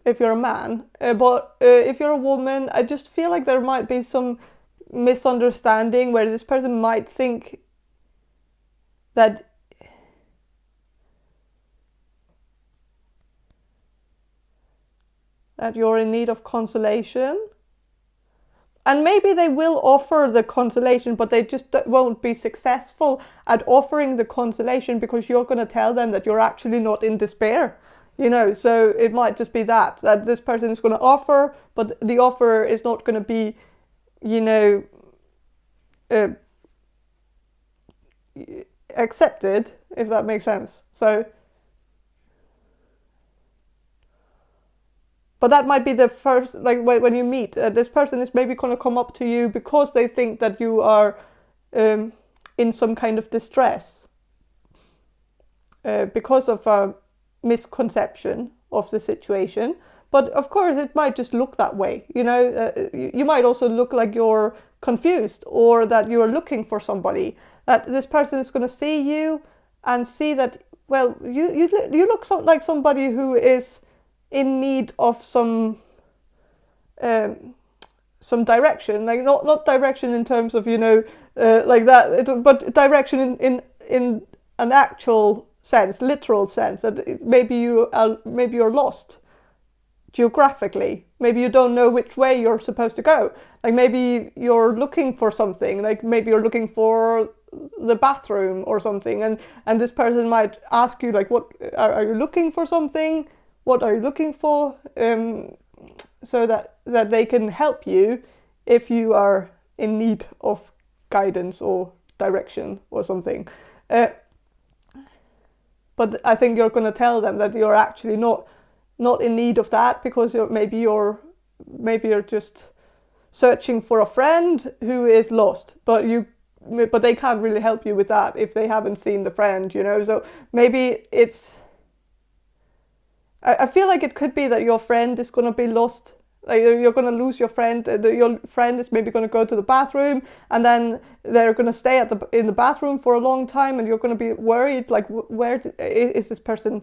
if you're a man, but if you're a woman, I just feel like there might be some misunderstanding where this person might think that you're in need of consolation. And maybe they will offer the consolation, but they just won't be successful at offering the consolation because you're going to tell them that you're actually not in despair. You know, so it might just be that this person is going to offer, but the offer is not going to be, you know, accepted, if that makes sense. So, but that might be the first, like when you meet, this person is maybe going to come up to you because they think that you are in some kind of distress because of a misconception of the situation. But of course, it might just look that way. You know, you might also look like you're confused, or that you're looking for somebody. That this person is going to see you and see that, well, you look like somebody who is in need of some direction, like not direction in terms of, you know, like that, but direction in an actual sense, literal sense, that maybe you're lost geographically. Maybe you don't know which way you're supposed to go. Like maybe you're looking for something, like maybe you're looking for the bathroom or something, and this person might ask you like, what are you looking for something? What are you looking for? So that they can help you if you are in need of guidance or direction or something. But I think you're going to tell them that you're actually not in need of that, because maybe you're just searching for a friend who is lost, but they can't really help you with that if they haven't seen the friend, you know. So maybe I feel like it could be that your friend is going to be lost. Like, you're going to lose your friend. Your friend is maybe going to go to the bathroom, and then they're going to stay in the bathroom for a long time, and you're going to be worried, like, where is this person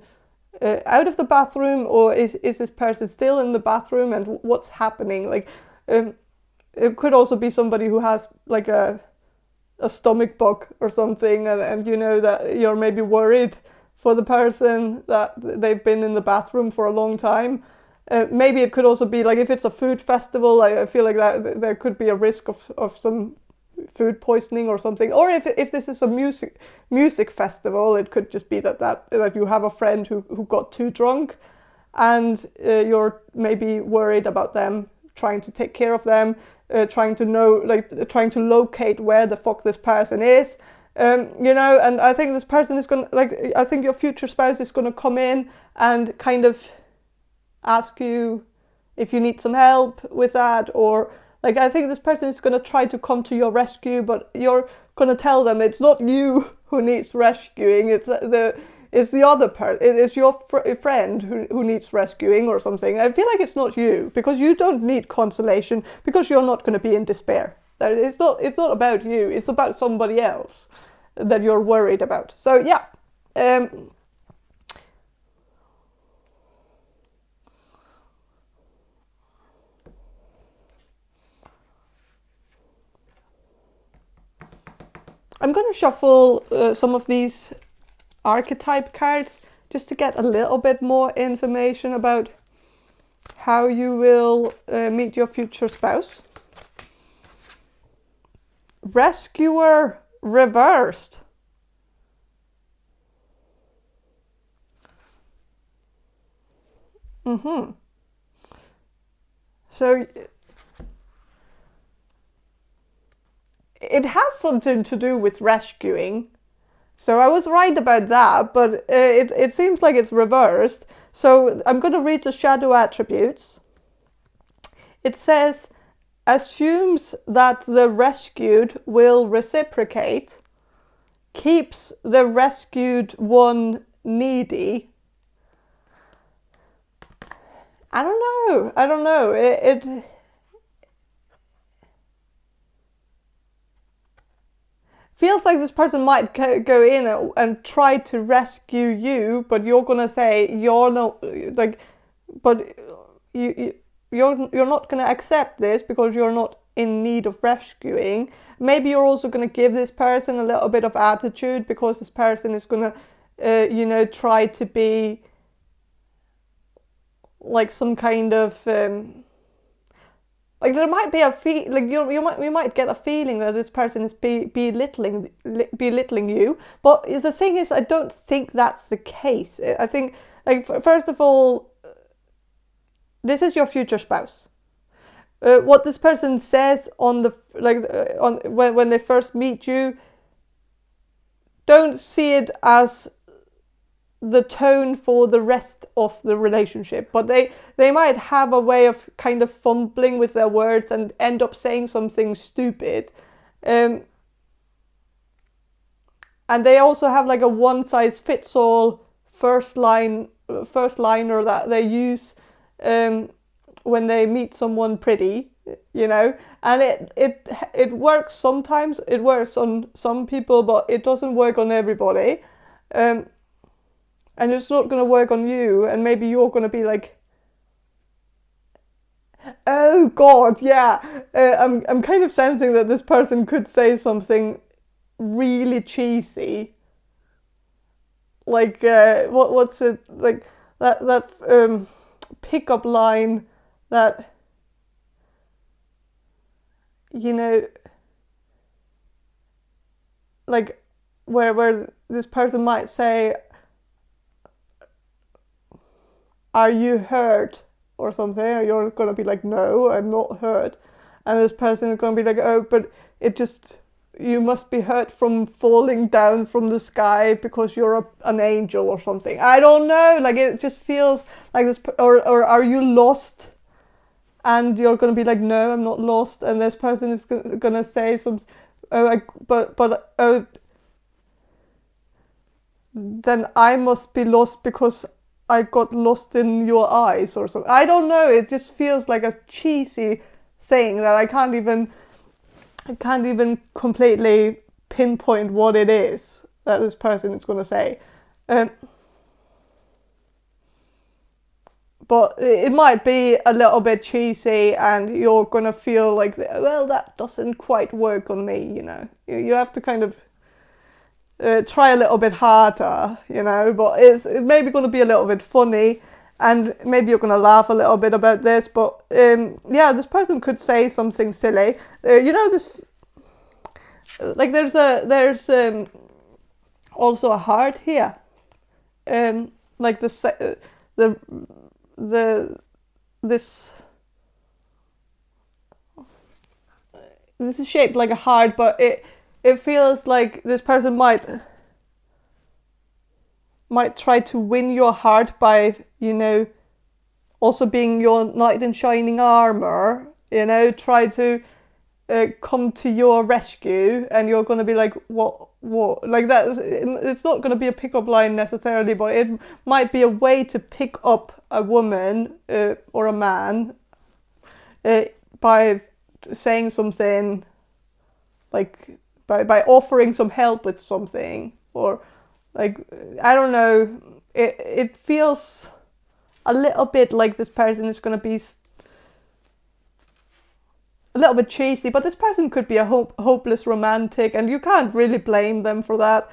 out of the bathroom, or is this person still in the bathroom, and what's happening? Like, it could also be somebody who has like a stomach bug or something, and you know that you're maybe worried for the person that they've been in the bathroom for a long time. Maybe it could also be like, if it's a food festival, I feel like that there could be a risk of some food poisoning or something. Or if this is a music festival, it could just be that you have a friend who got too drunk, and you're maybe worried about them, trying to take care of them, trying to locate where the fuck this person is. You know, and I think this person is I think your future spouse is gonna come in and kind of ask you if you need some help with that, or like, I think this person is going to try to come to your rescue, but you're going to tell them it's not you who needs rescuing, it's the other person, it's your friend who needs rescuing or something. I feel like it's not you, because you don't need consolation, because you're not going to be in despair. It's not about you, it's about somebody else that you're worried about. So yeah, I'm going to shuffle some of these archetype cards just to get a little bit more information about how you will meet your future spouse. Rescuer reversed. So it has something to do with rescuing. So I was right about that, but it seems like it's reversed. So I'm going to read the shadow attributes. It says, assumes that the rescued will reciprocate, keeps the rescued one needy. I don't know. It feels like this person might go in and try to rescue you, but you're gonna say you're not, like, but you're not gonna accept this because you're not in need of rescuing. Maybe you're also gonna give this person a little bit of attitude, because this person is gonna, you know, try to be like some kind of like, there might be a like you might get a feeling that this person is belittling you. But the thing is, I don't think that's the case. I think, like, first of all, this is your future spouse. What this person says on the when they first meet you, don't see it as the tone for the rest of the relationship, but they might have a way of kind of fumbling with their words and end up saying something stupid, and they also have like a one-size-fits-all first liner that they use when they meet someone pretty, you know, and it works sometimes. It works on some people, but it doesn't work on everybody. And it's not going to work on you, and maybe you're going to be like, oh God, yeah. I'm kind of sensing that this person could say something really cheesy, like what's it, like that pickup line that, you know, like where this person might say, are you hurt or something? And you're gonna be like, no, I'm not hurt. And this person is gonna be like, oh, but you must be hurt from falling down from the sky because you're an angel or something. I don't know, like it just feels like this, or are you lost? And you're gonna be like, no, I'm not lost. And this person is gonna say some, then I must be lost because I got lost in your eyes or something. I don't know, it just feels like a cheesy thing that I can't even completely pinpoint what it is that this person is going to say. But it might be a little bit cheesy and you're going to feel like, well, that doesn't quite work on me, you know. You have to kind of try a little bit harder, you know, but it's maybe going to be a little bit funny. And maybe you're going to laugh a little bit about this, but yeah, this person could say something silly. You know, this, like there's also a heart here. Like this is shaped like a heart, but it feels like this person might try to win your heart by, you know, also being your knight in shining armor, you know, try to come to your rescue, and you're going to be like, what, like that. It's not going to be a pickup line necessarily, but it might be a way to pick up a woman or a man by saying something, like by offering some help with something, or like, I don't know, it feels a little bit like this person is going to be a little bit cheesy, but this person could be a hopeless romantic, and you can't really blame them for that.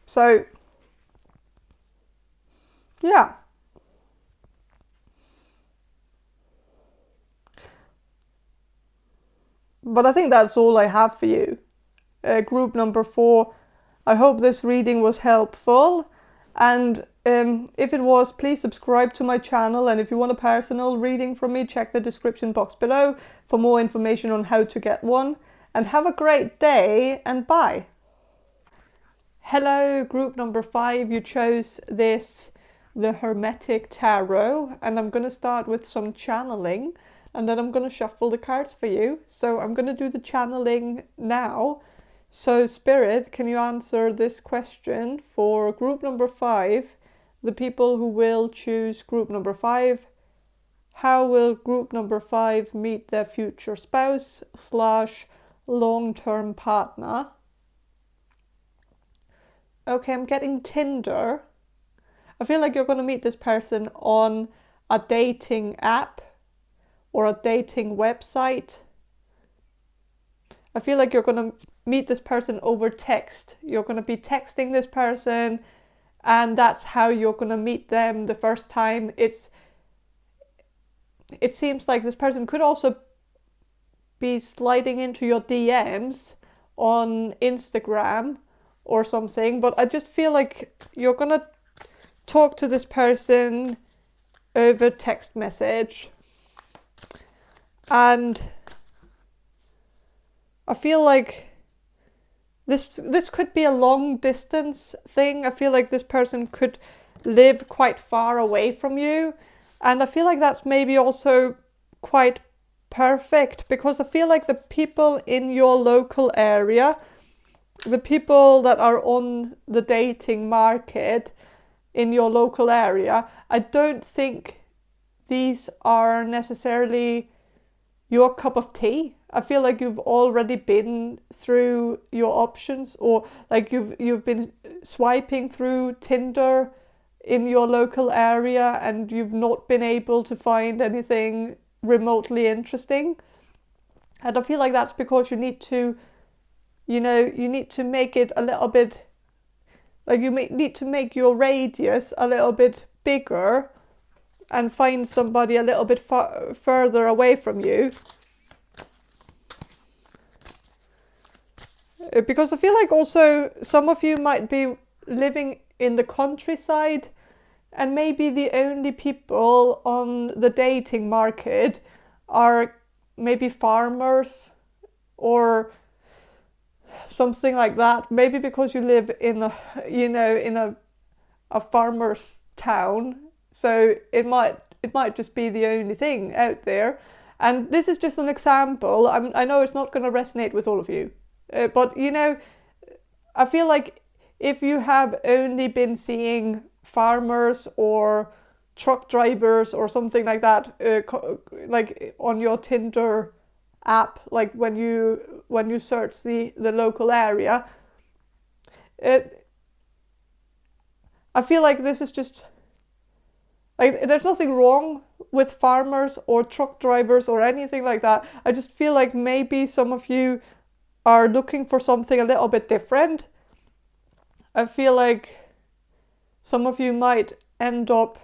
So, yeah. But I think that's all I have for you. Group number 4. I hope this reading was helpful, and if it was, please subscribe to my channel, and if you want a personal reading from me, check the description box below for more information on how to get one. And have a great day, and bye. Hello, group number 5. You chose the Hermetic Tarot, and I'm going to start with some channeling, and then I'm going to shuffle the cards for you. So I'm going to do the channeling now. So Spirit, can you answer this question for group number 5, the people who will choose group number 5? How will group number 5 meet their future spouse / long-term partner? Okay, I'm getting Tinder. I feel like you're going to meet this person on a dating app or a dating website. I feel like you're going to meet this person over text. You're going to be texting this person, and that's how you're going to meet them the first time. It seems like this person could also be sliding into your DMs on Instagram or something, but I just feel like you're going to talk to this person over text message. And I feel like this could be a long distance thing. I feel like this person could live quite far away from you. And I feel like that's maybe also quite perfect, because I feel like the people in your local area, the people that are on the dating market in your local area, I don't think these are necessarily your cup of tea. I feel like you've already been through your options, or like you've been swiping through Tinder in your local area and you've not been able to find anything remotely interesting. And I feel like that's because you need to, you need to make it a little bit, like you need to make your radius a little bit bigger and find somebody a little bit further away from you. Because I feel like also some of you might be living in the countryside, and maybe the only people on the dating market are maybe farmers or something like that. Maybe because you live in a, you know, in a farmer's town, so it might just be the only thing out there. And this is just an example. I know it's not going to resonate with all of you, but you know, I feel like if you have only been seeing farmers or truck drivers or something like that, like on your Tinder app, like when you search the local area, I feel like this is just like, there's nothing wrong with farmers or truck drivers or anything like that. I just feel like maybe some of you are looking for something a little bit different. I feel like some of you might end up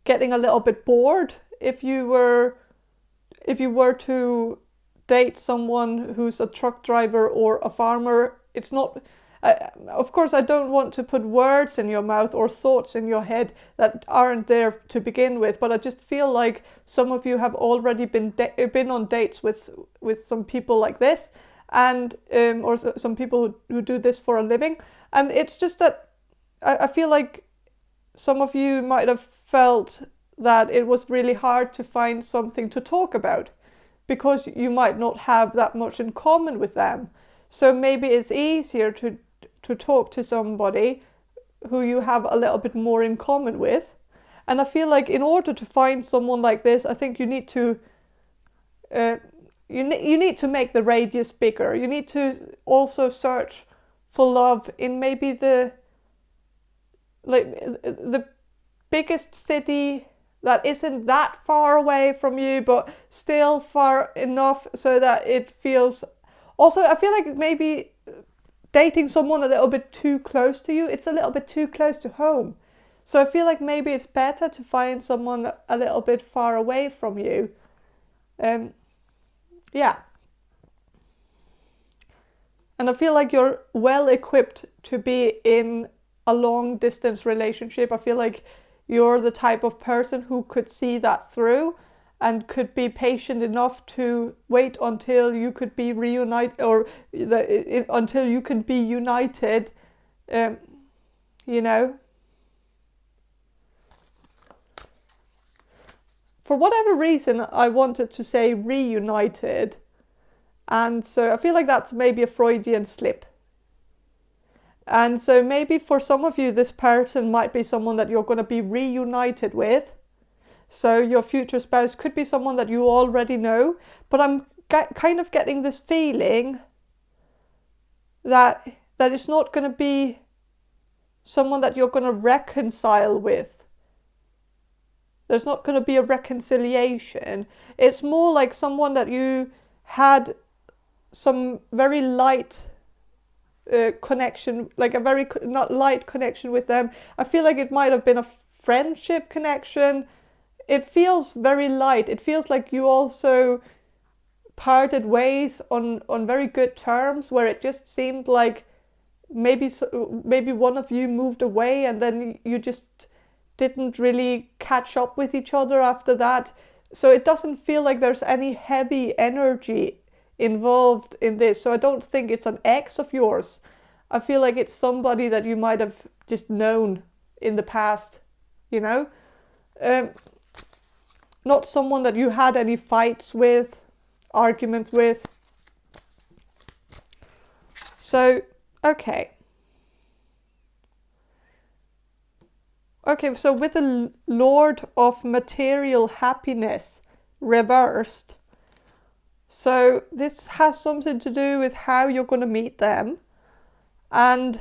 getting a little bit bored if you were to date someone who's a truck driver or a farmer. It's not, of course, I don't want to put words in your mouth or thoughts in your head that aren't there to begin with, but I just feel like some of you have already been on dates with some people like this, and or some people who do this for a living. And it's just that I feel like some of you might have felt that it was really hard to find something to talk about because you might not have that much in common with them. So maybe it's easier to talk to somebody who you have a little bit more in common with. And I feel like in order to find someone like this, I think you need to you need to make the radius bigger. You need to also search for love in maybe the biggest city that isn't that far away from you, but still far enough so that it feels. Also, I feel like maybe dating someone a little bit too close to you, it's a little bit too close to home. So I feel like maybe it's better to find someone a little bit far away from you. Yeah. And I feel like you're well equipped to be in a long distance relationship. I feel like you're the type of person who could see that through and could be patient enough to wait until you could be reunited, or until you can be united, you know. For whatever reason, I wanted to say reunited. And so I feel like that's maybe a Freudian slip. And so maybe for some of you, this person might be someone that you're going to be reunited with. So your future spouse could be someone that you already know. But I'm kind of getting this feeling that it's not going to be someone that you're going to reconcile with. There's not going to be a reconciliation. It's more like someone that you had some very light connection, like a very not light connection with them. I feel like it might have been a friendship connection. It feels very light. It feels like you also parted ways on very good terms, where it just seemed like maybe one of you moved away and then you just didn't really catch up with each other after that. So it doesn't feel like there's any heavy energy involved in this. So I don't think it's an ex of yours. I feel like it's somebody that you might have just known in the past, you know? Not someone that you had any fights with, arguments with. So, okay. Okay, so with the Lord of Material Happiness reversed, so this has something to do with how you're going to meet them. And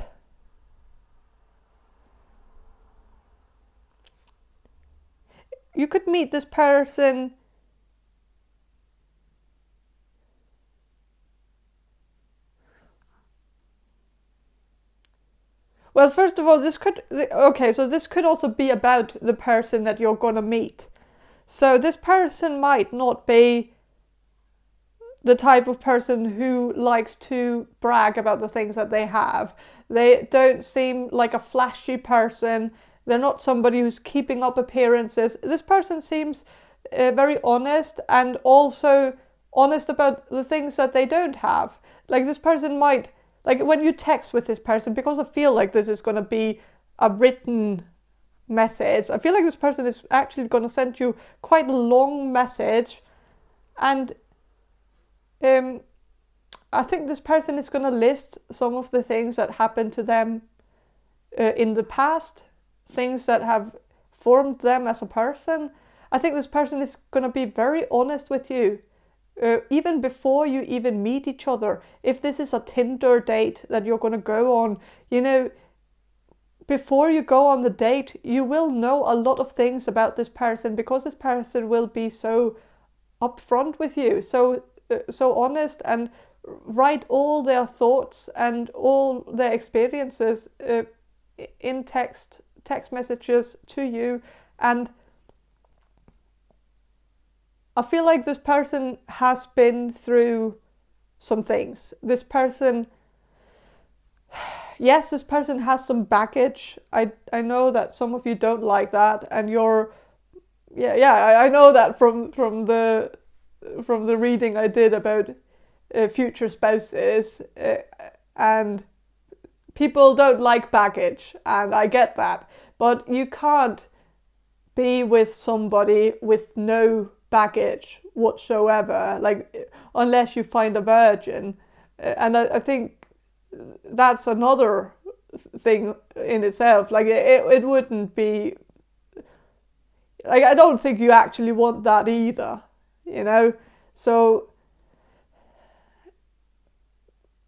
you could meet this person well, first of all, this could also be about the person that you're going to meet. So this person might not be the type of person who likes to brag about the things that they have. They don't seem like a flashy person. They're not somebody who's keeping up appearances. This person seems very honest, and also honest about the things that they don't have. Like this person might, like when you text with this person, because I feel like this is going to be a written message, I feel like this person is actually going to send you quite a long message, and I think this person is going to list some of the things that happened to them in the past, things that have formed them as a person. I think this person is going to be very honest with you, even before you even meet each other. If this is a Tinder date that you're going to go on, you know, before you go on the date, you will know a lot of things about this person, because this person will be so upfront with you, so honest, and write all their thoughts and all their experiences in text messages to you. And I feel like this person has been through some things. This person, yes, this person has some baggage. I know that some of you don't like that, and I know that from the reading I did about future spouses, and people don't like baggage, and I get that, but you can't be with somebody with no baggage whatsoever, like unless you find a virgin. And I think that's another thing in itself. Like it wouldn't be, like, I don't think you actually want that either, you know. So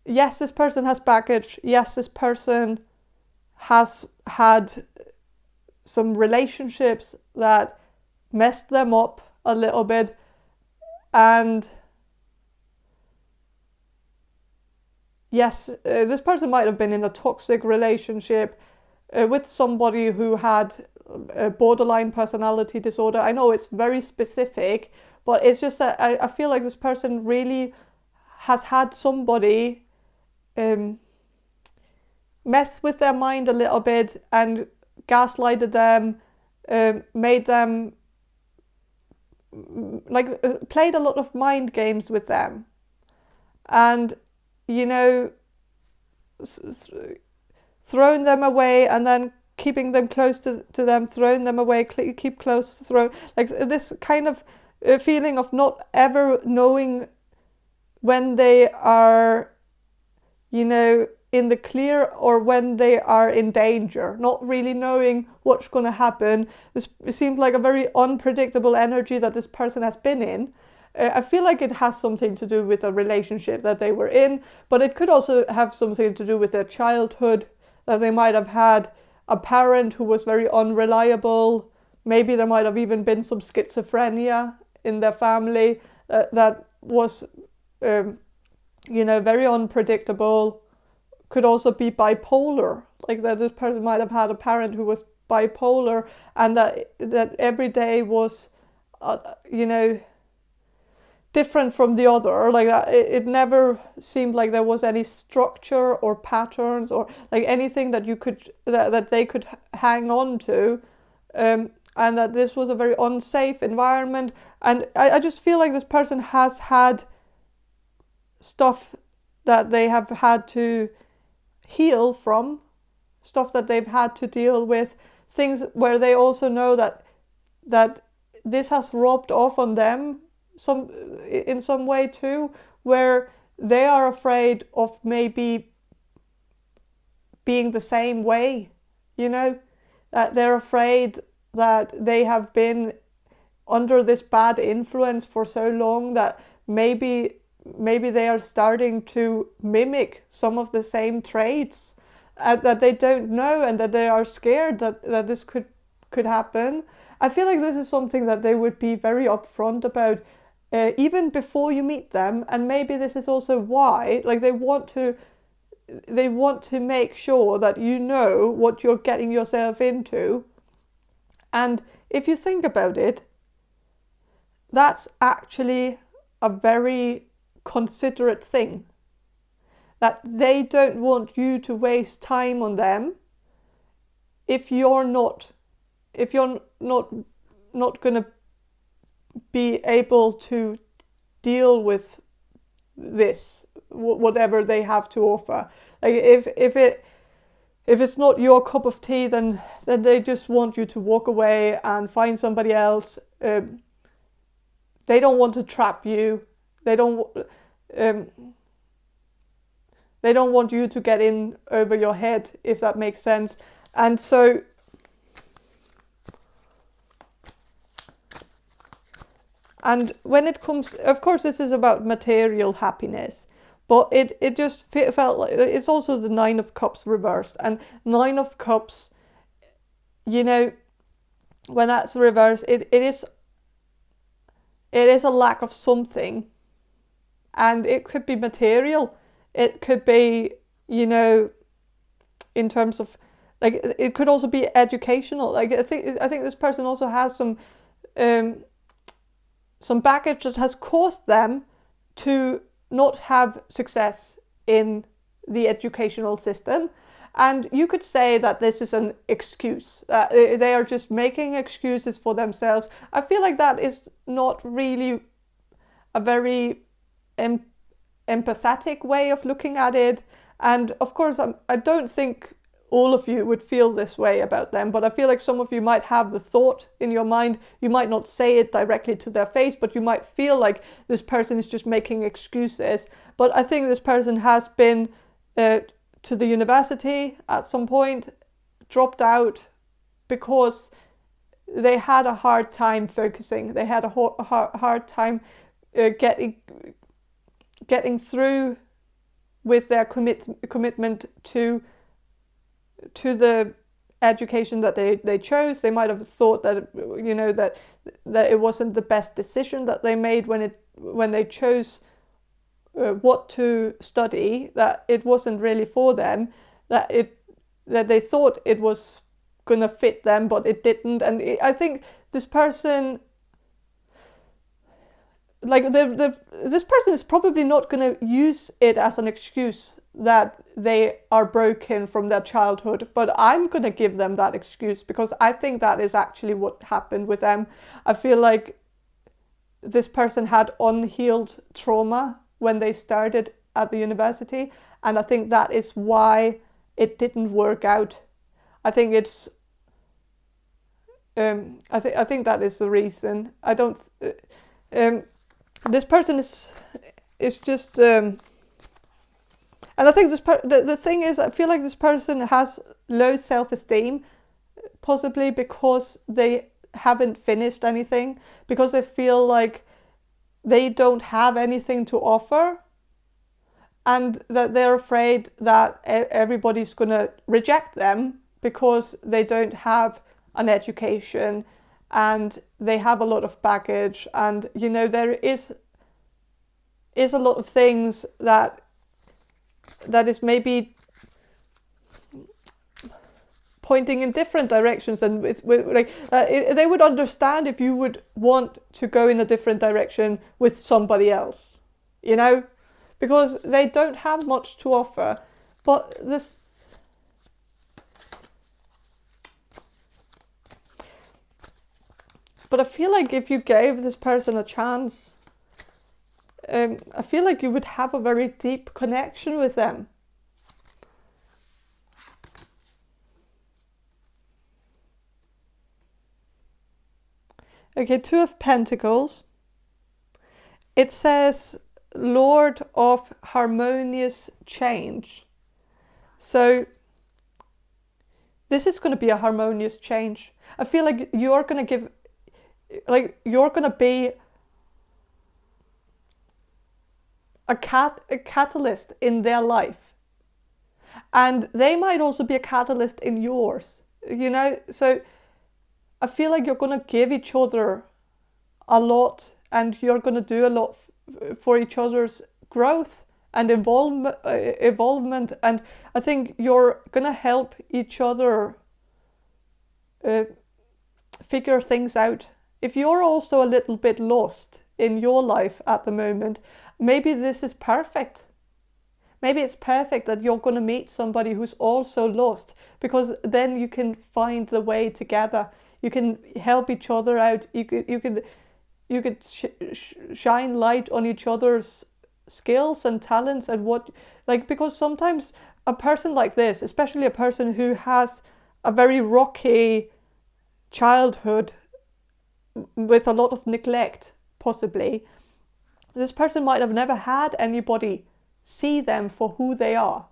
yes, this person has baggage. Yes, this person has had some relationships that messed them up a little bit, and yes, this person might have been in a toxic relationship with somebody who had a borderline personality disorder. I know it's very specific, but it's just that I feel like this person really has had somebody mess with their mind a little bit and gaslighted them, made them, like, played a lot of mind games with them, and, you know, thrown them away and then keeping them close to them, throwing them away, keep close, throw, like this kind of feeling of not ever knowing when they are, you know, in the clear or when they are in danger, not really knowing what's going to happen. This seems like a very unpredictable energy that this person has been in. I feel like it has something to do with a relationship that they were in, but it could also have something to do with their childhood, that they might have had a parent who was very unreliable. Maybe there might have even been some schizophrenia in their family that was, you know, very unpredictable. Could also be bipolar, like that this person might have had a parent who was bipolar, and that every day was, you know, different from the other, like that. It never seemed like there was any structure or patterns or like anything that you could that they could hang on to, and that this was a very unsafe environment. And I just feel like this person has had stuff that they have had to heal from, stuff that they've had to deal with, things where they also know that this has rubbed off on them in some way too, where they are afraid of maybe being the same way, you know, that they're afraid that they have been under this bad influence for so long that maybe they are starting to mimic some of the same traits that they don't know, and that they are scared that this could happen. I feel like this is something that they would be very upfront about, even before you meet them. And maybe this is also why, like, they want to make sure that you know what you're getting yourself into. And if you think about it, that's actually a very considerate thing. That they don't want you to waste time on them if you're not gonna be able to deal with this, whatever they have to offer. Like if it's not your cup of tea, then they just want you to walk away and find somebody else. They don't want to trap you. They don't want you to get in over your head, if that makes sense. And so and when it comes, of course, this is about material happiness, but it just felt like it's also the Nine of Cups reversed. And Nine of Cups, you know, when that's reversed, it is a lack of something. And it could be material. It could be, you know, in terms of, like, it could also be educational. Like, I think this person also has some baggage that has caused them to not have success in the educational system. And you could say that this is an excuse. They are just making excuses for themselves. I feel like that is not really a very empathetic way of looking at it. And of course, I don't think all of you would feel this way about them, but I feel like some of you might have the thought in your mind. You might not say it directly to their face, but you might feel like this person is just making excuses. But I think this person has been to the university at some point, dropped out because they had a hard time focusing. They had a hard time getting through with their commitment to the education that they chose. They might have thought that, you know, that it wasn't the best decision that they made when they chose what to study, that it wasn't really for them, that they thought it was gonna fit them, but it didn't. And I think this person, like this person is probably not going to use it as an excuse that they are broken from their childhood, but I'm going to give them that excuse because I think that is actually what happened with them. I feel like this person had unhealed trauma when they started at the university, and I think that is why it didn't work out. I think it's I think that is the reason. I don't this person is just and I think the thing is, I feel like this person has low self-esteem, possibly because they haven't finished anything, because they feel like they don't have anything to offer, and that they're afraid that everybody's going to reject them because they don't have an education and they have a lot of baggage, and you know, there is a lot of things that is maybe pointing in different directions, and they would understand if you would want to go in a different direction with somebody else, you know, because they don't have much to offer. But I feel like if you gave this person a chance, I feel like you would have a very deep connection with them. Okay, Two of Pentacles. It says Lord of Harmonious Change. So this is going to be a harmonious change. I feel like you're going to you're going to be a catalyst in their life. And they might also be a catalyst in yours, you know? So I feel like you're going to give each other a lot, and you're going to do a lot for each other's growth and evolvement. And I think you're going to help each other figure things out. If you're also a little bit lost in your life at the moment, maybe this is perfect. Maybe it's perfect that you're going to meet somebody who's also lost, because then you can find the way together. You can help each other out. You could shine light on each other's skills and talents and what, like, because sometimes a person like this, especially a person who has a very rocky childhood with a lot of neglect, possibly, this person might have never had anybody see them for who they are.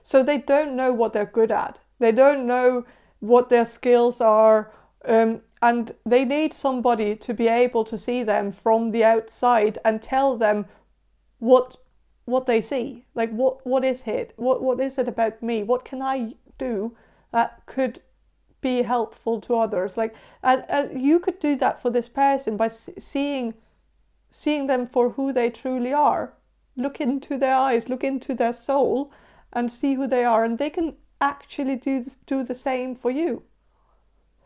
So they don't know what they're good at. They don't know what their skills are, and they need somebody to be able to see them from the outside and tell them what they see. Like, what is it? What is it about me? What can I do that could be helpful to others? Like, and you could do that for this person by seeing them for who they truly are. Look into their eyes, look into their soul, and see who they are, and they can actually do the same for you.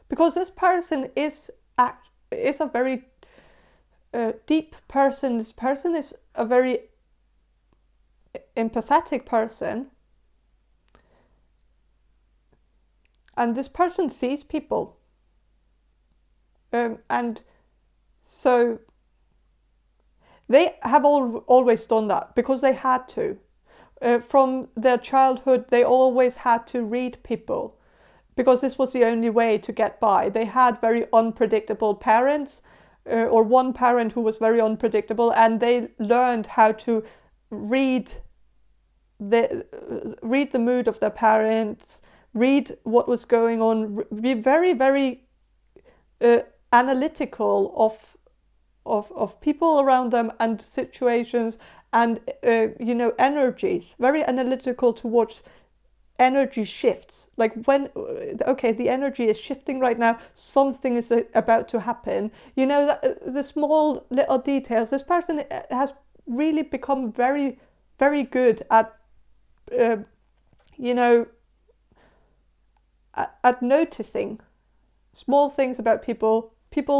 Because this person is a very deep person. This person is a very empathetic person, and this person sees people, and so they have always done that because they had to. From their childhood, they always had to read people because this was the only way to get by. They had very unpredictable parents, or one parent who was very unpredictable, and they learned how to read the mood of their parents, read what was going on, be very, very analytical of people around them and situations and energies, very analytical towards energy shifts. Like, when the energy is shifting right now, something is about to happen, that the small little details. This person has really become very, very good at at noticing small things about people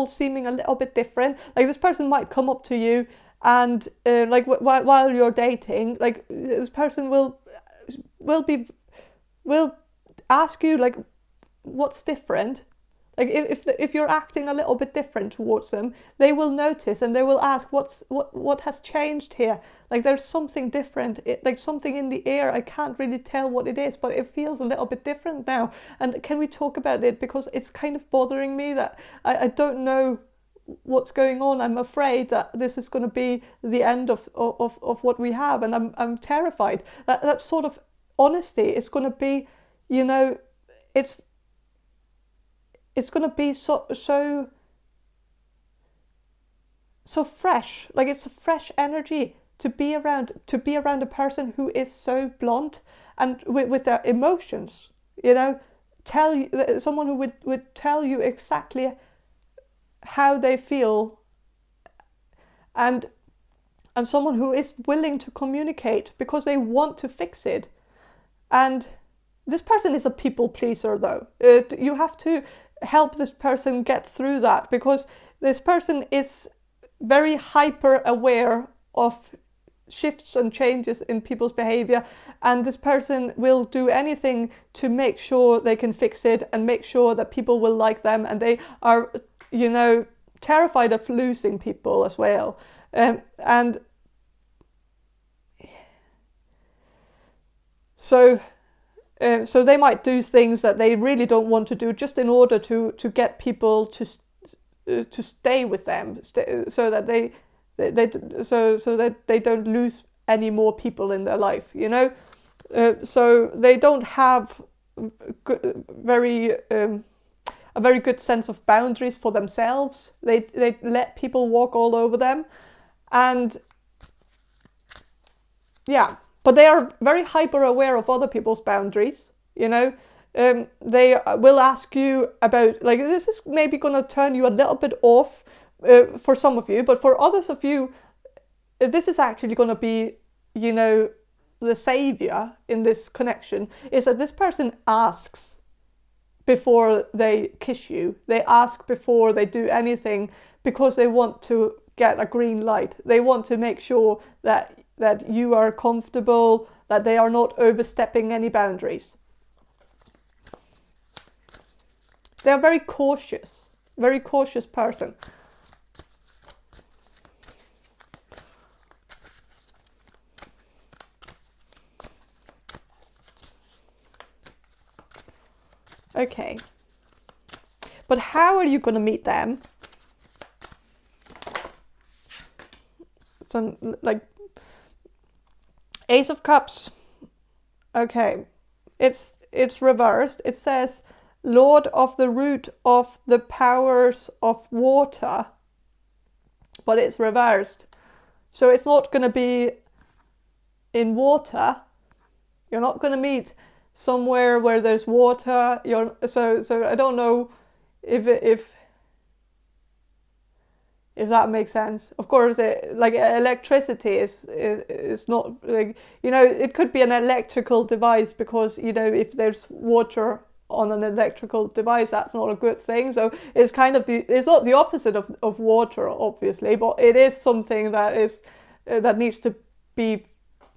seeming a little bit different. Like, this person might come up to you and while you're dating, like, this person will ask you, like, what's different. Like, if you're acting a little bit different towards them, they will notice and they will ask, what has changed here? Like, there's something different, like something in the air. I can't really tell what it is, but it feels a little bit different now. And can we talk about it? Because it's kind of bothering me that I don't know what's going on. I'm afraid that this is going to be the end of what we have, and I'm terrified that sort of honesty is going to be, it's going to be so fresh. Like, it's a fresh energy to be around a person who is so blunt and with their emotions. Someone who would tell you exactly how they feel, and someone who is willing to communicate because they want to fix it. And this person is a people pleaser, though. You have to help this person get through that, because this person is very hyper aware of shifts and changes in people's behavior, and this person will do anything to make sure they can fix it and make sure that people will like them, and they are terrified of losing people as well, and so they might do things that they really don't want to do just in order to get people to stay with them, so that they don't lose any more people in their life. So they don't have a very good sense of boundaries for themselves. They let people walk all over them, and yeah. But they are very hyper aware of other people's boundaries. They will ask you about, like, this is maybe going to turn you a little bit off for some of you, but for others of you, this is actually going to be, the savior in this connection, is that this person asks before they kiss you. They ask before they do anything, because they want to get a green light. They want to make sure that you are comfortable, that they are not overstepping any boundaries. They're very cautious person. Okay. But how are you going to meet them? So, like, Ace of Cups. Okay. It's reversed. It says Lord of the root of the powers of water. But it's reversed. So it's not going to be in water. You're not going to meet somewhere where there's water. So I don't know if that makes sense. Of course, like electricity is not, like, you know, it could be an electrical device, because, you know, if there's water on an electrical device, that's not a good thing. So it's kind of it's not the opposite of water, obviously, but it is something that needs to be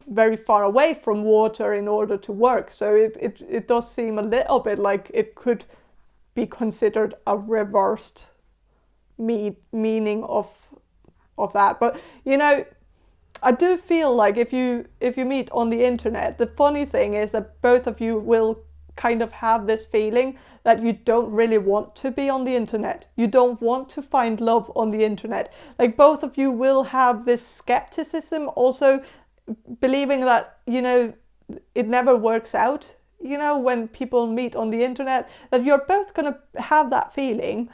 very far away from water in order to work. So it does seem a little bit like it could be considered a reversed meaning of that. But, you know, I do feel like if you meet on the internet, the funny thing is that both of you will kind of have this feeling that you don't really want to be on the internet. You don't want to find love on the internet. Like, both of you will have this skepticism, also believing that, you know, it never works out, you know, when people meet on the internet, that you're both going to have that feeling.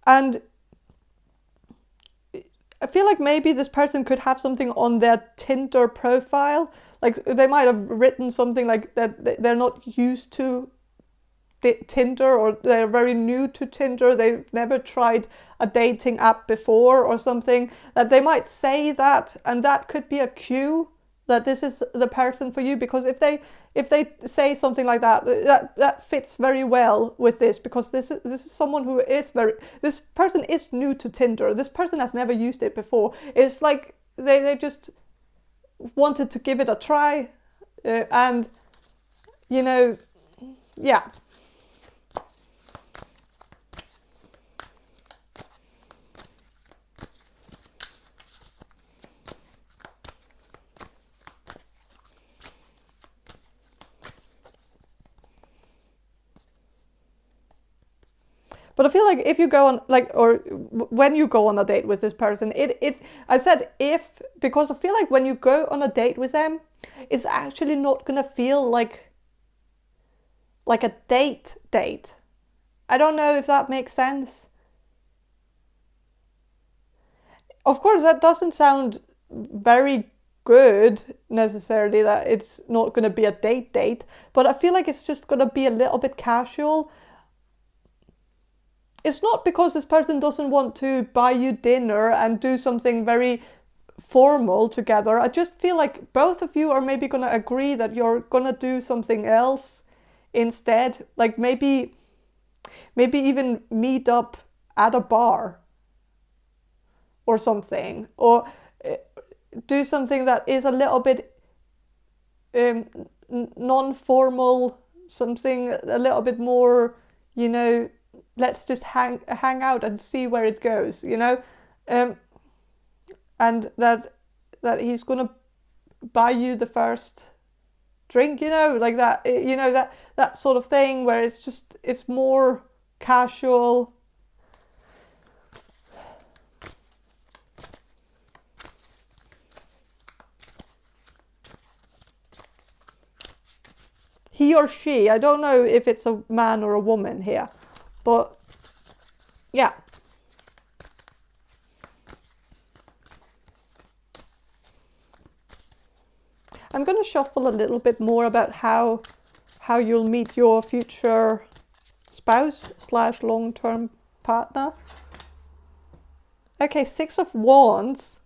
And I feel like maybe this person could have something on their Tinder profile. Like, they might have written something like that they're not used to Tinder, or they're very new to Tinder. They've never tried a dating app before or something. That they might say that, and that could be a cue that this is the person for you. Because if they say something like that fits very well with this, because this is someone who is this person is new to Tinder. This person has never used it before. It's like they just wanted to give it a try, and, you know, yeah. But I feel like if you go on, like, or when you go on a date with this person, I said if, because I feel like when you go on a date with them, it's actually not going to feel like a date. I don't know if that makes sense. Of course, that doesn't sound very good necessarily, that it's not going to be a date, but I feel like it's just going to be a little bit casual. It's not because this person doesn't want to buy you dinner and do something very formal together. I just feel like both of you are maybe going to agree that you're going to do something else instead. Like maybe even meet up at a bar or something, or do something that is a little bit non-formal, something a little bit more, you know, let's just hang out and see where it goes, you know, and that he's gonna buy you the first drink, you know, like that, you know, that sort of thing where it's more casual. He or she, I don't know if it's a man or a woman here, but yeah. I'm going to shuffle a little bit more about how you'll meet your future spouse / long-term partner. Okay, Six of Wands.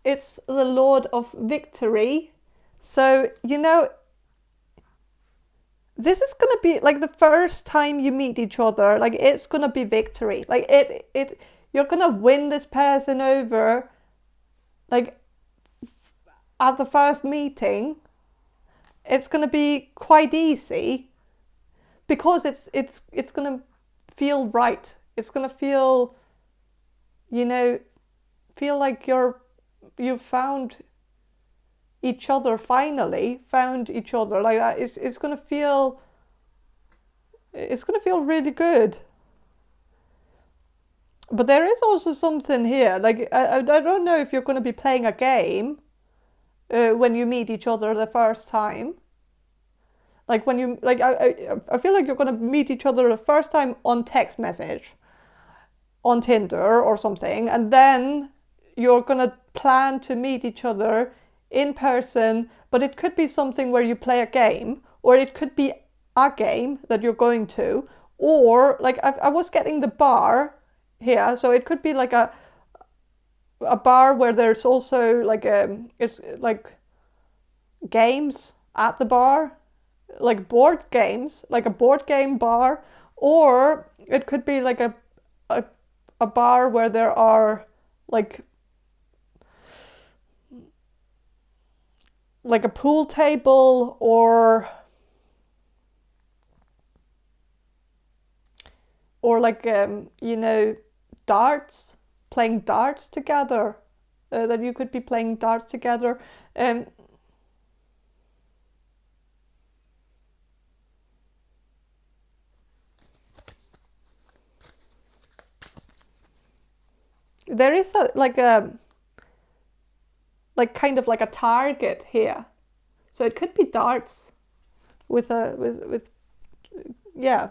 It's the Lord of Victory. So, you know, this is going to be like the first time you meet each other. Like, it's going to be victory. Like, you're gonna win this person over, like, at the first meeting. It's gonna be quite easy because it's gonna feel right. It's gonna feel, you know, feel like you've found each other, finally found each other, like that. It's gonna feel really good. But there is also something here, like I don't know if you're going to be playing a game when you meet each other the first time. Like when you, like, I feel like you're going to meet each other the first time on text message, on Tinder or something, and then you're going to plan to meet each other in person. But it could be something where you play a game, or it could be a game that you're going to, or like I was getting the bar here, so it could be like a bar where there's also like it's like games at the bar, like board games, like a board game bar, or it could be like a bar where there are like a pool table, or like you know, darts, playing darts together, that you could be playing darts together. There is like kind of like a target here, so it could be darts with yeah,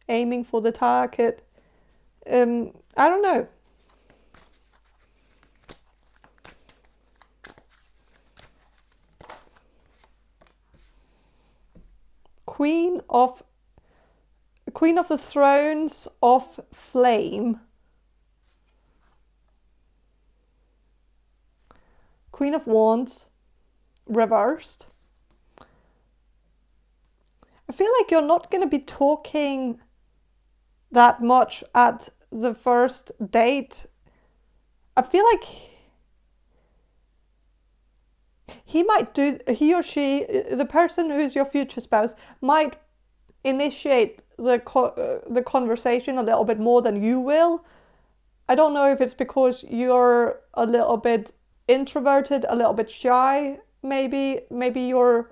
aiming for the target. I don't know. Queen of the Thrones of Flame. Queen of Wands reversed. I feel like you're not going to be talking that much at the first date. I feel like he or she, the person who is your future spouse, might initiate the conversation a little bit more than you will. I don't know if it's because you're a little bit introverted, a little bit shy, maybe you're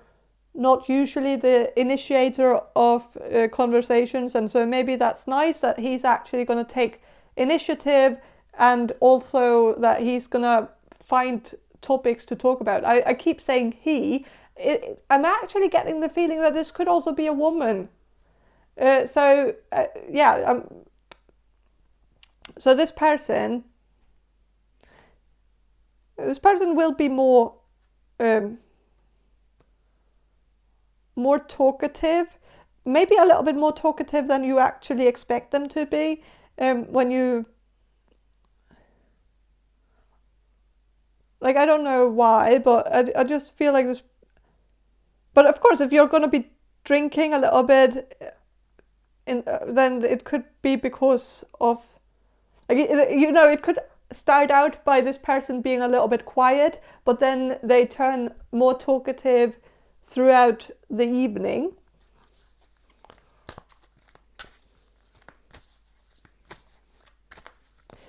not usually the initiator of conversations, and so maybe that's nice that he's actually going to take initiative, and also that he's going to find topics to talk about. I keep saying he. I'm actually getting the feeling that this could also be a woman. So this person will be more talkative, maybe a little bit more talkative than you actually expect them to be. When you, like, I don't know why, but I just feel like this. But of course, if you're going to be drinking a little bit, then it could be because of, like, you know, it could start out by this person being a little bit quiet, but then they turn more talkative throughout the evening.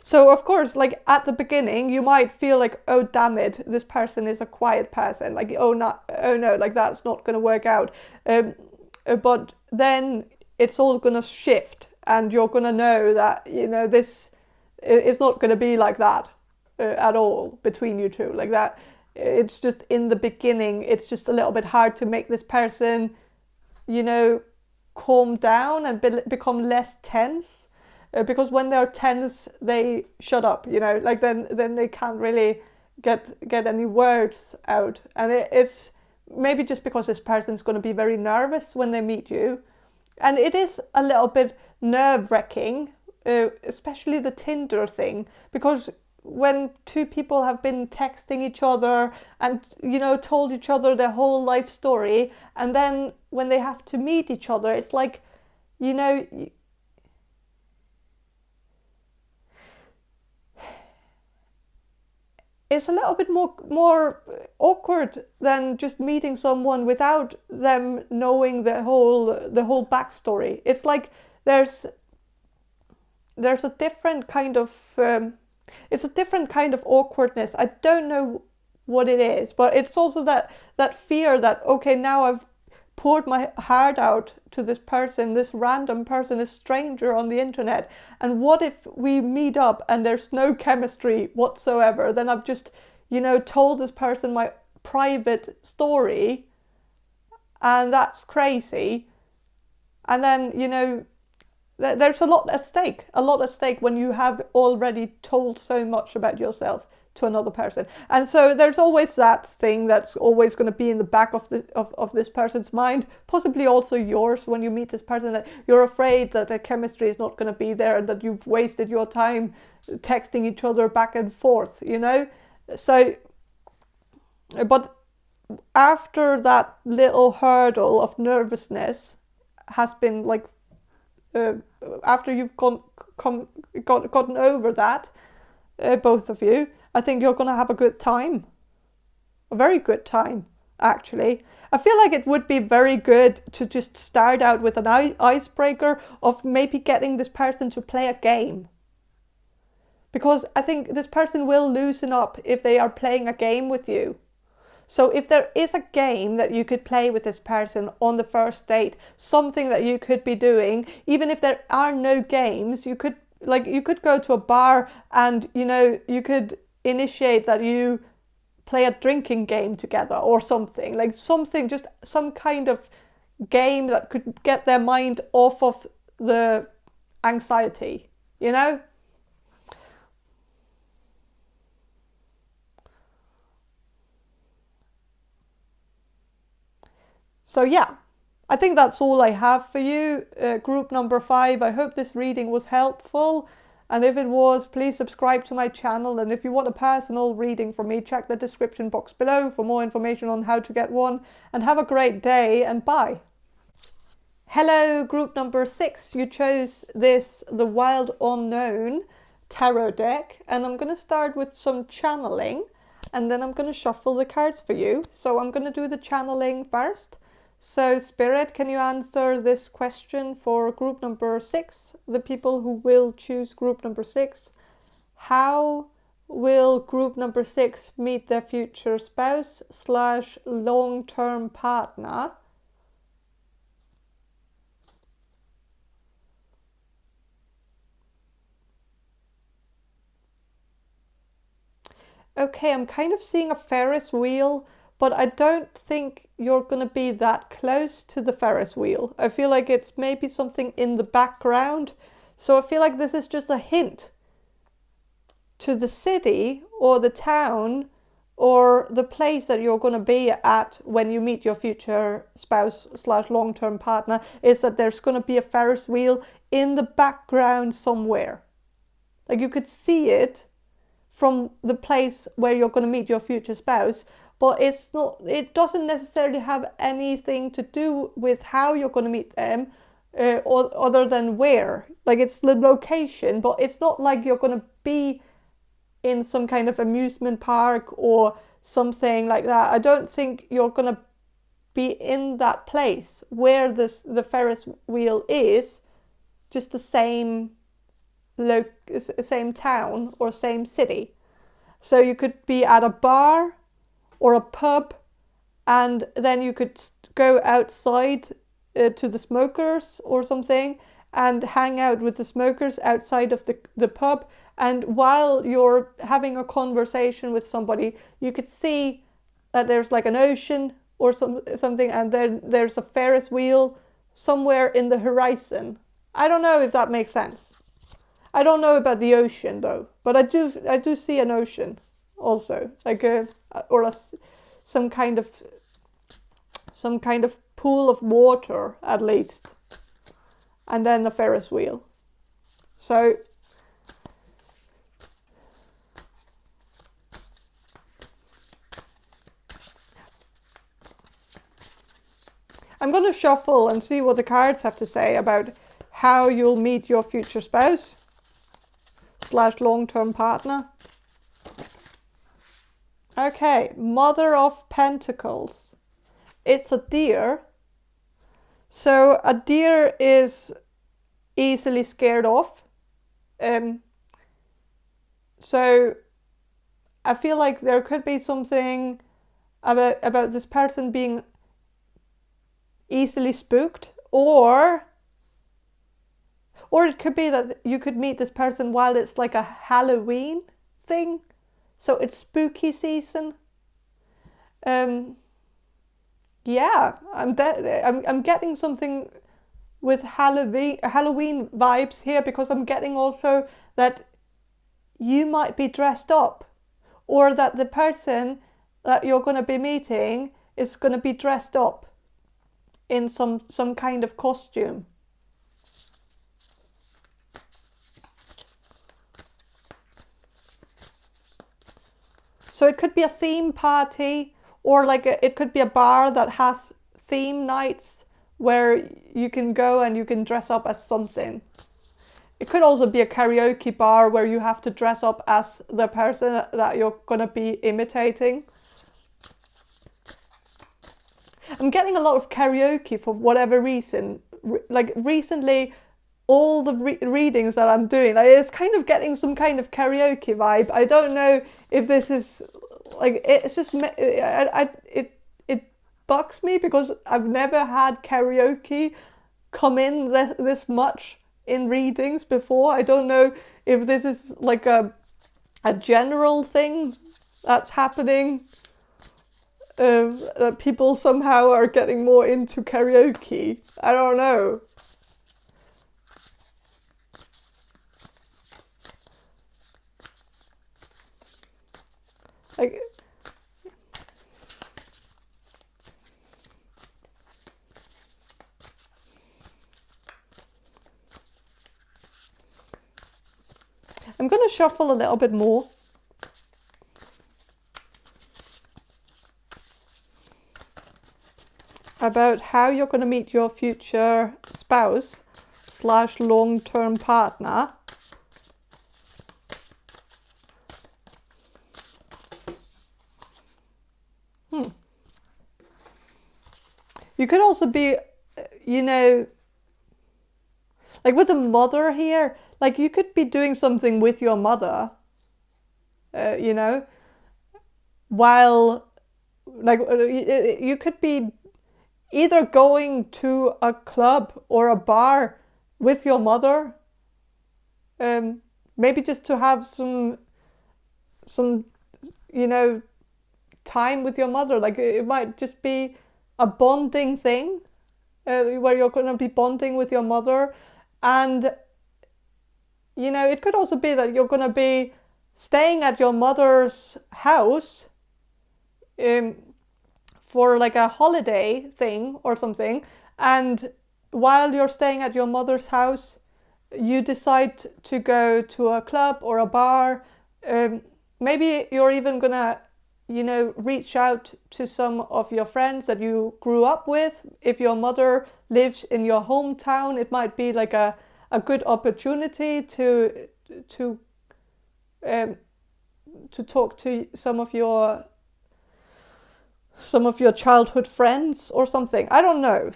So of course, like at the beginning, you might feel like, oh damn it, this person is a quiet person. Like, oh no, like that's not going to work out. But then it's all going to shift, and you're going to know that, you know, this is not going to be like that at all between you two. Like that, it's just in the beginning, it's just a little bit hard to make this person, you know, calm down and become less tense. Because when they're tense, they shut up, you know, like then they can't really get any words out. And it's maybe just because this person's going to be very nervous when they meet you. And it is a little bit nerve-wracking, especially the Tinder thing, because when two people have been texting each other and, you know, told each other their whole life story, and then when they have to meet each other, it's like, you know, it's a little bit more awkward than just meeting someone without them knowing the whole backstory. It's like there's a different kind of it's a different kind of awkwardness. I don't know what it is, but it's also that fear that, okay, now I've poured my heart out to this person, this random person, this stranger on the internet, and what if we meet up and there's no chemistry whatsoever? Then I've just, you know, told this person my private story, and that's crazy. And then, you know, there's a lot at stake when you have already told so much about yourself to another person. And so there's always that thing that's always going to be in the back of this person's mind, possibly also yours, when you meet this person, that you're afraid that the chemistry is not going to be there and that you've wasted your time texting each other back and forth, you know. So, but after that little hurdle of nervousness has been like, after you've gotten over that, both of you, I think you're going to have a good time. A very good time, actually. I feel like it would be very good to just start out with an icebreaker of maybe getting this person to play a game. Because I think this person will loosen up if they are playing a game with you. So if there is a game that you could play with this person on the first date, something that you could be doing, even if there are no games, you could go to a bar and, you know, you could initiate that you play a drinking game together or something, just some kind of game that could get their mind off of the anxiety, you know? So yeah, I think that's all I have for you, group number 5. I hope this reading was helpful. And if it was, please subscribe to my channel. And if you want a personal reading from me, check the description box below for more information on how to get one. And have a great day, and bye. Hello, group number 6. You chose the Wild Unknown tarot deck. And I'm going to start with some channeling. And then I'm going to shuffle the cards for you. So I'm going to do the channeling first. So Spirit, can you answer this question for group number 6, the people who will choose group number 6? How will group number 6 meet their future spouse / long-term partner? Okay, I'm kind of seeing a Ferris wheel, but I don't think you're going to be that close to the Ferris wheel. I feel like it's maybe something in the background. So I feel like this is just a hint to the city or the town or the place that you're going to be at when you meet your future spouse / long-term partner, is that there's going to be a Ferris wheel in the background somewhere. Like you could see it from the place where you're going to meet your future spouse, but it doesn't necessarily have anything to do with how you're going to meet them, or other than where. Like it's the location, but it's not like you're going to be in some kind of amusement park or something like that. I don't think you're going to be in that place where the Ferris wheel is, just the same town or same city. So you could be at a bar or a pub, and then you could go outside to the smokers or something and hang out with the smokers outside of the pub. And while you're having a conversation with somebody, you could see that there's like an ocean or something, and then there's a Ferris wheel somewhere in the horizon. I don't know if that makes sense. I don't know about the ocean though, but I do see an ocean also, like some kind of pool of water at least, and then a Ferris wheel. So I'm going to shuffle and see what the cards have to say about how you'll meet your future spouse / long-term partner. Okay, Mother of Pentacles. It's a deer. So a deer is easily scared off. So I feel like there could be something about this person being easily spooked, or it could be that you could meet this person while it's like a Halloween thing. So it's spooky season. Yeah, I'm getting something with Halloween vibes here, because I'm getting also that you might be dressed up, or that the person that you're going to be meeting is going to be dressed up in some kind of costume. So it could be a theme party, or like it could be a bar that has theme nights where you can go and you can dress up as something. It could also be a karaoke bar where you have to dress up as the person that you're going to be imitating. I'm getting a lot of karaoke for whatever reason. Like recently, all the readings that I'm doing, like, it's kind of getting some kind of karaoke vibe. I don't know if this is like, it's just it bugs me, because I've never had karaoke come in this much in readings before. I don't know if this is like a general thing that's happening, that people somehow are getting more into karaoke. I don't know. Like, I'm going to shuffle a little bit more. About how you're going to meet your future spouse / long-term partner. You could also be, you know, like with the mother here, like you could be doing something with your mother, you know, while, like, you could be either going to a club or a bar with your mother, maybe just to have some, you know, time with your mother. Like it might just be a bonding thing, where you're going to be bonding with your mother. And, you know, it could also be that you're going to be staying at your mother's house for like a holiday thing or something. And while you're staying at your mother's house, you decide to go to a club or a bar. Maybe you're even going to, you know, reach out to some of your friends that you grew up with. If your mother lives in your hometown, it might be like a good opportunity to talk to some of your childhood friends or something. I don't know.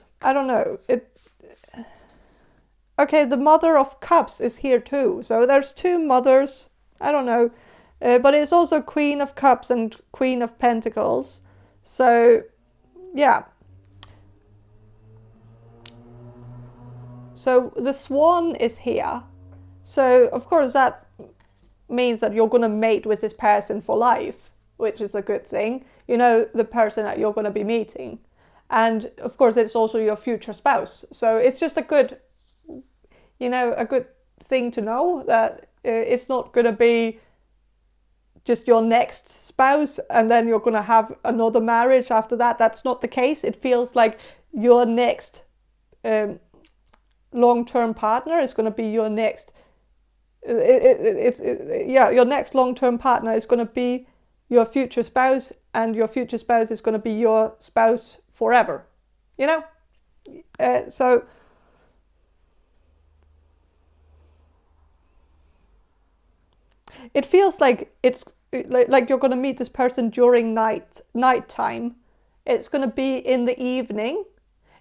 Okay, the Mother of Cups is here too. So there's two mothers. I don't know. But it's also Queen of Cups and Queen of Pentacles. So, yeah. So the Swan is here. So, of course, that means that you're going to mate with this person for life, which is a good thing. You know, the person that you're going to be meeting. And, of course, it's also your future spouse. So it's just a good, you know, a good thing to know that it's not going to be just your next spouse and then you're going to have another marriage after that. That's not the case. It feels like your next long-term partner is going to be your next your next long-term partner is going to be your future spouse, and your future spouse is going to be your spouse forever, you know. So it feels like it's like you're going to meet this person during nighttime. It's going to be in the evening.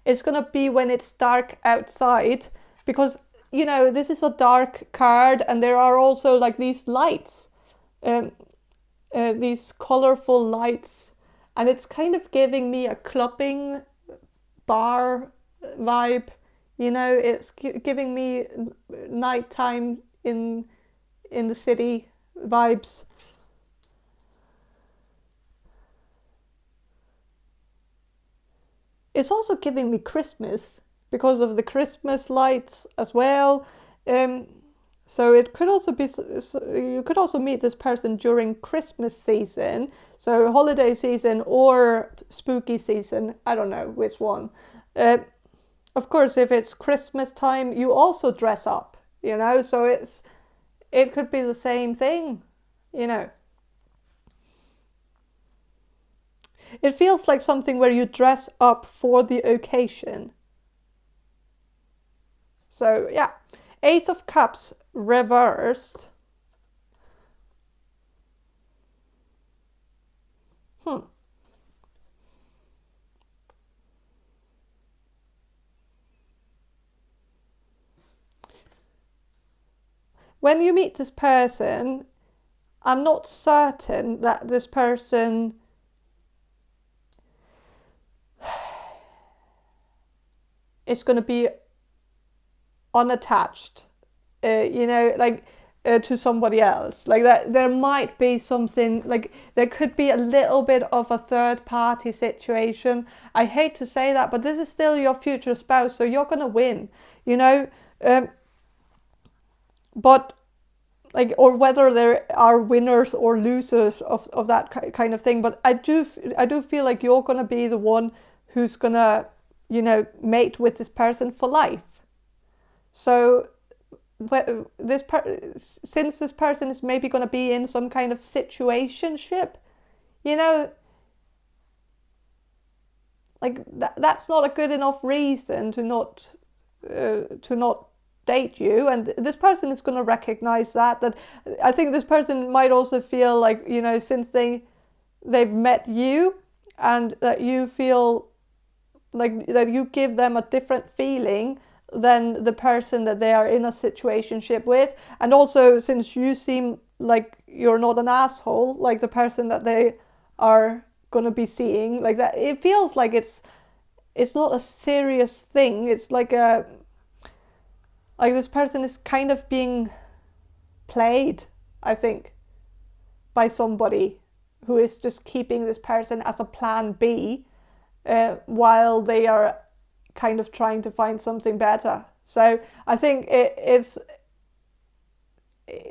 It's going to be when it's dark outside, because, you know, this is a dark card, and there are also like these lights, these colorful lights, and it's kind of giving me a clubbing bar vibe. You know, it's giving me nighttime in the city vibes. It's also giving me Christmas because of the Christmas lights as well. So it could also be, you could also meet this person during Christmas season, so holiday season or spooky season. I don't know which one. Of course, if it's Christmas time, you also dress up, you know, so it could be the same thing, you know. It feels like something where you dress up for the occasion. So yeah, Ace of Cups reversed. When you meet this person, I'm not certain that this person is going to be unattached, you know, like to somebody else. Like that, there might be something, like there could be a little bit of a third party situation. I hate to say that, but this is still your future spouse, so you're going to win, you know. But like, or whether there are winners or losers of that kind of thing, but I do feel like you're going to be the one who's going to, you know, mate with this person for life. So since this person is maybe going to be in some kind of situationship, you know, like that's not a good enough reason to not date you, and this person is going to recognize that I think this person might also feel like, you know, since they've met you, and that you feel like that you give them a different feeling than the person that they are in a situationship with. And also, since you seem like you're not an asshole like the person that they are going to be seeing, like that, it feels like it's not a serious thing. It's like this person is kind of being played, I think, by somebody who is just keeping this person as a plan B, while they are kind of trying to find something better. So I think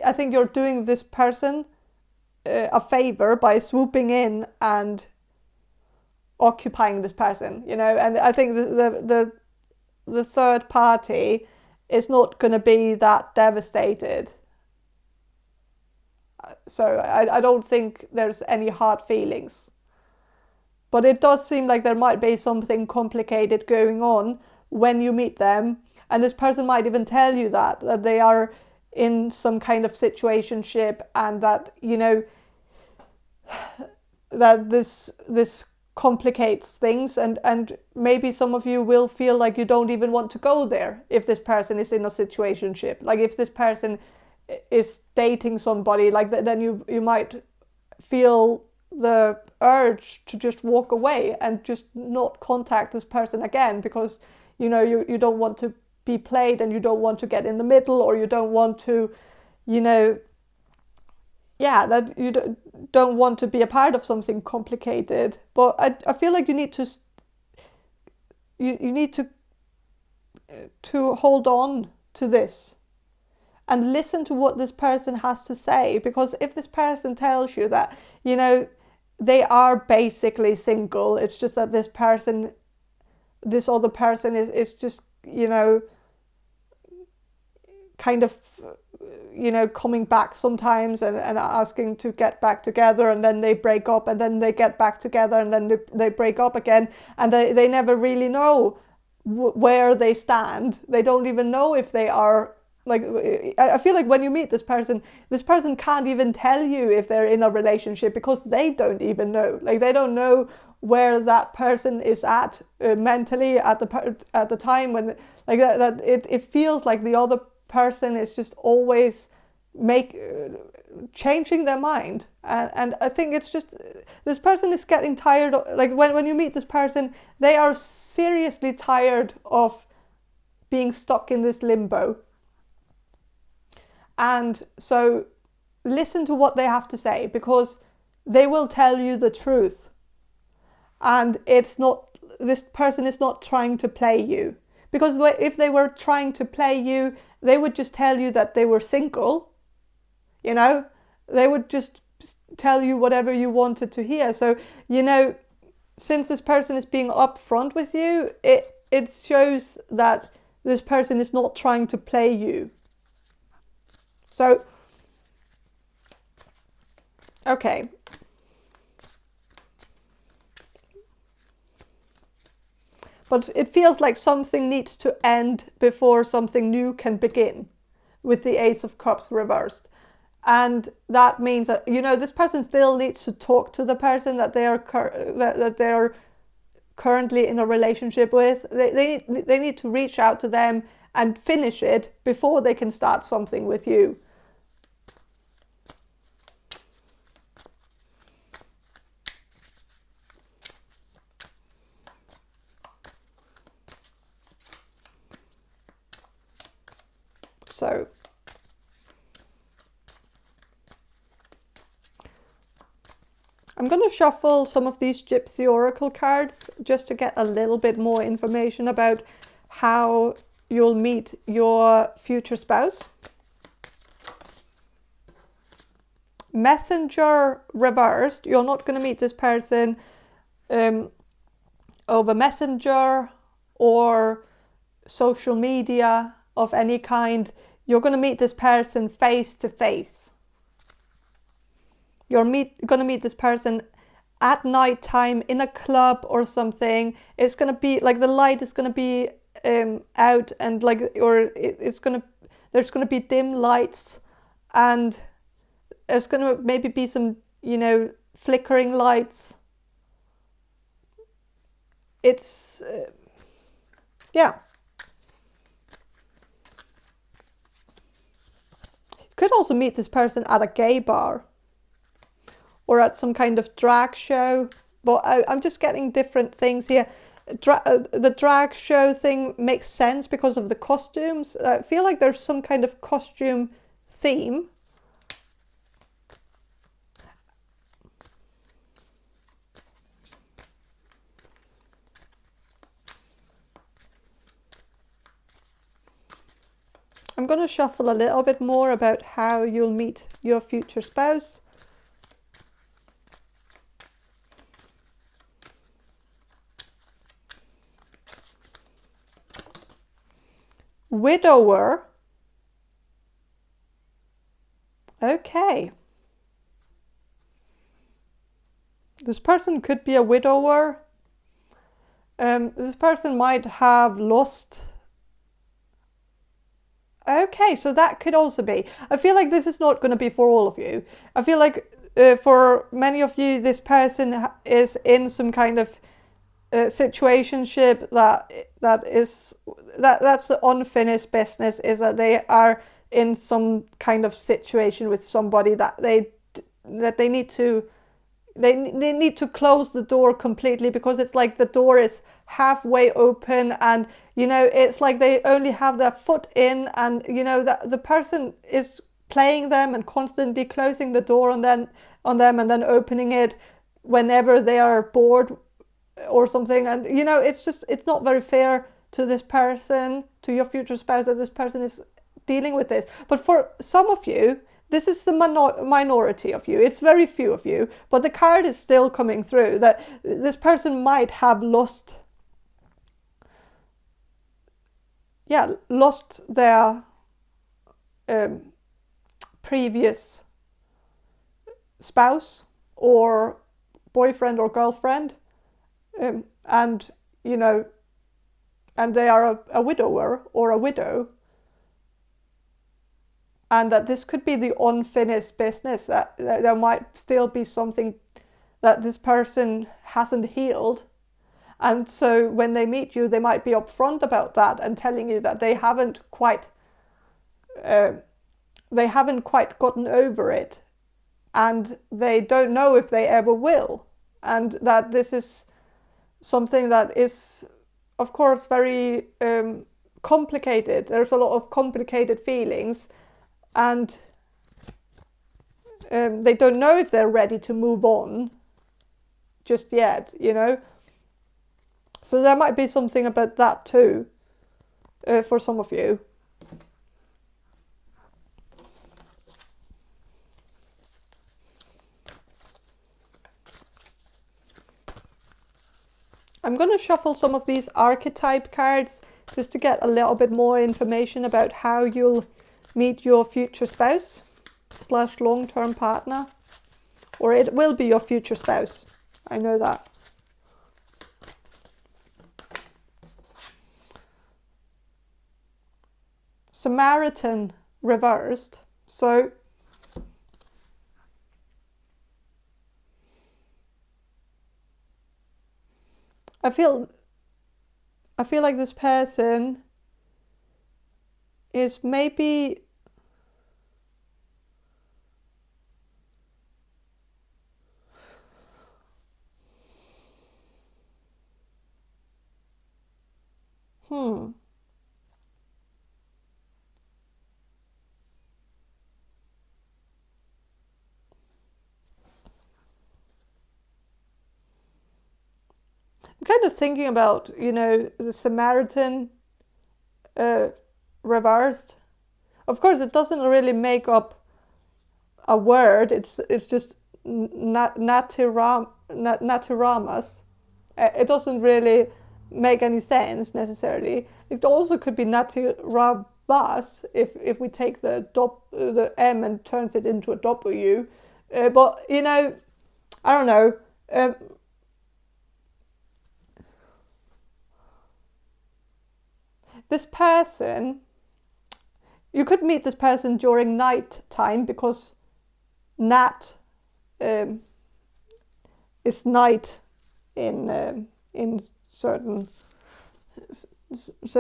I think you're doing this person a favor by swooping in and occupying this person, you know. And I think the third party is not going to be that devastated. So I don't think there's any hard feelings. But it does seem like there might be something complicated going on when you meet them. And this person might even tell you that they are in some kind of situationship, and that, you know, that this complicates things, and maybe some of you will feel like you don't even want to go there if this person is in a situationship. Like if this person is dating somebody, like then you might feel the urge to just walk away and just not contact this person again, because, you know, you don't want to be played, and you don't want to get in the middle, or you don't want to, you know, yeah, that you don't want to be a part of something complicated. But I feel like you need to hold on to this and listen to what this person has to say. Because if this person tells you that, you know, they are basically single, it's just that this other person is just, you know, kind of, you know, coming back sometimes and asking to get back together, and then they break up, and then they get back together, and then they break up again, and they never really know where they stand. They don't even know if they are Like, I feel like when you meet this person can't even tell you if they're in a relationship, because they don't even know. Like, they don't know where that person is at mentally at the time when, like, that it feels like the other person is just always changing their mind, and I think it's just, this person is getting tired of, like, when you meet this person, they are seriously tired of being stuck in this limbo. And so listen to what they have to say, because they will tell you the truth. And this person is not trying to play you. Because if they were trying to play you, they would just tell you that they were single. You know, they would just tell you whatever you wanted to hear. So, you know, since this person is being upfront with you, it shows that this person is not trying to play you. So, okay. But it feels like something needs to end before something new can begin, with the Ace of Cups reversed. And that means that, you know, this person still needs to talk to the person that they are currently in a relationship with. They need to reach out to them and finish it before they can start something with you. So I'm going to shuffle some of these Gypsy Oracle cards just to get a little bit more information about how you'll meet your future spouse. Messenger reversed. You're not going to meet this person over Messenger or social media of any kind. You're going to meet this person face to face. You're going to meet this person at night time in a club or something. It's going to be like the light is going to be out, and like, or there's going to be dim lights, and there's going to maybe be some, you know, flickering lights. It's yeah. You could also meet this person at a gay bar or at some kind of drag show, but I'm just getting different things here. The drag show thing makes sense because of the costumes. I feel like there's some kind of costume theme. I'm going to shuffle a little bit more about how you'll meet your future spouse. Widower. Okay. This person could be a widower. This person might have lost. Okay, so that could also be. I feel like this is not going to be for all of you. I feel like for many of you, this person is in some kind of situationship that's the unfinished business, is that they are in some kind of situation with somebody that they need to close the door completely, because it's like the door is halfway open, and you know, it's like they only have their foot in, and you know that the person is playing them and constantly closing the door on them and then opening it whenever they are bored or something. And you know, it's not very fair to this person, to your future spouse, that this person is dealing with this. But for some of you, this is the minority of you. It's very few of you, but the card is still coming through that this person might have lost their previous spouse or boyfriend or girlfriend, and you know, and they are a widower or a widow. and that this could be the unfinished business, that there might still be something that this person hasn't healed. And so when they meet you, they might be upfront about that and telling you that they haven't quite gotten over it, and they don't know if they ever will, and that this is something that is, of course, very complicated. There's a lot of complicated feelings, and they don't know if they're ready to move on just yet, you know. So there might be something about that too, for some of you. I'm going to shuffle some of these archetype cards just to get a little bit more information about how you'll meet your future spouse / long-term partner, or it will be your future spouse. I know that. Samaritan reversed. So I feel like this person is maybe I'm kind of thinking about, you know, the Samaritan reversed. Of course, it doesn't really make up a word. It's just natiramas. It doesn't really make any sense necessarily. It also could be natirabas if we take the M and turns it into a W. But you know, I don't know. This person, you could meet this person during night time, because nat is night in certain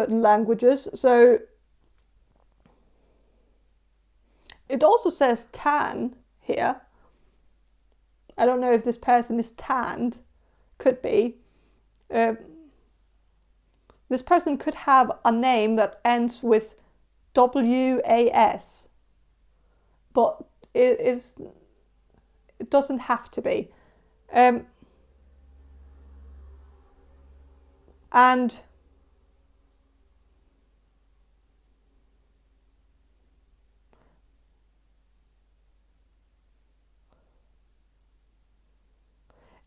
languages. So it also says tan here. I don't know if this person is tanned. Could be. This person could have a name that ends with WAS, but it doesn't have to be. And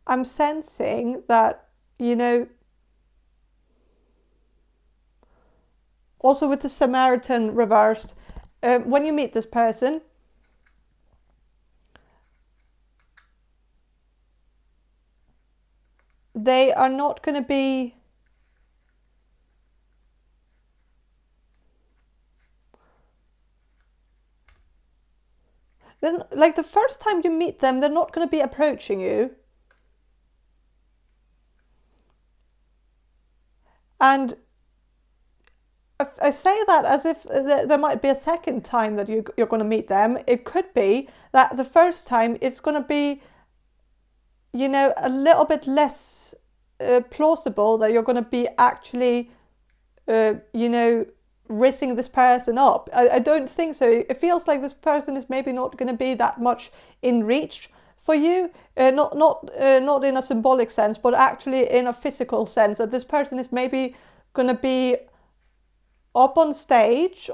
I'm sensing that, you know, also with the Samaritan reversed, when you meet this person, they are not going to be like the first time you meet them, they're not going to be approaching you. And I say that as if there might be a second time that you're going to meet them. It could be that the first time it's going to be, you know, a little bit less plausible that you're going to be actually, you know, rizzing this person up. I don't think so. It feels like this person is maybe not going to be that much in reach for you, not in a symbolic sense, but actually in a physical sense, that this person is maybe going to be up on stage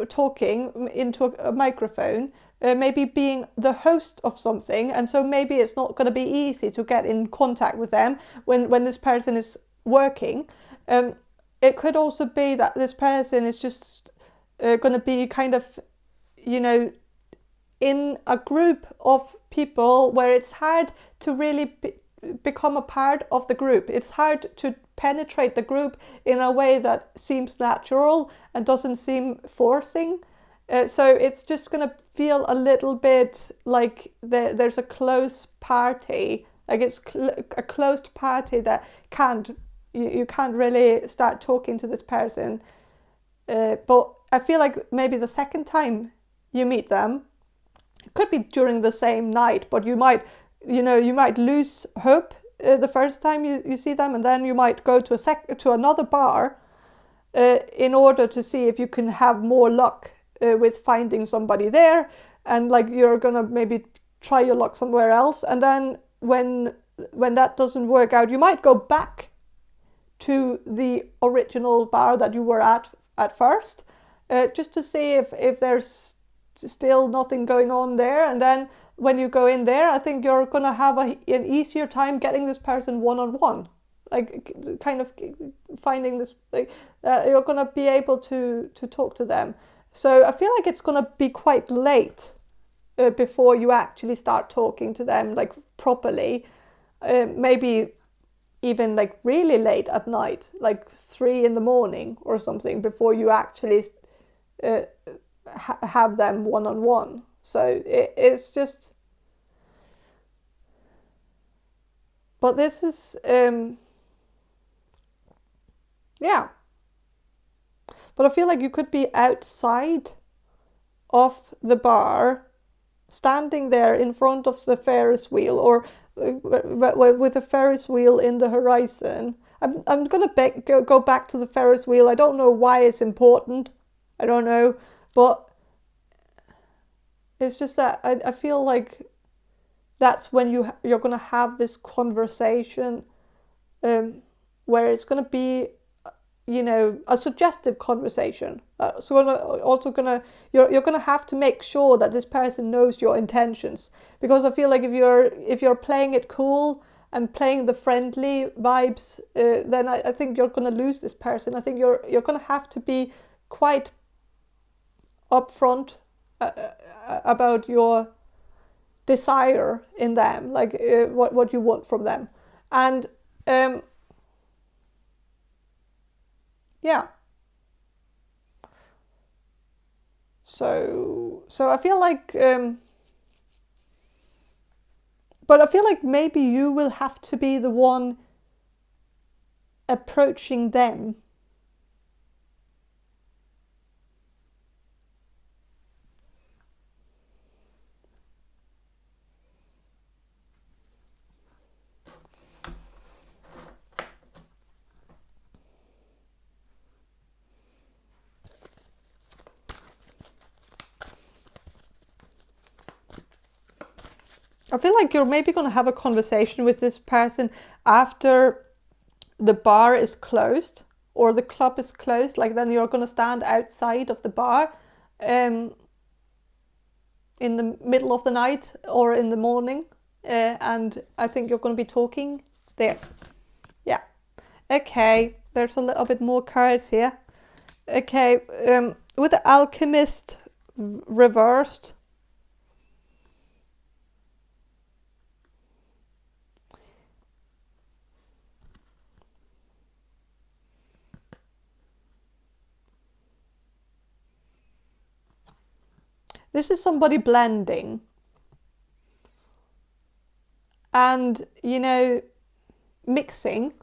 talking into a microphone, maybe being the host of something, and so maybe it's not going to be easy to get in contact with them when this person is working. It could also be that this person is just going to be kind of, you know, in a group of people where it's hard to really become a part of the group. It's hard to penetrate the group in a way that seems natural and doesn't seem forcing. So it's just going to feel a little bit like there's a close party, like it's a closed party that you can't really start talking to this person. But I feel like maybe the second time you meet them, it could be during the same night, but you might lose hope the first time you see them, and then you might go to another bar in order to see if you can have more luck with finding somebody there, and like you're gonna maybe try your luck somewhere else, and then when that doesn't work out, you might go back to the original bar that you were at first, just to see if there's still nothing going on there. And then when you go in there, I think you're gonna have an easier time getting this person one-on-one, like kind of finding this, like, you're gonna be able to talk to them. So I feel like it's gonna be quite late before you actually start talking to them like properly. Maybe even like really late at night, like 3 a.m. or something, before you actually have them one-on-one. So it's just, but this is yeah. But I feel like you could be outside of the bar, standing there in front of the Ferris wheel, or with the Ferris wheel in the horizon. I'm going to go back to the Ferris wheel. I don't know why it's important. I don't know. But it's just that I feel like that's when you're going to have this conversation where it's going to be, a suggestive conversation. So you're gonna have to make sure that this person knows your intentions, because I feel like if you're playing it cool and playing the friendly vibes, then I think you're gonna lose this person. I think you're gonna have to be quite upfront about your desire in them, like what you want from them, and yeah. So I feel like, but I feel like maybe you will have to be the one approaching them. I feel like you're maybe going to have a conversation with this person after the bar is closed or the club is closed. Like, then you're going to stand outside of the bar in the middle of the night or in the morning, and I think you're going to be talking there. Yeah. Okay, there's a little bit more cards here. Okay, with the Alchemist reversed, this is somebody blending and, mixing,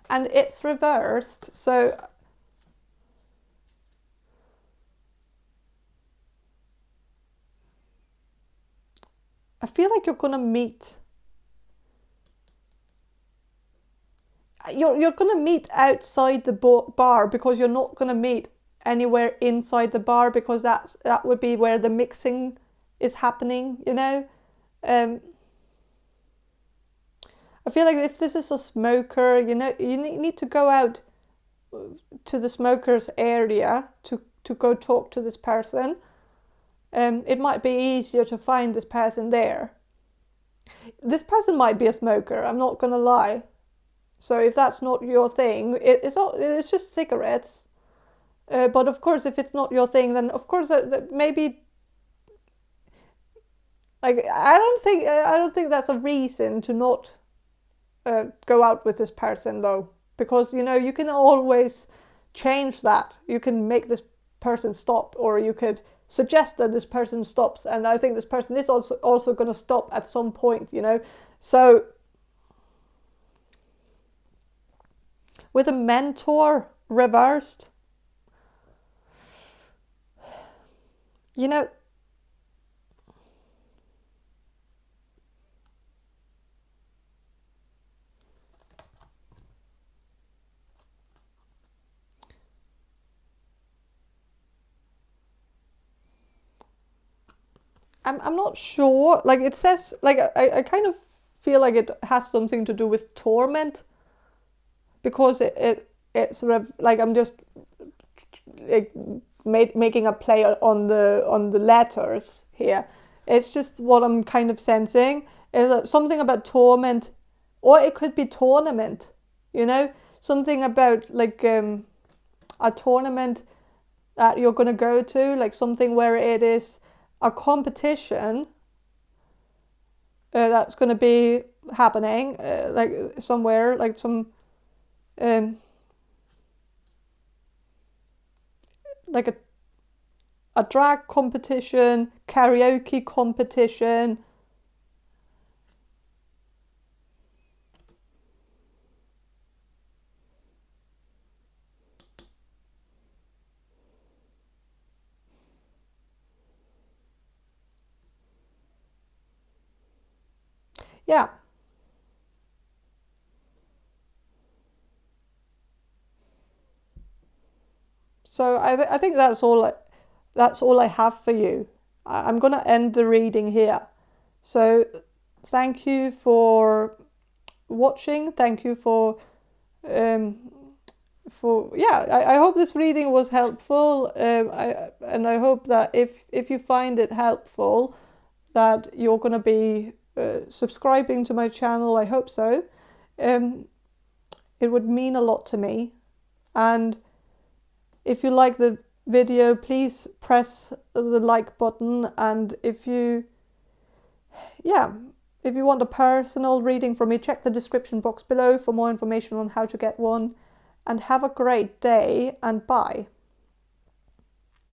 and it's reversed. So I feel like you're going to meet. You're going to meet outside the bar, because you're not going to meet anywhere inside the bar, because that would be where the mixing is happening, I feel like if this is a smoker, you need to go out to the smoker's area to go talk to this person. It might be easier to find this person there. This person might be a smoker, I'm not gonna lie. So if that's not your thing, it's just cigarettes. But of course, if it's not your thing, then of course maybe, like, I don't think that's a reason to not go out with this person, though, because you can always change that. You can make this person stop, or you could suggest that this person stops, and I think this person is also going to stop at some point, you know. So with a mentor reversed, you know, I'm not sure. Like it says, like I kind of feel like it has something to do with torment, because it's sort of like I'm just like, making a play on the letters here. It's just what I'm kind of sensing is that something about torment, or it could be tournament. You know, something about like a tournament that you're going to go to, like something where it is a competition that's going to be happening, like somewhere, like some like a drag competition, karaoke competition. Yeah. So I think that's all I have for you. I'm going to end the reading here. So thank you for watching. Thank you for I hope this reading was helpful. And I hope that if you find it helpful, that you're going to be subscribing to my channel. I hope so. It would mean a lot to me. And if you like the video, please press the like button. And if you want a personal reading from me, check the description box below for more information on how to get one. And have a great day, and bye.